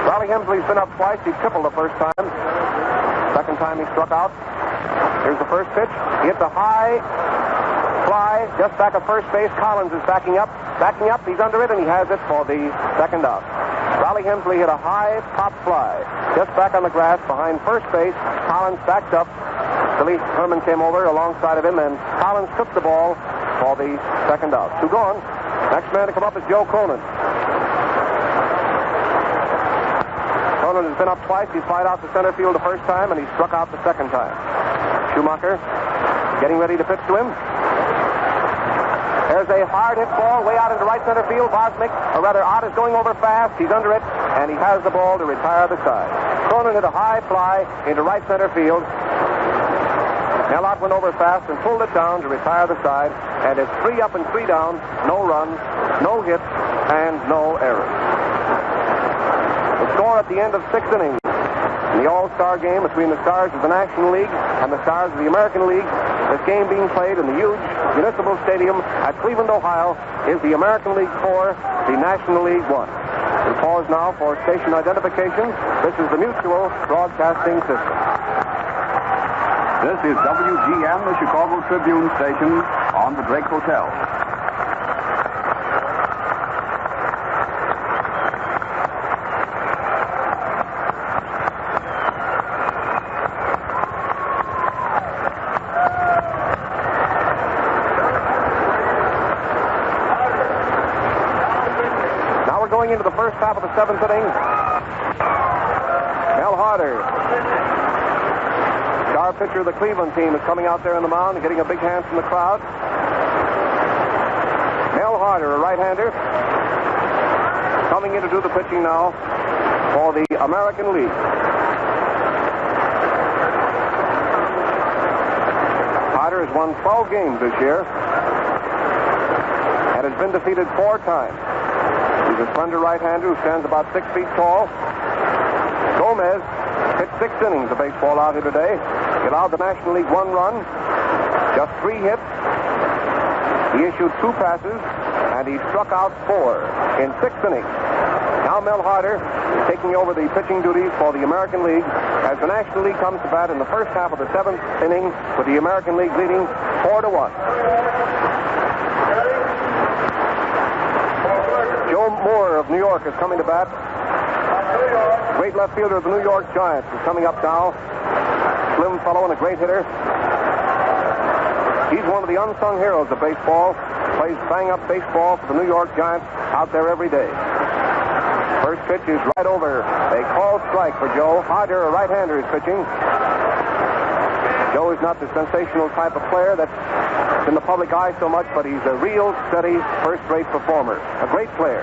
Raleigh Hemsley's been up twice. He tripled the first time. Second time he struck out. Here's the first pitch. He hits a high fly just back at first base. Collins is backing up. He's under it, and he has it for the second out. Raleigh Hemsley hit a high pop fly just back on the grass behind first base. Collins backed up. Billy Herman came over alongside of him, and Collins took the ball for the second out. 2 gone. Next man to come up is Joe Cronin. Cronin has been up twice. He flied out to center field the first time, and he struck out the second time. Schumacher getting ready to pitch to him. There's a hard hit ball way out into right center field. Ott is going over fast. He's under it, and he has the ball to retire the side. Cronin hit a high fly into right center field. Ott went over fast and pulled it down to retire the side, and it's 3 up and 3 down, no runs, no hits, and no errors. The score at the end of 6 innings in the All-Star game between the Stars of the National League and the Stars of the American League. This game being played in the huge Municipal Stadium at Cleveland, Ohio, is the American League 4, the National League 1. We pause now for station identification. This is the Mutual Broadcasting System. This is WGN, the Chicago Tribune station on the Drake Hotel. Now we're going into the first half of the 7th inning. Mel Harder, star pitcher of the Cleveland team, is coming out there on the mound and getting a big hand from the crowd. Mel Harder, a right-hander, coming in to do the pitching now for the American League. Harder has won 12 games this year and has been defeated 4 times. He's a slender right-hander who stands about 6 feet tall. Gomez pitched 6 innings of baseball out here today. He allowed the National League 1 run, just 3 hits. He issued 2 passes, and he struck out 4 in 6 innings. Now Mel Harder is taking over the pitching duties for the American League as the National League comes to bat in the first half of the 7th inning with the American League leading 4-1. Joe Moore of New York is coming to bat. Great left fielder of the New York Giants is coming up now. Slim fellow and a great hitter. He's one of the unsung heroes of baseball. Plays bang-up baseball for the New York Giants out there every day. First pitch is right over. They call strike for Joe. Harder, a right-hander, is pitching. Joe is not the sensational type of player that's in the public eye so much, but he's a real, steady, first-rate performer. A great player.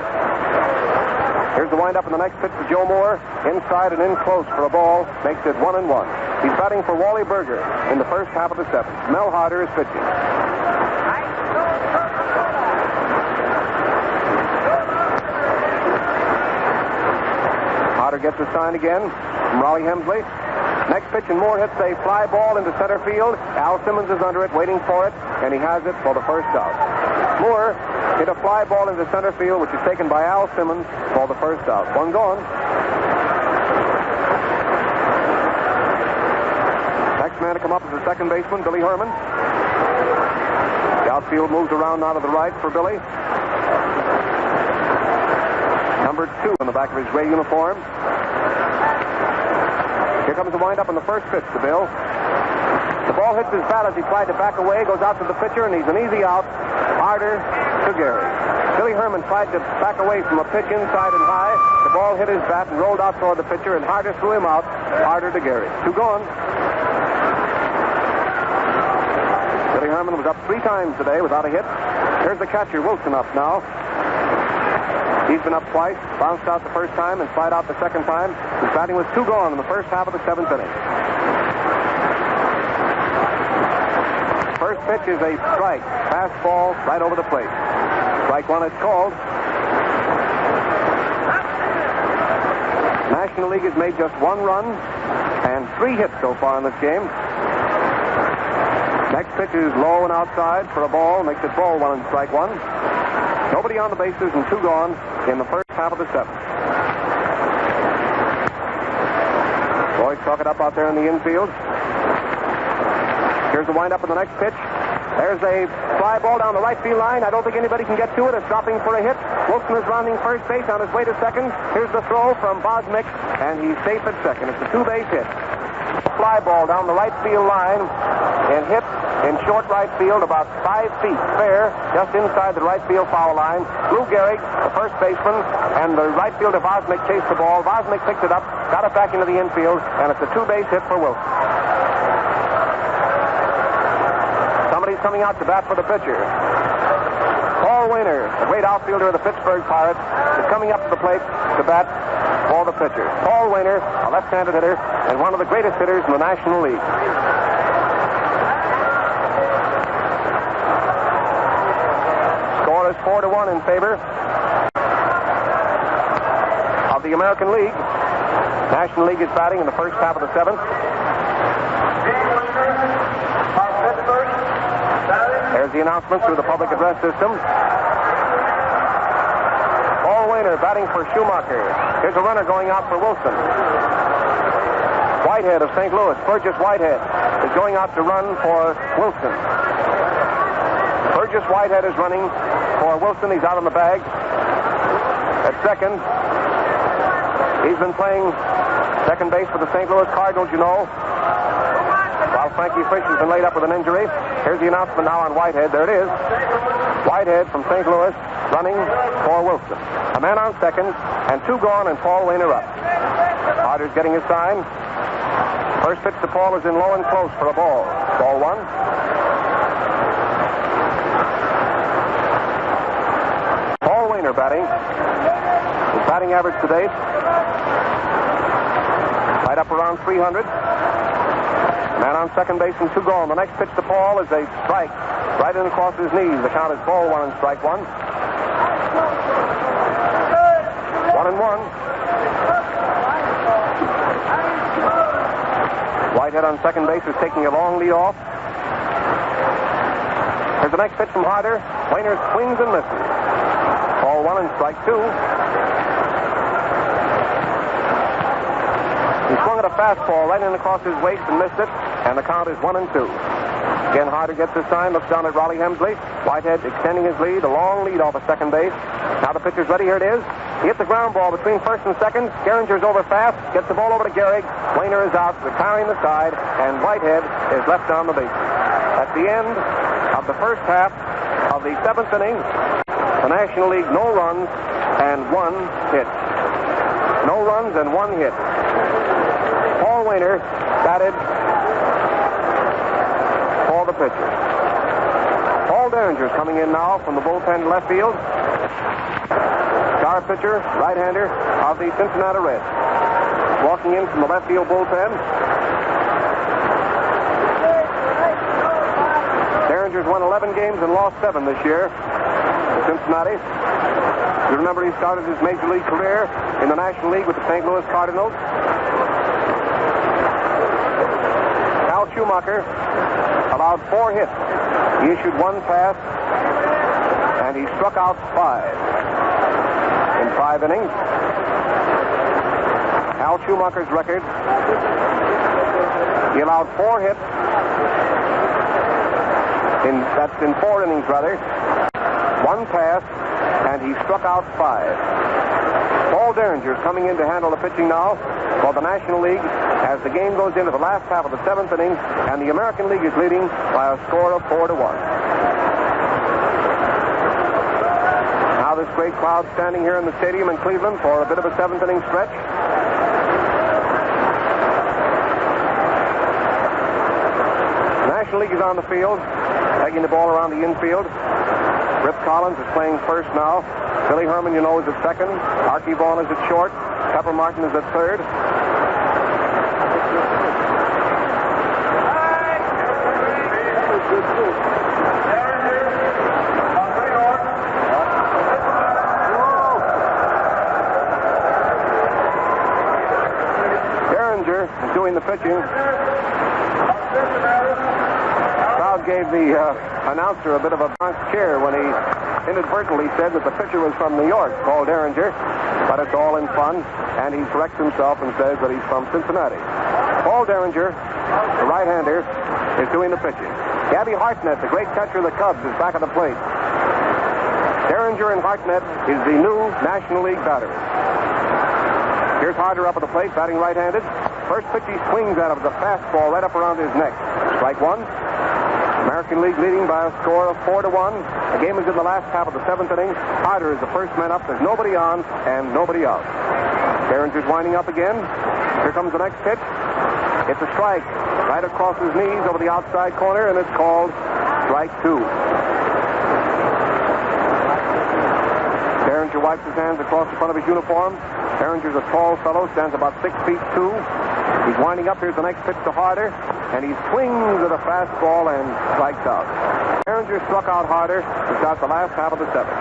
Here's the windup in the next pitch to Joe Moore. Inside and in close for a ball. Makes it 1-1. He's batting for Wally Berger in the first half of the 7th. Mel Harder is pitching. Harder gets a sign again from Raleigh Hemsley. Next pitch, and Moore hits a fly ball into center field. Al Simmons is under it, waiting for it, and he has it for the first out. Moore hit a fly ball into center field, which is taken by Al Simmons for the first out. 1 gone. Next man to come up is the second baseman, Billy Herman. The outfield moves around now to the right for Billy. Number 2 on the back of his gray uniform. Here comes the windup on the first pitch to Bill. The ball hits his bat as he tried to back away, goes out to the pitcher, and he's an easy out. Harder to Gary. Billy Herman tried to back away from a pitch inside and high. The ball hit his bat and rolled out toward the pitcher, and Harder threw him out. Harder to Gary. 2 gone. Billy Herman was up 3 times today without a hit. Here's the catcher, Wilson, up now. He's been up twice, bounced out the first time, and slid out the second time. His batting was 2 gone in the first half of the 7th inning. First pitch is a strike. Fastball right over the plate. Strike 1 it's called. National League has made just 1 run and 3 hits so far in this game. Next pitch is low and outside for a ball. Makes it ball 1 and strike 1. Nobody on the bases and 2 gone in the first half of the 7th. Boys chalk it up out there in the infield. Here's the windup in the next pitch. There's a fly ball down the right field line. I don't think anybody can get to it. It's dropping for a hit. Wilson is rounding first base on his way to second. Here's the throw from Bosmick, and he's safe at second. It's a two-base hit. Fly ball down the right field line and hit in short right field about 5 feet fair, just inside the right field foul line. Lou Gehrig, the first baseman, and the right fielder Bosmick chased the ball. Bosmick picked it up, got it back into the infield, and it's a two-base hit for Wilson. Somebody's coming out to bat for the pitcher. Paul Wainer, the great outfielder of the Pittsburgh Pirates, is coming up to the plate to bat for the pitcher. Paul Wainer, a left-handed hitter, and one of the greatest hitters in the National League. Score is 4-1 in favor of the American League. National League is batting in the first half of the seventh. There's the announcement through the public address system. Paul Wainer batting for Schumacher. Here's a runner going out for Wilson. Whitehead of St. Louis, Burgess Whitehead, is going out to run for Wilson. Burgess Whitehead is running for Wilson. He's out on the bag. At second, he's been playing second base for the St. Louis Cardinals, you know, while Frankie Fish has been laid up with an injury. Here's the announcement now on Whitehead. There it is. Whitehead from St. Louis running for Wilson. A man on second, and two gone, and Paul Wainer up. Carter's getting his sign. First pitch to Paul is in low and close for a ball. Ball one. Paul Wainer batting. His batting average to date, right up around 300. Man on second base and two gone. The next pitch to Paul is a strike right in across his knees. The count is ball one and strike one. 1-1. Whitehead on second base is taking a long lead off. Here's the next pitch from Harder. Wainer swings and misses. Ball one and strike two. He swung at a fastball right in across his waist and missed it, and the count is 1-2. Again, Harder gets his sign, looks down at Rollie Hemsley. Whitehead extending his lead, a long lead off of second base. Now the pitcher's ready, here it is. He hits the ground ball between first and second. Gehringer's over fast, gets the ball over to Gehrig. Wainer is out, retiring the side, and Whitehead is left on the base. At the end of the first half of the seventh inning, the National League, no runs and one hit. No runs and one hit. Paul Wainer batted for the pitcher. Paul Derringer's coming in now from the bullpen left field. Star pitcher, right-hander of the Cincinnati Reds. Walking in from the left field bullpen. Derringer's won 11 games and lost 7 this year in Cincinnati. You remember he started his major league career in the National League with the St. Louis Cardinals. Al Schumacher allowed 4 hits. He issued 1 pass, and he struck out 5 in 5 innings. Al Schumacher's record, he allowed 4 hits. That's in 4 innings, rather. 1 pass, and he struck out 5. Paul Derringer's coming in to handle the pitching now for the National League as the game goes into the last half of the 7th inning, and the American League is leading by a score of 4-1. Now this great crowd standing here in the stadium in Cleveland for a bit of a 7th inning stretch. The National League is on the field, taking the ball around the infield. Rip Collins is playing first now. Billy Herman, you know, is at second. Archie Vaughan is at short. Pepper Martin is at third. Derringer is doing the pitching. Crowd gave the announcer a bit of a Bronx cheer when he inadvertently said that the pitcher was from New York, Paul Derringer, but it's all in fun, and he corrects himself and says that he's from Cincinnati. Paul Derringer, the right-hander, is doing the pitching. Gabby Hartnett, the great catcher of the Cubs, is back at the plate. Derringer and Hartnett is the new National League batter. Here's Harder up at the plate, batting right-handed. First pitch he swings at him with a fastball right up around his neck. Strike one. American League leading by a score of 4-1. The game is in the last half of the seventh inning. Harder is the first man up. There's nobody on and nobody out. Derringer's winding up again. Here comes the next pitch. It's a strike right across his knees over the outside corner, and it's called strike two. Derringer wipes his hands across the front of his uniform. Derringer's a tall fellow, stands about 6'2". He's winding up. Here's the next pitch to Harder, and he swings at a fastball and strikes out. Derringer struck out Harder to start the last half of the seventh.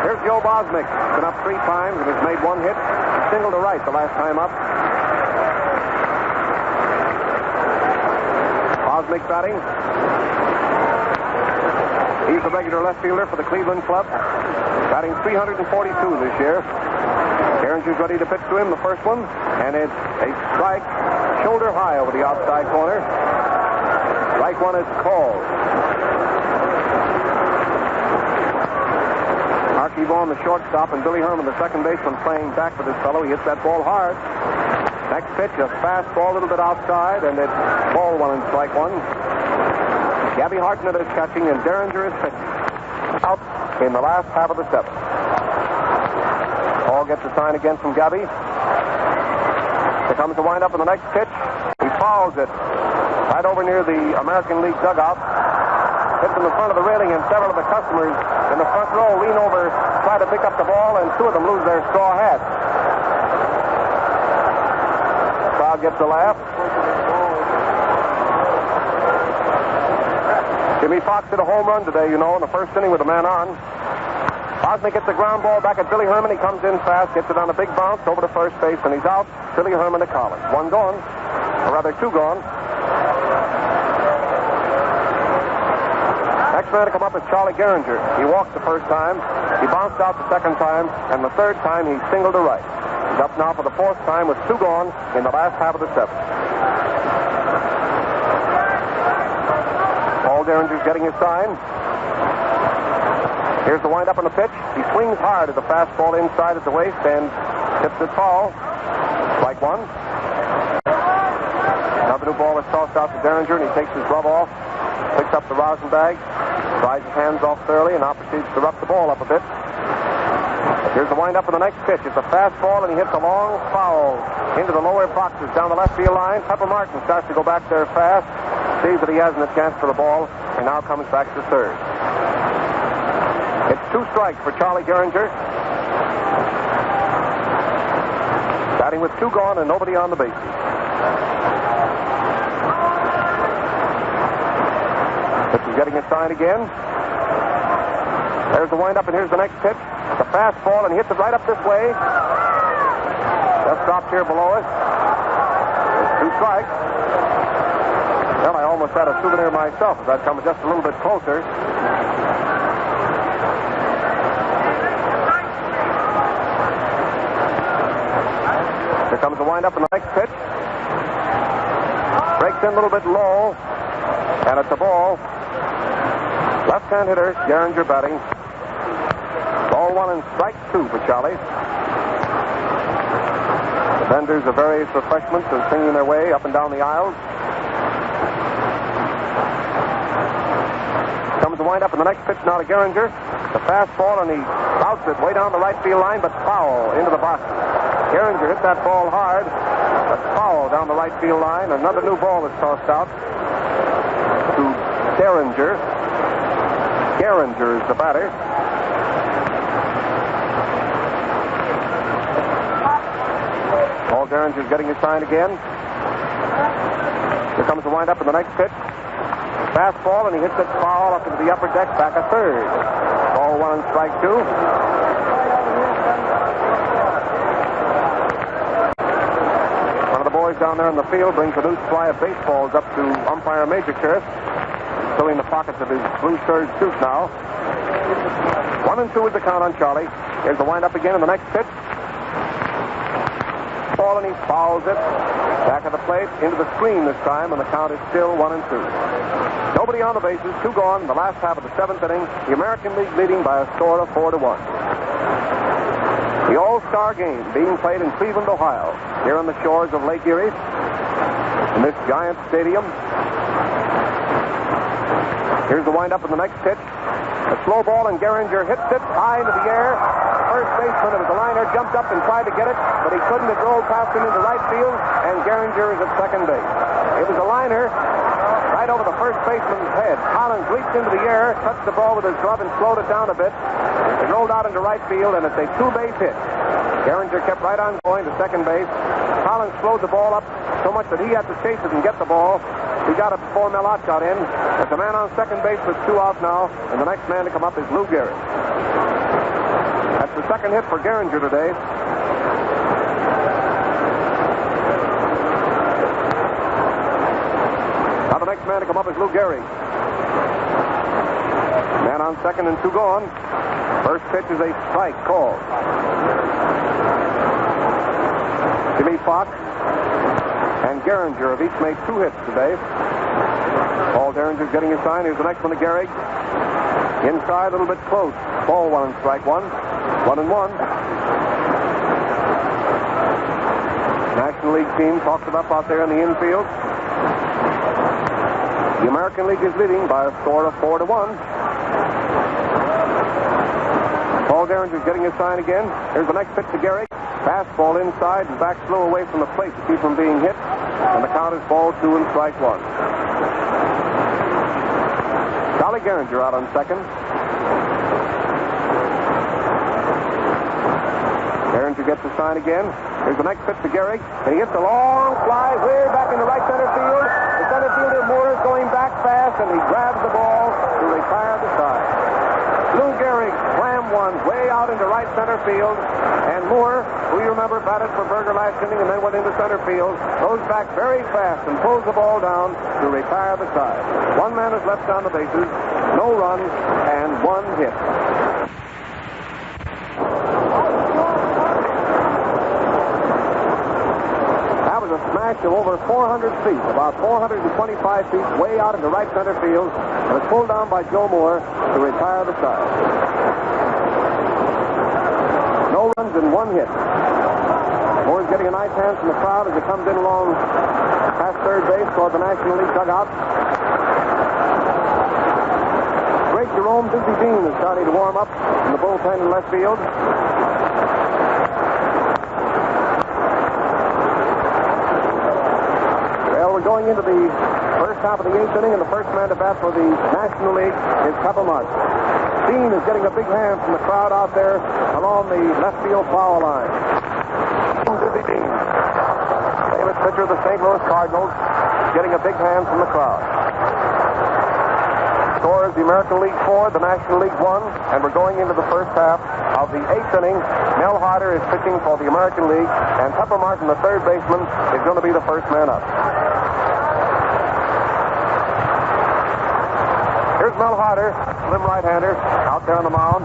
Here's Joe Bosnick. Been up 3 times and has made 1 hit. Single to right the last time up. Bosnick batting. He's the regular left fielder for the Cleveland Club. Batting 342 this year. Derringer's ready to pitch to him, the first one. And it's a strike shoulder high over the outside corner. Strike one is called. Marky Vaughn, the shortstop, and Billy Herman, the second baseman, playing back with this fellow. He hits that ball hard. Next pitch, a fastball a little bit outside, and it's ball one and strike one. Gabby Hartnett is catching, and Derringer is pitching. Out in the last half of the seventh. Paul gets a sign again from Gabby. Here comes the windup in the next pitch. He fouls it right over near the American League dugout. Hits in the front of the railing, and several of the customers in the front row lean over, try to pick up the ball, and 2 of them lose their straw hats. The crowd gets a laugh. Jimmy Fox hit a home run today, in the first inning with a man on. Bosnick gets the ground ball back at Billy Herman. He comes in fast, gets it on a big bounce over to first base, and he's out. Billy Herman to Collins. 1 gone, or rather 2 gone. Next man to come up is Charlie Gehringer. He walked the first time. He bounced out the second time, and the third time he singled to right. He's up now for the 4th time with 2 gone in the last half of the seventh. Paul Derringer's getting his sign. Here's the windup on the pitch. He swings hard at the fastball inside at the waist and tips it foul. Strike one. Now the new ball is tossed out to Derringer, and he takes his glove off, picks up the rosin bag, dries his hands off thoroughly, and now proceeds to rough the ball up a bit. Here's the windup on the next pitch. It's a fastball, and he hits a long foul into the lower boxes down the left field line. Pepper Martin starts to go back there fast, sees that he hasn't a chance for the ball, and now comes back to third. It's 2 strikes for Charlie Gehringer. Batting with 2 gone and nobody on the bases. This is getting a sign again. There's the windup, and here's the next pitch. The fastball, and he hits it right up this way. Just dropped here below us. 2 strikes. Well, I almost had a souvenir myself if I'd come just a little bit closer. Here comes the windup in the next pitch. Breaks in a little bit low, and it's a ball. Left-hand hitter, Gehringer batting. Ball one and strike 2 for Charlie. The vendors of various refreshments are singing their way up and down the aisles. Comes the windup in the next pitch now to Gehringer. The fastball, and he routes it way down the right field line, but foul into the boxes. Gehringer hit that ball hard, but foul down the right field line. Another new ball is tossed out to Derringer. Gehringer is the batter. Paul Derringer is getting his sign again. Here comes the windup in the next pitch. Fastball, and he hits it foul up into the upper deck, back a third. Ball one and strike 2. One of the boys down there in the field brings a new supply of baseballs up to umpire Major Kirst, filling the pockets of his blue serge suit now. 1-2 is the count on Charlie. Here's the windup again in the next pitch. Ball and he fouls it. Back of the plate, into the screen this time, and the count is still 1-2. Nobody on the bases, 2 gone in the last half of the 7th inning. The American League leading by a score of 4-1. The All-Star game being played in Cleveland, Ohio, here on the shores of Lake Erie, in this giant stadium. Here's the windup in the next pitch. A slow ball, and Gehringer hits it high into the air. First baseman, it was a liner, jumped up and tried to get it, but he couldn't. It rolled past him into right field, and Gehringer is at second base. It was a liner right over the first baseman's head. Collins leaped into the air, touched the ball with his glove, and slowed it down a bit. It rolled out into right field, and it's a 2-base hit. Gehringer kept right on going to second base. Collins slowed the ball up so much that he had to chase it and get the ball. He got it before Mellott got in. There's a man on second base with 2 out now, and the next man to come up is Lou Gehrig. That's the second hit for Gehringer today. Now the next man to come up is Lou Gehrig. Man on second and 2 gone. First pitch is a strike called. Jimmy Fox and Gehringer have each made 2 hits today. Paul Gehringer's getting his sign. Here's the next one to Gehrig. Inside, a little bit close. Ball 1 and strike 1. 1-1. National League team talks it up out there in the infield. The American League is leading by a score of 4-1. Paul Gehringer's getting his sign again. Here's the next pitch to Gehrig. Fastball inside and back slow away from the plate to keep from being hit. And the count is ball 2 and strike 1. Charlie Gehringer out on second. Gehringer gets the sign again. Here's the next pitch to Gehrig. And he hits a long fly way back into right center field. The center fielder Moore is going back fast, and he grabs the ball to retire the side. Lou Gehrig slammed one way out into right center field, and Moore, who you remember batted for Berger last inning and then went into center field, goes back very fast and pulls the ball down to retire the side. 1 man is left on the bases, no runs, and 1 hit. That was a smash of over 400 feet, about 425 feet, way out into right center field, and was pulled down by Joe Moore to retire the side. No runs and 1 hit. Moore's getting a nice hand from the crowd as he comes in along past third base toward the National League dugout. Great Jerome Dizzy Dean is starting to warm up in the bullpen in left field. Well, we're going into the first half of the 8th inning, and the first man to bat for the National League is Pepper Martin. Dean is getting a big hand from the crowd out there along the left field foul line. Dizzy Dean, famous pitcher of the St. Louis Cardinals, getting a big hand from the crowd. Score is the American League 4, the National League 1, and we're going into the first half of the 8th inning. Mel Harder is pitching for the American League, and Pepper Martin, the third baseman, is going to be the first man up. Here's Mel Harder, slim right-hander, out there on the mound.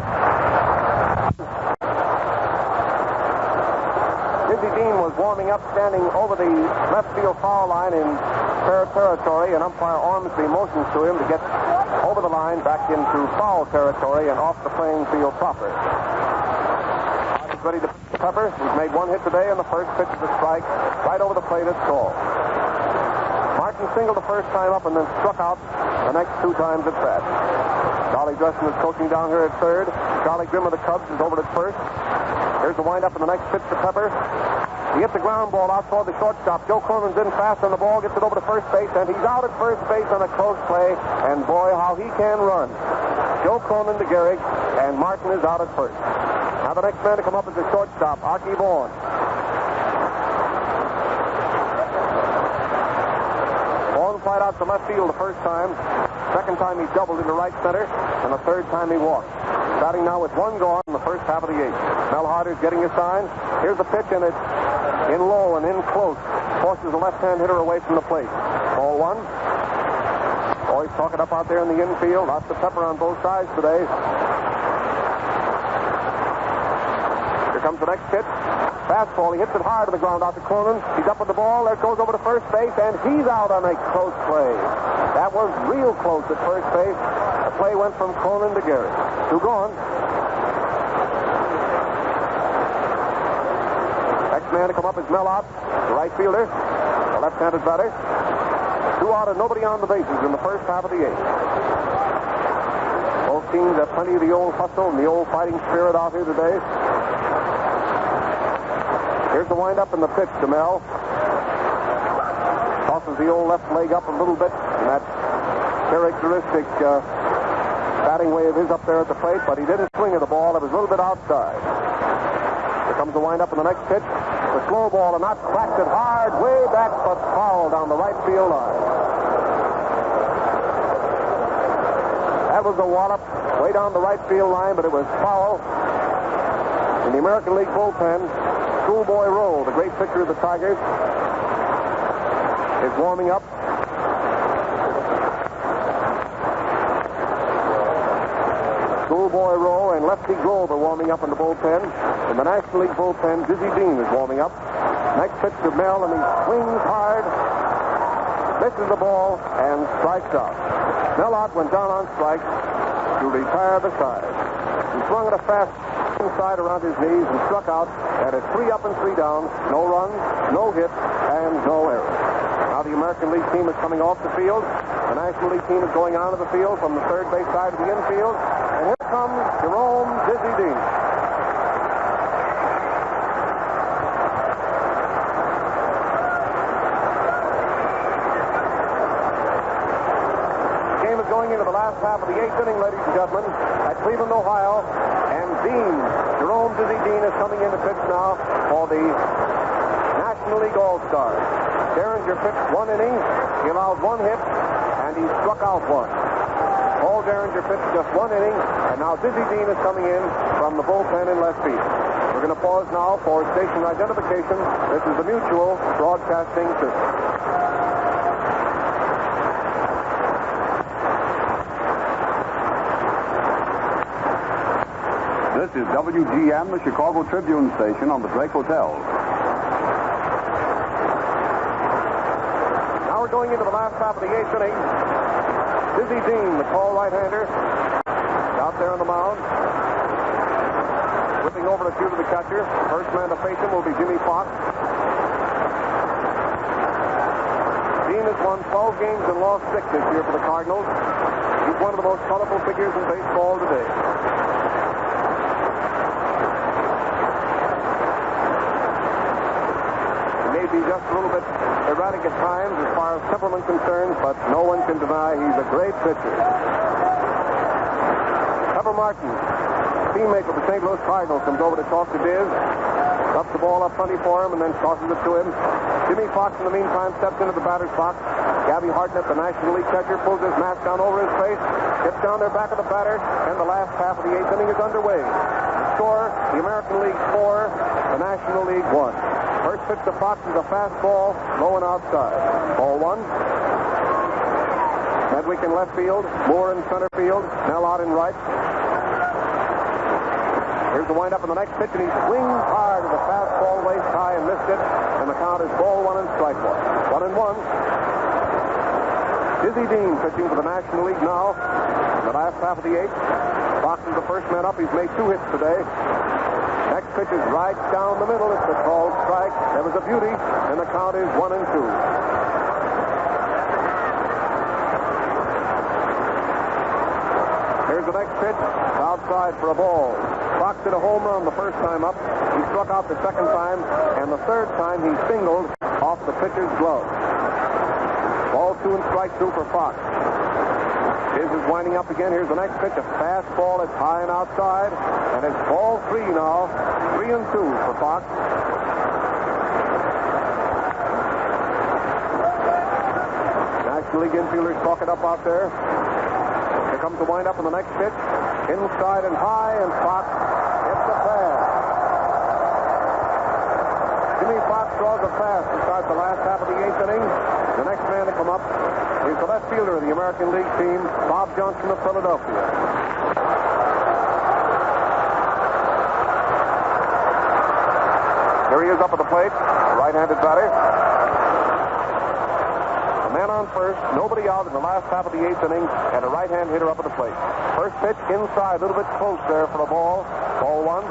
Dizzy Dean was warming up, standing over the left field foul line in fair territory, and umpire Ormsby motions to him to get over the line back into foul territory and off the playing field proper. Harder's ready to pitch Pepper. He's made 1 hit today, and the first pitch is a strike right over the plate. It's called. Martin singled the first time up and then struck out the next 2 times at bat. Charlie Dresden is coaching down here at third. Charlie Grimm of the Cubs is over at first. Here's the windup in the next pitch to Pepper. He hits the ground ball out toward the shortstop. Joe Cronin's in fast on the ball, gets it over to first base, and he's out at first base on a close play. And boy, how he can run. Joe Cronin to Gehrig, and Martin is out at first. Now the next man to come up is the shortstop, Archie Vaughan. Vaughan flied out to left field the first time. Second time he doubled into right center, and the third time he walked. Starting now with 1 gone in the first half of the 8th. Mel Harder's getting his sign. Here's the pitch, and it's in low and in close. Forces the left-hand hitter away from the plate. Ball 1. Boys talking up out there in the infield. Lots of pepper on both sides today. Here comes comes the next pitch. Fastball. He hits it hard to the ground out to Cronin. He's up with the ball. There it goes over to first base, and he's out on a close play. That was real close at first base. The play went from Cronin to Gary. Two gone. Next man to come up is Mellott, the right fielder, the left-handed batter. Two out and nobody on the bases in the first half of the eighth. Both teams have plenty of the old hustle and the old fighting spirit out here today. Here's the windup and the pitch to Mel. Tosses the old left leg up a little bit, and that characteristic batting way of his up there at the plate, but he didn't swing at the ball. It was a little bit outside. Here comes the windup and the next pitch. The slow ball, and not cracked it hard, way back, but foul down the right field line. That was a wallop way down the right field line, but it was foul. In the American League bullpen, Schoolboy Rowe, the great pitcher of the Tigers, is warming up. Schoolboy Rowe and Lefty Grove are warming up in the bullpen. In the National League bullpen, Dizzy Dean is warming up. Next pitch to Mel, and he swings hard, misses the ball, and strikes out. Mellott went down on strikes to retire the side. He swung at a fast inside around his knees and struck out, and it's 3 up and 3 down. No runs, no hits, and no errors. Now the American League team is coming off the field. The National League team is going onto the field from the third base side of the infield. And here comes Jerome Dizzy Dean. The game is going into the last half of the 8th inning, ladies and gentlemen, at Cleveland, Ohio. And Dean, Jerome Dizzy Dean, is coming in to pitch now for the National League All-Stars. Derringer pitched 1 inning. He allowed 1 hit, and he struck out 1. Paul Derringer pitched just 1 inning, and now Dizzy Dean is coming in from the bullpen in left field. We're going to pause now for station identification. This is the Mutual Broadcasting System. This is WGN, the Chicago Tribune station on the Drake Hotel. Now we're going into the last half of the 8th inning. Dizzy Dean, the tall right-hander, out there on the mound. Whipping over the cue to the catcher. First man to face him will be Jimmy Fox. Dean has won 12 games and lost 6 this year for the Cardinals. He's one of the most colorful figures in baseball today. Be just a little bit erratic at times as far as temperament concerns, but no one can deny he's a great pitcher. Pepper Martin, teammate of the St. Louis Cardinals, comes over to talk to Diz, dumps the ball up plenty for him, and then tosses it to him. Jimmy Fox, in the meantime, steps into the batter's box. Gabby Hartnett, the National League catcher, pulls his mask down over his face, gets down there back of the batter, and the last half of the 8th inning is underway. The score, the American League 4, the National League 1. First pitch to Fox is a fastball, low and outside. Ball 1. Medwick in left field, Moore in center field, Mellott in right. Here's the windup in the next pitch, and he swings hard with a fastball waist high and missed it. And the count is ball 1 and strike 1. 1-1. Dizzy Dean pitching for the National League now. In the last half of the 8th. Fox is the first man up. He's made 2 hits today. Next pitch is right down the middle. It's a called strike. There was a beauty, and the count is 1-2. Here's the next pitch. Outside for a ball. Fox hit a home run the first time up. He struck out the second time, and the third time he singled off the pitcher's glove. Ball 2 and strike 2 for Fox. Diz is winding up again. Here's the next pitch. A fastball. It's high and outside. And it's ball 3 now. 3-2 for Fox. National League infielders talk it up out there. Here comes the windup in the next pitch. Inside and high, and Fox hits a pass. Jimmy Fox draws a pass to start the last half of the 8th inning. The next man to come up is the left fielder of the American League team, Bob Johnson of Philadelphia. Here he is up at the plate, right-handed batter. A man on first, nobody out in the last half of the 8th inning, and a right-hand hitter up at the plate. First pitch inside, a little bit close there for the ball. Ball one.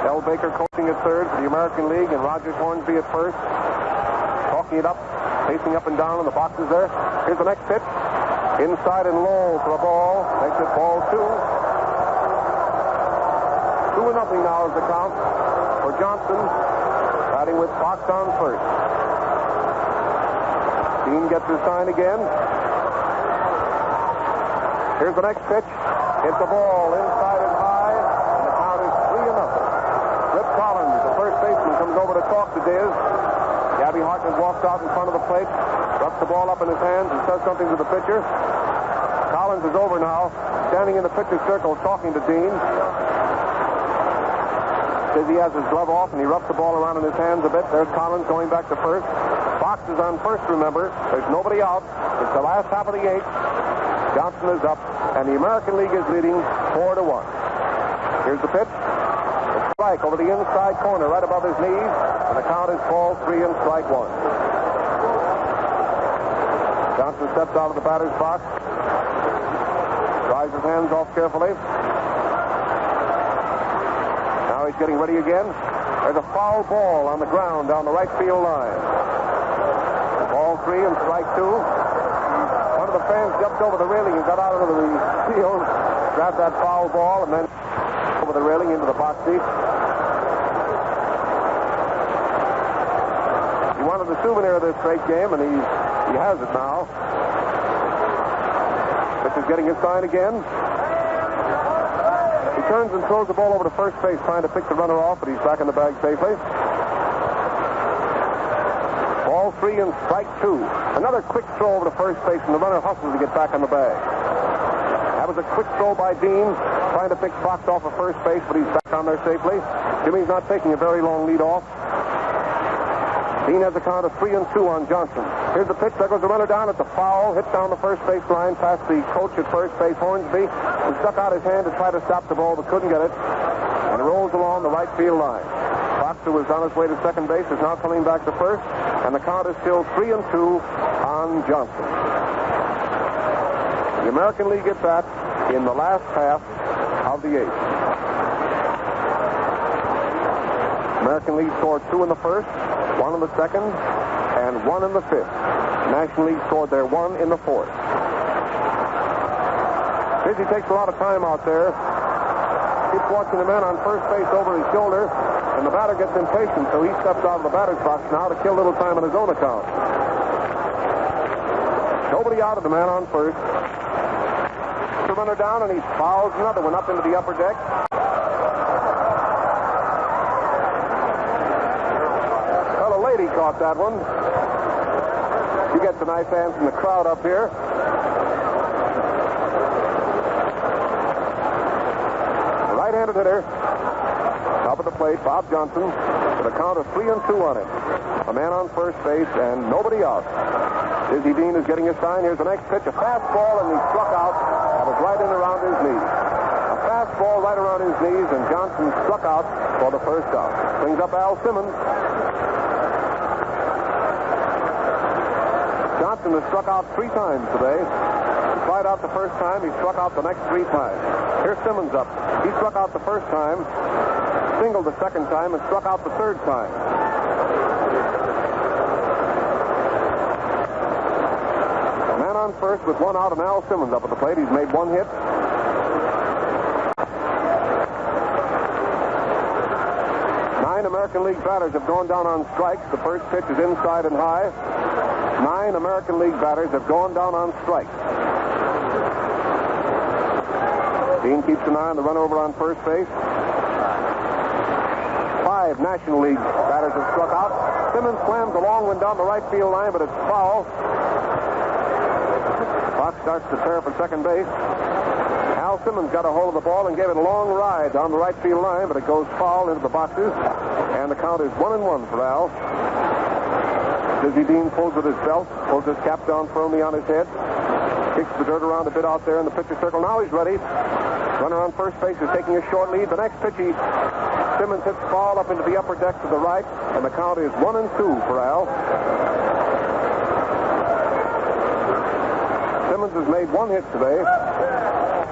Del Baker coaching at third for the American League, and Rogers Hornsby at first. Talking it up, pacing up and down in the boxes there. Here's the next pitch. Inside and low for a ball. Makes it ball 2. 2-0 now is the count for Johnson, batting with Fox on first. Dean gets his sign again. Here's the next pitch. It's a ball inside and high, and the count is 3-0. Rip Collins, the first baseman, comes over to talk to Diz. Gabby Hartnett walks out in front of the plate, rubs the ball up in his hands, and says something to the pitcher. Collins is over now, standing in the pitcher's circle, talking to Dean. Says he has his glove off, and he rubs the ball around in his hands a bit. There's Collins going back to first. Fox is on first, remember. There's nobody out. It's the last half of the 8th. Johnson is up, and the American League is leading 4-1. Here's the pitch. A strike over the inside corner, right above his knees, and the count is ball 3 and strike 1. Johnson steps out of the batter's box, dries his hands off carefully. Now he's getting ready again. There's a foul ball on the ground down the right field line. Ball 3 and strike 2. One of the fans jumped over the railing and got out into the field, grabbed that foul ball, and then over the railing into the box seat. He wanted a souvenir of this great game, and he has it now. Pitcher's getting his sign again. He turns and throws the ball over to first base, trying to pick the runner off, but he's back in the bag safely. Ball 3 and strike 2. Another quick throw over to first base, and the runner hustles to get back on the bag. That was a quick throw by Dean, trying to pick Fox off of first base, but he's back on there safely. Jimmy's not taking a very long lead off. Dean has a count of 3 and 2 on Johnson. Here's the pitch. There goes the runner down. It's a foul. Hit down the first base line past the coach at first base, Hornsby, who stuck out his hand to try to stop the ball, but couldn't get it. And it rolls along the right field line. Fox, who was on his way to second base, is now coming back to first, and the count is still 3 and 2 on Johnson. The American League gets that in the last half of the 8th. American League scored 2 in the first, 1 in the second, and 1 in the 5th. National League scored their 1 in the 4th. Busy takes a lot of time out there. Keeps watching the man on first base over his shoulder, and the batter gets impatient, so he steps out of the batter's box now to kill a little time on his own account. Nobody out of the man on first. The runner down, and he fouls another one up into the upper deck. Well, a lady caught that one. She gets a nice hand from the crowd up here. The right-handed hitter, top of the plate, Bob Johnson, with a count of 3 and 2 on him. A man on first base and nobody out. Dizzy Dean is getting his sign. Here's the next pitch, a fastball, and he struck out. That was right in around his knees. A fastball right around his knees, and Johnson struck out for the first out. Brings up Al Simmons. Johnson has struck out 3 times today. He tried out the first time. He struck out the next 3 times. Here's Simmons up. He struck out the first time, singled the second time, and struck out the third time. A man on first with 1 out, and Al Simmons up at the plate. He's made 1 hit. Nine American League batters have gone down on strikes. The first pitch is inside and high. 9 American League batters have gone down on strikes. Dean keeps an eye on the runner over on first base. 5 National League batters have struck out. Simmons slams a long one down the right field line, but it's foul. Fox starts to tear for second base. Al Simmons got a hold of the ball and gave it a long ride down the right field line, but it goes foul into the boxes. And the count is 1 and 1 for Al. Dizzy Dean pulls at his belt, pulls his cap down firmly on his head, kicks the dirt around a bit out there in the pitcher circle. Now he's ready. Runner on first base is taking a short lead. The next pitch, Simmons hits foul up into the upper deck to the right, and the count is 1-2 for Al. Simmons has made one hit today.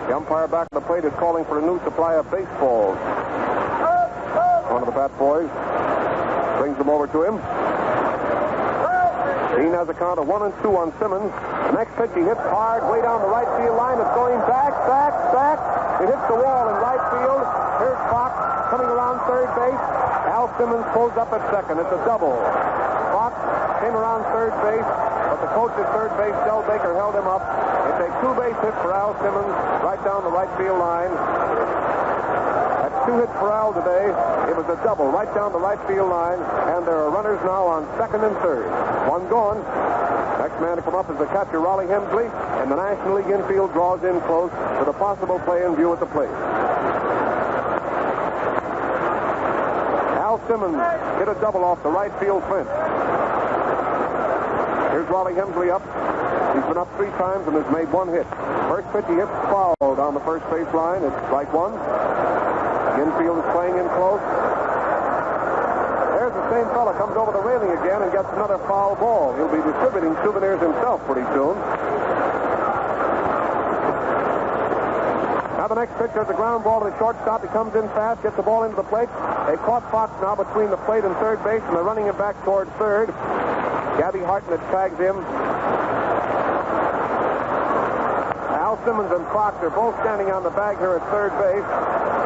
The umpire back at the plate is calling for a new supply of baseballs. One of the bat boys brings them over to him. Dean has a count of 1-2 on Simmons. The next pitch, he hits hard way down the right field line. It's going back. It hits the wall in right field. Here's Fox coming around third base. Al Simmons pulls up at second. It's a double. Fox came around third base, but the coach at third base, Del Baker, held him up. It's a two-base hit for Al Simmons right down the right field line. That's two hits for Al today. It was a double right down the right field line, and there are runners now on second and third. One gone. Next man to come up is the catcher, Rollie Hemsley, and the National League infield draws in close with a possible play in view at the plate. Al Simmons hit a double off the right field fence. Here's Rollie Hemsley up. He's been up 3 times and has made one hit. First pitch, he hits foul down the first base line. It's strike one. The infield is playing in close. There's the same fella, comes over the railing again and gets another foul ball. He'll be distributing souvenirs himself pretty soon. Now the next pitch, there's a ground ball to the shortstop. He comes in fast, gets the ball into the plate. They've caught Fox now between the plate and third base, and they're running him back toward third. Gabby Hartnett tags him. Al Simmons and Fox are both standing on the bag here at third base.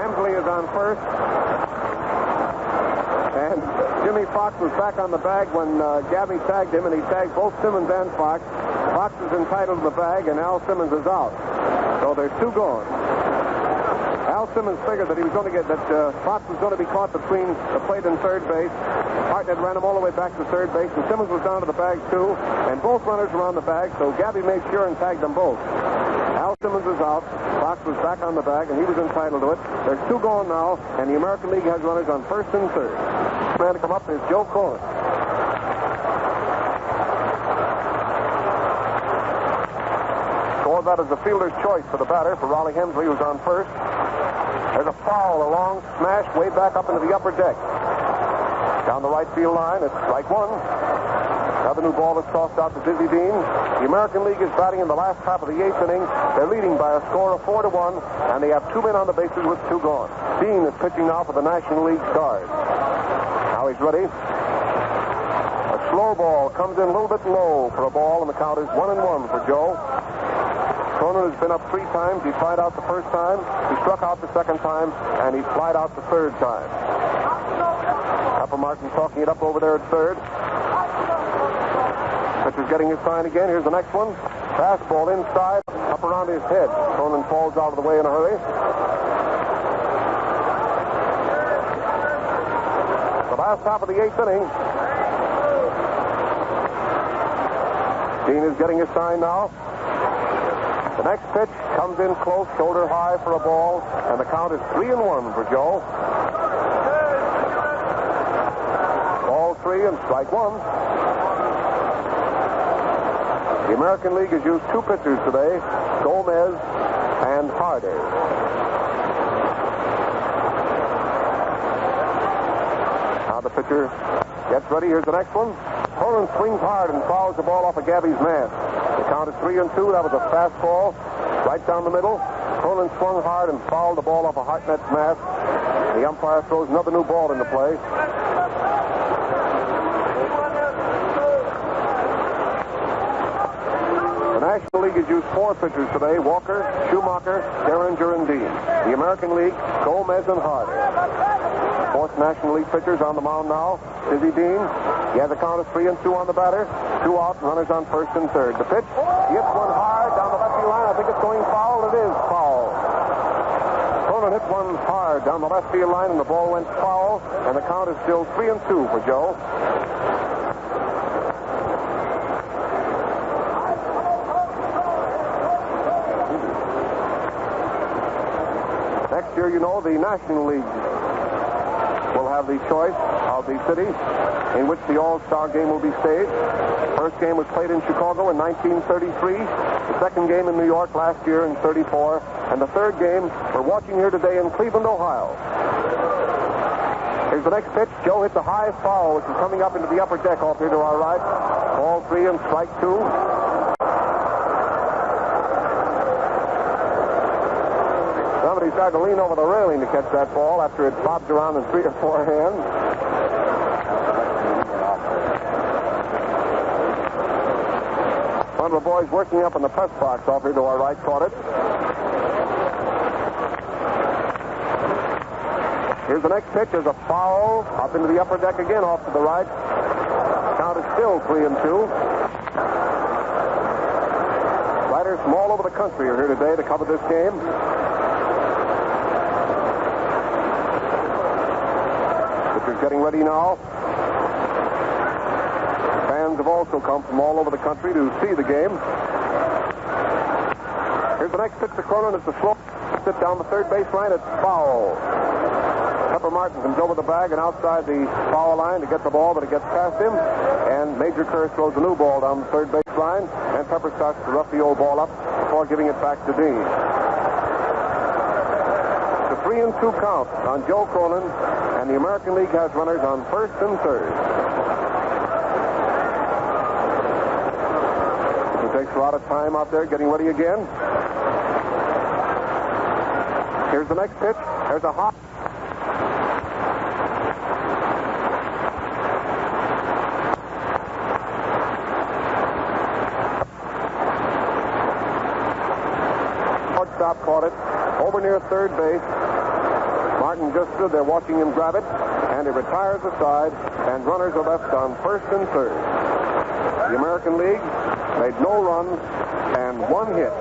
Hemsley is on first. And Jimmy Fox was back on the bag when Gabby tagged him, and he tagged both Simmons and Fox. Fox is entitled to the bag, and Al Simmons is out. So there's 2 gone. Al Simmons figured that he was going to get that Fox was going to be caught between the plate and third base. Hartnett ran him all the way back to third base, and Simmons was down to the bag too, and both runners were on the bag, so Gabby made sure and tagged them both. Al Simmons is out. Fox was back on the bag, and he was entitled to it. There's 2 gone now, and the American League has runners on first and third. The man to come up is Joe Cohen. Score that is the fielder's choice for the batter, for Rollie Hemsley, who's on first. There's a foul, a long smash way back up into the upper deck. Down the right field line, it's strike one. Another new ball is tossed out to Dizzy Dean. The American League is batting in the last half of the 8th inning. They're leading by a score of 4-1, and they have 2 men on the bases with 2 gone. Dean is pitching now for the National League Stars. Now he's ready. A slow ball comes in a little bit low for a ball, and the count is 1-1 for Joe. Cronin has been up 3 times. He flied out the first time. He struck out the second time, and he flied out the third time. Upper Martin talking it up over there at third. Pitcher's getting his sign again. Here's the next one. Fastball inside, up around his head. Cronin falls out of the way in a hurry. The last half of the 8th inning. Dean is getting his sign now. The next pitch comes in close, shoulder high for a ball, and the count is 3-1 for Joe. Ball 3 and strike 1. The American League has used 2 pitchers today, Gomez and Hardy. Now the pitcher gets ready. Here's the next one. Cronin swings hard and fouls the ball off of Gabby's man. The count is 3-2. That was a fastball right down the middle. Cronin swung hard and fouled the ball off of Hartnett's mask. The umpire throws another new ball into play. The National League has used 4 pitchers today: Walker, Schumacher, Derringer, and Dean. The American League, Gomez and Hardy. 4th National League pitchers on the mound now. Dizzy Dean. He has a count of 3-2 on the batter. 2 out, runners on first and third. The pitch, he hits one hard down the left field line. I think it's going foul. It is foul. Cronin hit one hard down the left field line, and the ball went foul, and the count is still 3-2 for Joe. Next year, you know, the National League will have the choice of the city in which the All-Star game will be staged. First game was played in Chicago in 1933. The second game in New York last year in 34. And the third game we're watching here today in Cleveland, Ohio. Here's the next pitch. Joe hits a high foul, which is coming up into the upper deck off here to our right. Ball 3 and strike 2. Somebody started to lean over the railing to catch that ball after it bobbed around in 3 or 4 hands. One of the boys working up in the press box off here to our right caught it. Here's the next pitch. There's a foul up into the upper deck again off to the right. Count is still 3 and 2. Writers from all over the country are here today to cover this game. Pitcher's getting ready now. Fans have also come from all over the country to see the game. Here's the next pitch to Cronin. It's a slow sit down the third base line. It's foul. Pepper Martin comes over the bag and outside the foul line to get the ball, but it gets past him. And Major Kerr throws a new ball down the third base line, and Pepper starts to rough the old ball up before giving it back to Dean. The 3 and 2 count on Joe Cronin, and the American League has runners on first and third. It takes a lot of time out there getting ready again. Here's the next pitch. There's a hop. Shortstop caught it over near third base. Martin just stood there watching him grab it, and he retires aside, and runners are left on first and third. The American League made no runs and 1 hit.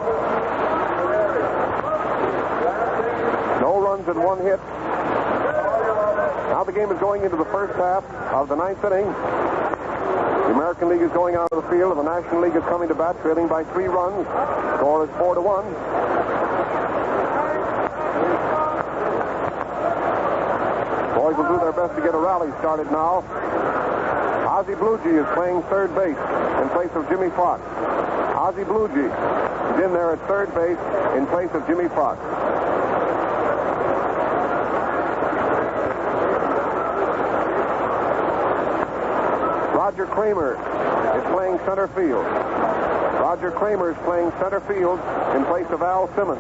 No runs and 1 hit. Now the game is going into the first half of the 9th inning. The American League is going out of the field, and the National League is coming to bat, trailing by 3 runs. Score is 4-1. Boys will do their best to get a rally started now. Ozzie Bluegee is playing third base in place of Jimmy Fox. Ozzie Bluegee is in there at third base in place of Jimmy Fox. Roger Kramer is playing center field. Roger Kramer is playing center field in place of Al Simmons.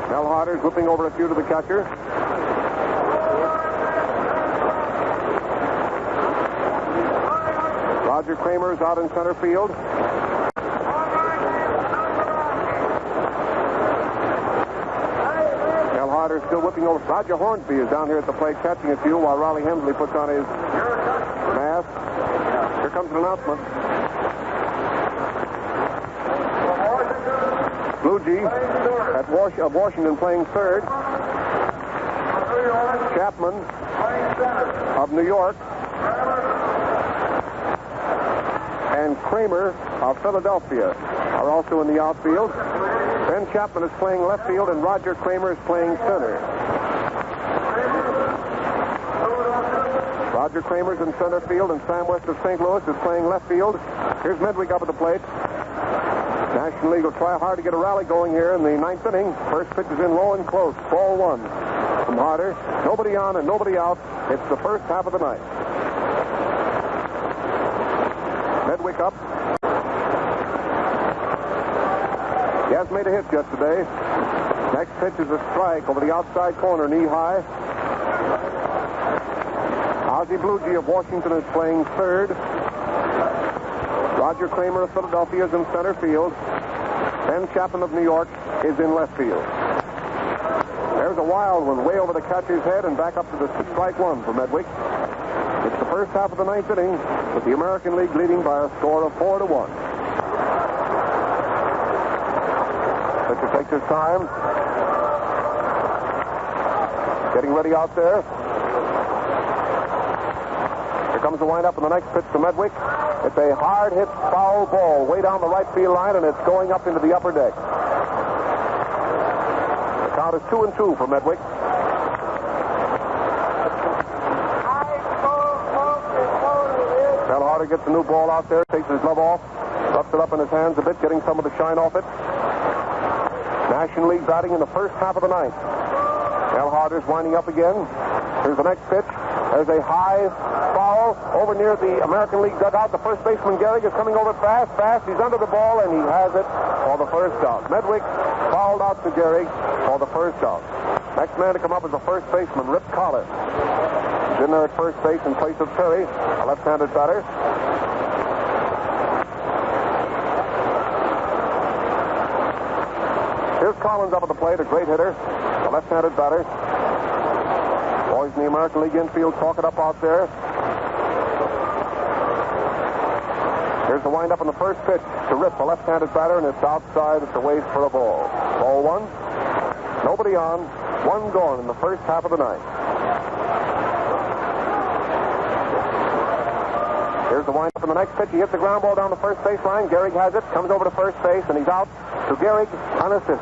Mel Harder's whipping over a few to the catcher. Roger Kramer is out in center field. Mel Harder still whipping over. Roger Hornsby is down here at the plate catching a few while Raleigh Hemsley puts on his mask. Here comes an announcement. Bluegee of Washington playing third. Chapman of New York. And Kramer of Philadelphia are also in the outfield. Ben Chapman is playing left field, and Roger Kramer is playing center. Roger Kramer's in center field, and Sam West of St. Louis is playing left field. Here's Medwick up at the plate. National League will try hard to get a rally going here in the 9th inning. First pitch is in low and close. Ball 1 from Harder. Nobody on and nobody out. It's the first half of the ninth. Medwick up. He has made a hit yet today. Next pitch is a strike over the outside corner, knee high. Ozzie Bluegee of Washington is playing third. Roger Kramer of Philadelphia is in center field. Ben Chapman of New York is in left field. There's a wild one way over the catcher's head and back up to the strike 1 for Medwick. It's the first half of the 9th inning, with the American League leading by a score of 4-1. Pitcher takes his time. Getting ready out there. Here comes comes the windup in the next pitch to Medwick. It's a hard hit foul ball way down the right field line, and it's going up into the upper deck. The count is 2-2 for Medwick. Mel Harder gets the new ball out there, takes his glove off, rubs it up in his hands a bit, getting some of the shine off it. National League batting in the first half of the ninth. Mel Harder's winding up again. Here's the next pitch. There's a high foul over near the American League dugout. The first baseman, Gehrig, is coming over fast. He's under the ball, and he has it for the first out. Medwick fouled out to Gehrig for the first out. Next man to come up is the first baseman, Rip Collins. He's in there at first base in place of Terry, a left-handed batter. Here's Collins up at the plate, a great hitter, a left-handed batter. Boys in the American League infield talk it up out there. Here's the windup in the first pitch to Rip, a left-handed batter, and it's outside at the waist for a ball. Ball one. Nobody on. One gone in the first half of the ninth. Here's the windup in the next pitch. He hits the ground ball down the first base line. Gehrig has it, comes over to first base, and he's out to Gehrig unassisted.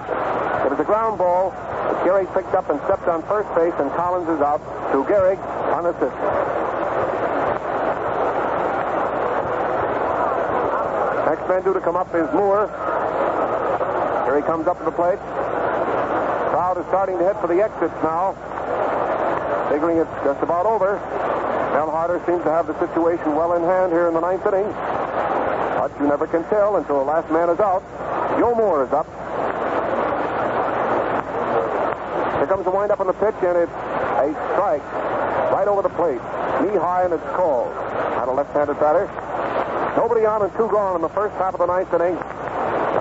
It was a ground ball that Gehrig picked up and stepped on first base, and Collins is out to Gehrig unassisted. Next man due to come up is Moore. Here he comes up to the plate. Crowd is starting to head for the exits now, figuring it's just about over. Mel Harder seems to have the situation well in hand here in the ninth inning. But you never can tell until the last man is out. Joe Moore is up. Here comes the windup on the pitch, and it's a strike right over the plate. Knee high, and it's called. Not a left-handed batter. Nobody on and two gone in the first half of the ninth inning.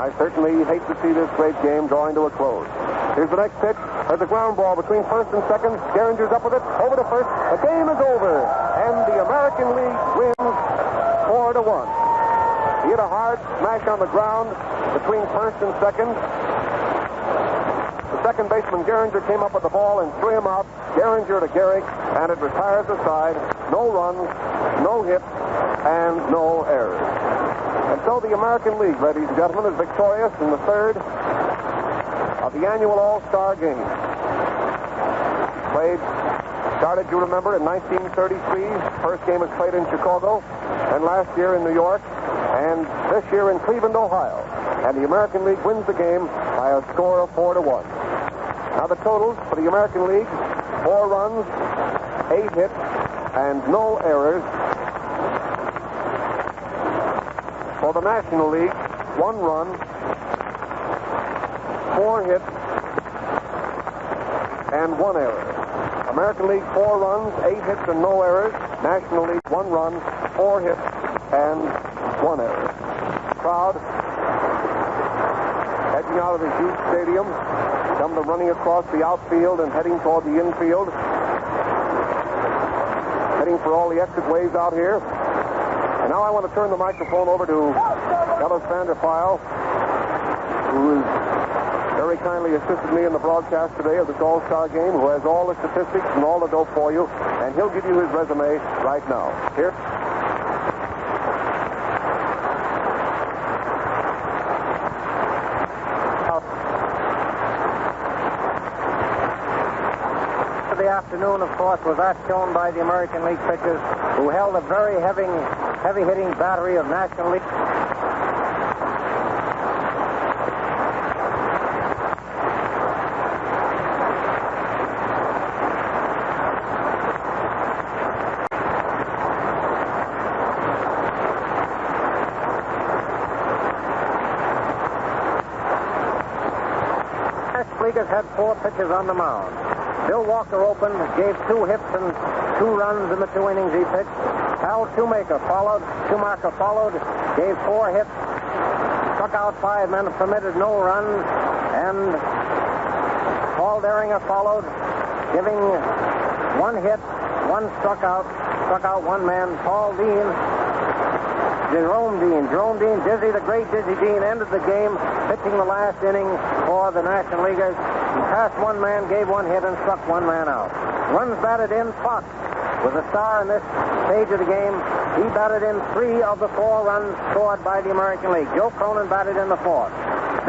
I certainly hate to see this great game drawing to a close. Here's the next pitch. There's a ground ball between first and second. Gehringer's up with it. Over to first. The game is over. And the American League wins 4-1. He hit a hard smash on the ground between first and second. The second baseman, Gehringer, came up with the ball and threw him out. Gehringer to Gehrig, and it retires the side. No runs, no hits, and no errors. And so the American League, ladies and gentlemen, is victorious in the third of the annual All-Star Game. Started, you remember, in 1933. First game was played in Chicago, and last year in New York, and this year in Cleveland, Ohio. And the American League wins the game by a score of 4-1. Now the totals for the American League: 4 runs, 8 hits, and no errors. For the National League, 1 run, 4 hits, and 1 error. American League, 4 runs, 8 hits, and no errors. National League, 1 run, 4 hits, and 1 error. Crowd edging out of the huge stadium, come to running across the outfield and heading toward the infield. Heading for all the exit ways out here. And now I want to turn the microphone over to Ellis Vanderfile, who has very kindly assisted me in the broadcast today of this All-Star Game, who has all the statistics and all the dope for you, and he'll give you his resume right now. Here. The afternoon, of course, was that shown by the American League pitchers, who held a very heavy-hitting battery of National League. National Leaguers had 4 pitchers on the mound. Bill Walker opened, gave 2 hits and 2 runs in the 2 innings he pitched. Hal Schumacher followed, gave 4 hits, struck out 5 men, permitted no runs, and Paul Deringer followed, giving 1 hit, 1 struck out 1 man. Paul Dean, Jerome Dean, Dizzy, the great Dizzy Dean, ended the game pitching the last inning for the National Leaguers. He passed 1 man, gave 1 hit, and struck 1 man out. Runs batted in. Fox was a star in this stage of the game. He batted in 3 of the 4 runs scored by the American League. Joe Cronin batted in the 4th.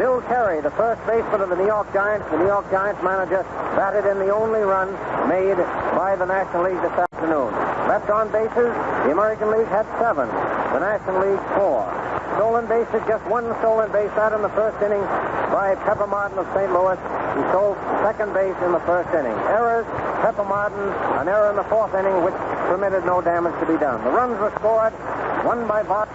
Bill Terry, the first baseman of the New York Giants, the New York Giants manager, batted in the only run made by the National League this afternoon. Left on bases, the American League had 7, the National League 4. Stolen bases, just 1 stolen base, that in the first inning by Pepper Martin of St. Louis. He stole second base in the first inning. Errors, Pepper Martin, an error in the 4th inning, which permitted no damage to be done. The runs were scored, one by Bart.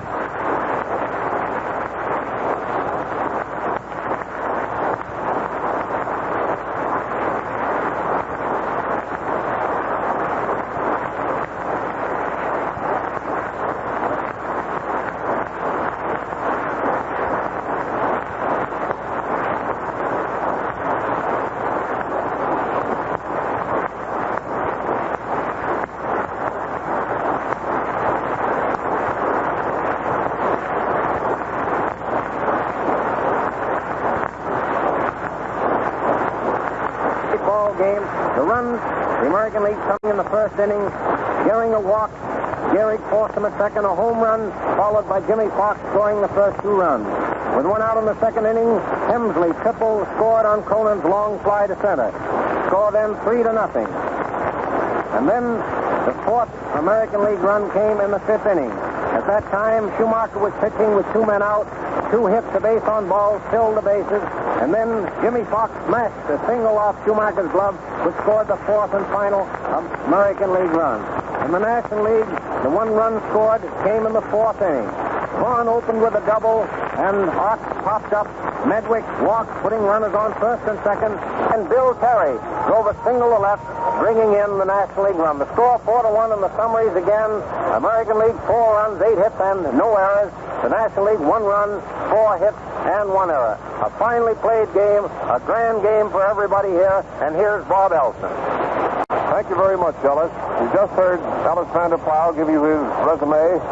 Game. The runs, the American League coming in the first inning, Gehring a walk, Gehrig forced him at second, a home run, followed by Jimmy Fox scoring the first 2 runs. With 1 out in the second inning, Hemsley triple scored on Cronin's long fly to center. Score then 3-0. And then the 4th American League run came in the 5th inning. At that time, Schumacher was pitching with 2 men out, 2 hits, a base on balls, filled the bases. And then Jimmy Fox smashed a single off Schumacher's glove, which scored the 4th and final American League run. In the National League, the 1 run scored came in the 4th inning. Vaughn opened with a double, and Ox popped up. Medwick walked, putting runners on first and second. And Bill Terry drove a single to left, bringing in the National League run. The score 4-1 in the summaries again. American League 4 runs, 8 hits, and no errors. The National League 1 run, 4 hits, and 1 error. A finely played game, a grand game for everybody here. And here's Bob Elson. Thank you very much, Ellis. You just heard Ellis Vanderplow give you his resume.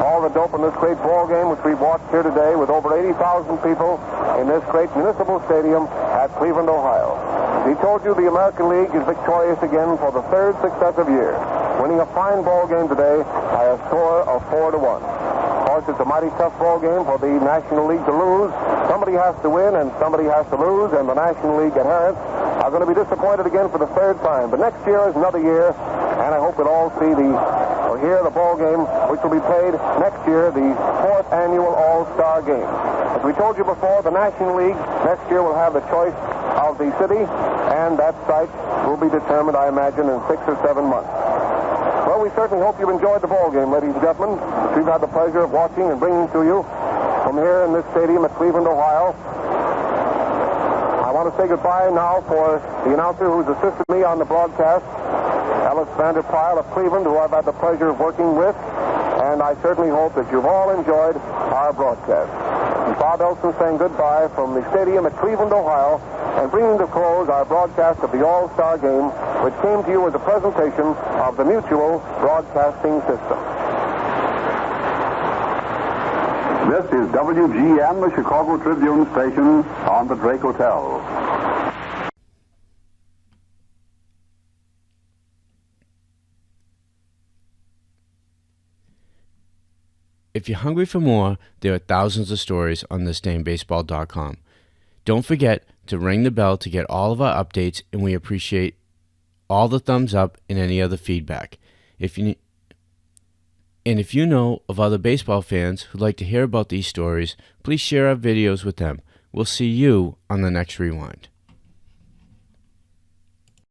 All the dope in this great ball game, which we've watched here today with over 80,000 people in this great municipal stadium at Cleveland, Ohio. He told you the American League is victorious again for the 3rd successive year, winning a fine ball game today by a score of 4-1. Of course, it's a mighty tough ball game for the National League to lose. Somebody has to win and somebody has to lose, and the National League adherents are going to be disappointed again for the 3rd time. But next year is another year, and I hope we'll all see hear the ball game, which will be played next year, the 4th annual All-Star Game. As we told you before, the National League next year will have the choice of the city, and that site will be determined, I imagine, in 6 or 7 months. Well, we certainly hope you've enjoyed the ball game, ladies and gentlemen, which we've had the pleasure of watching and bringing to you from here in this stadium at Cleveland, Ohio. I want to say goodbye now for the announcer who's assisted me on the broadcast, Ellis Vanderplow of Cleveland, who I've had the pleasure of working with, and I certainly hope that you've all enjoyed our broadcast. And Bob Elson saying goodbye from the stadium at Cleveland, Ohio, and bringing to close our broadcast of the All-Star Game, which came to you as a presentation of the Mutual Broadcasting System. This is WGN, the Chicago Tribune station on the Drake Hotel. If you're hungry for more, there are thousands of stories on thisdaynbaseball.com. Don't forget to ring the bell to get all of our updates, and we appreciate all the thumbs up and any other feedback. If you know of other baseball fans who'd like to hear about these stories, please share our videos with them. We'll see you on the next Rewind.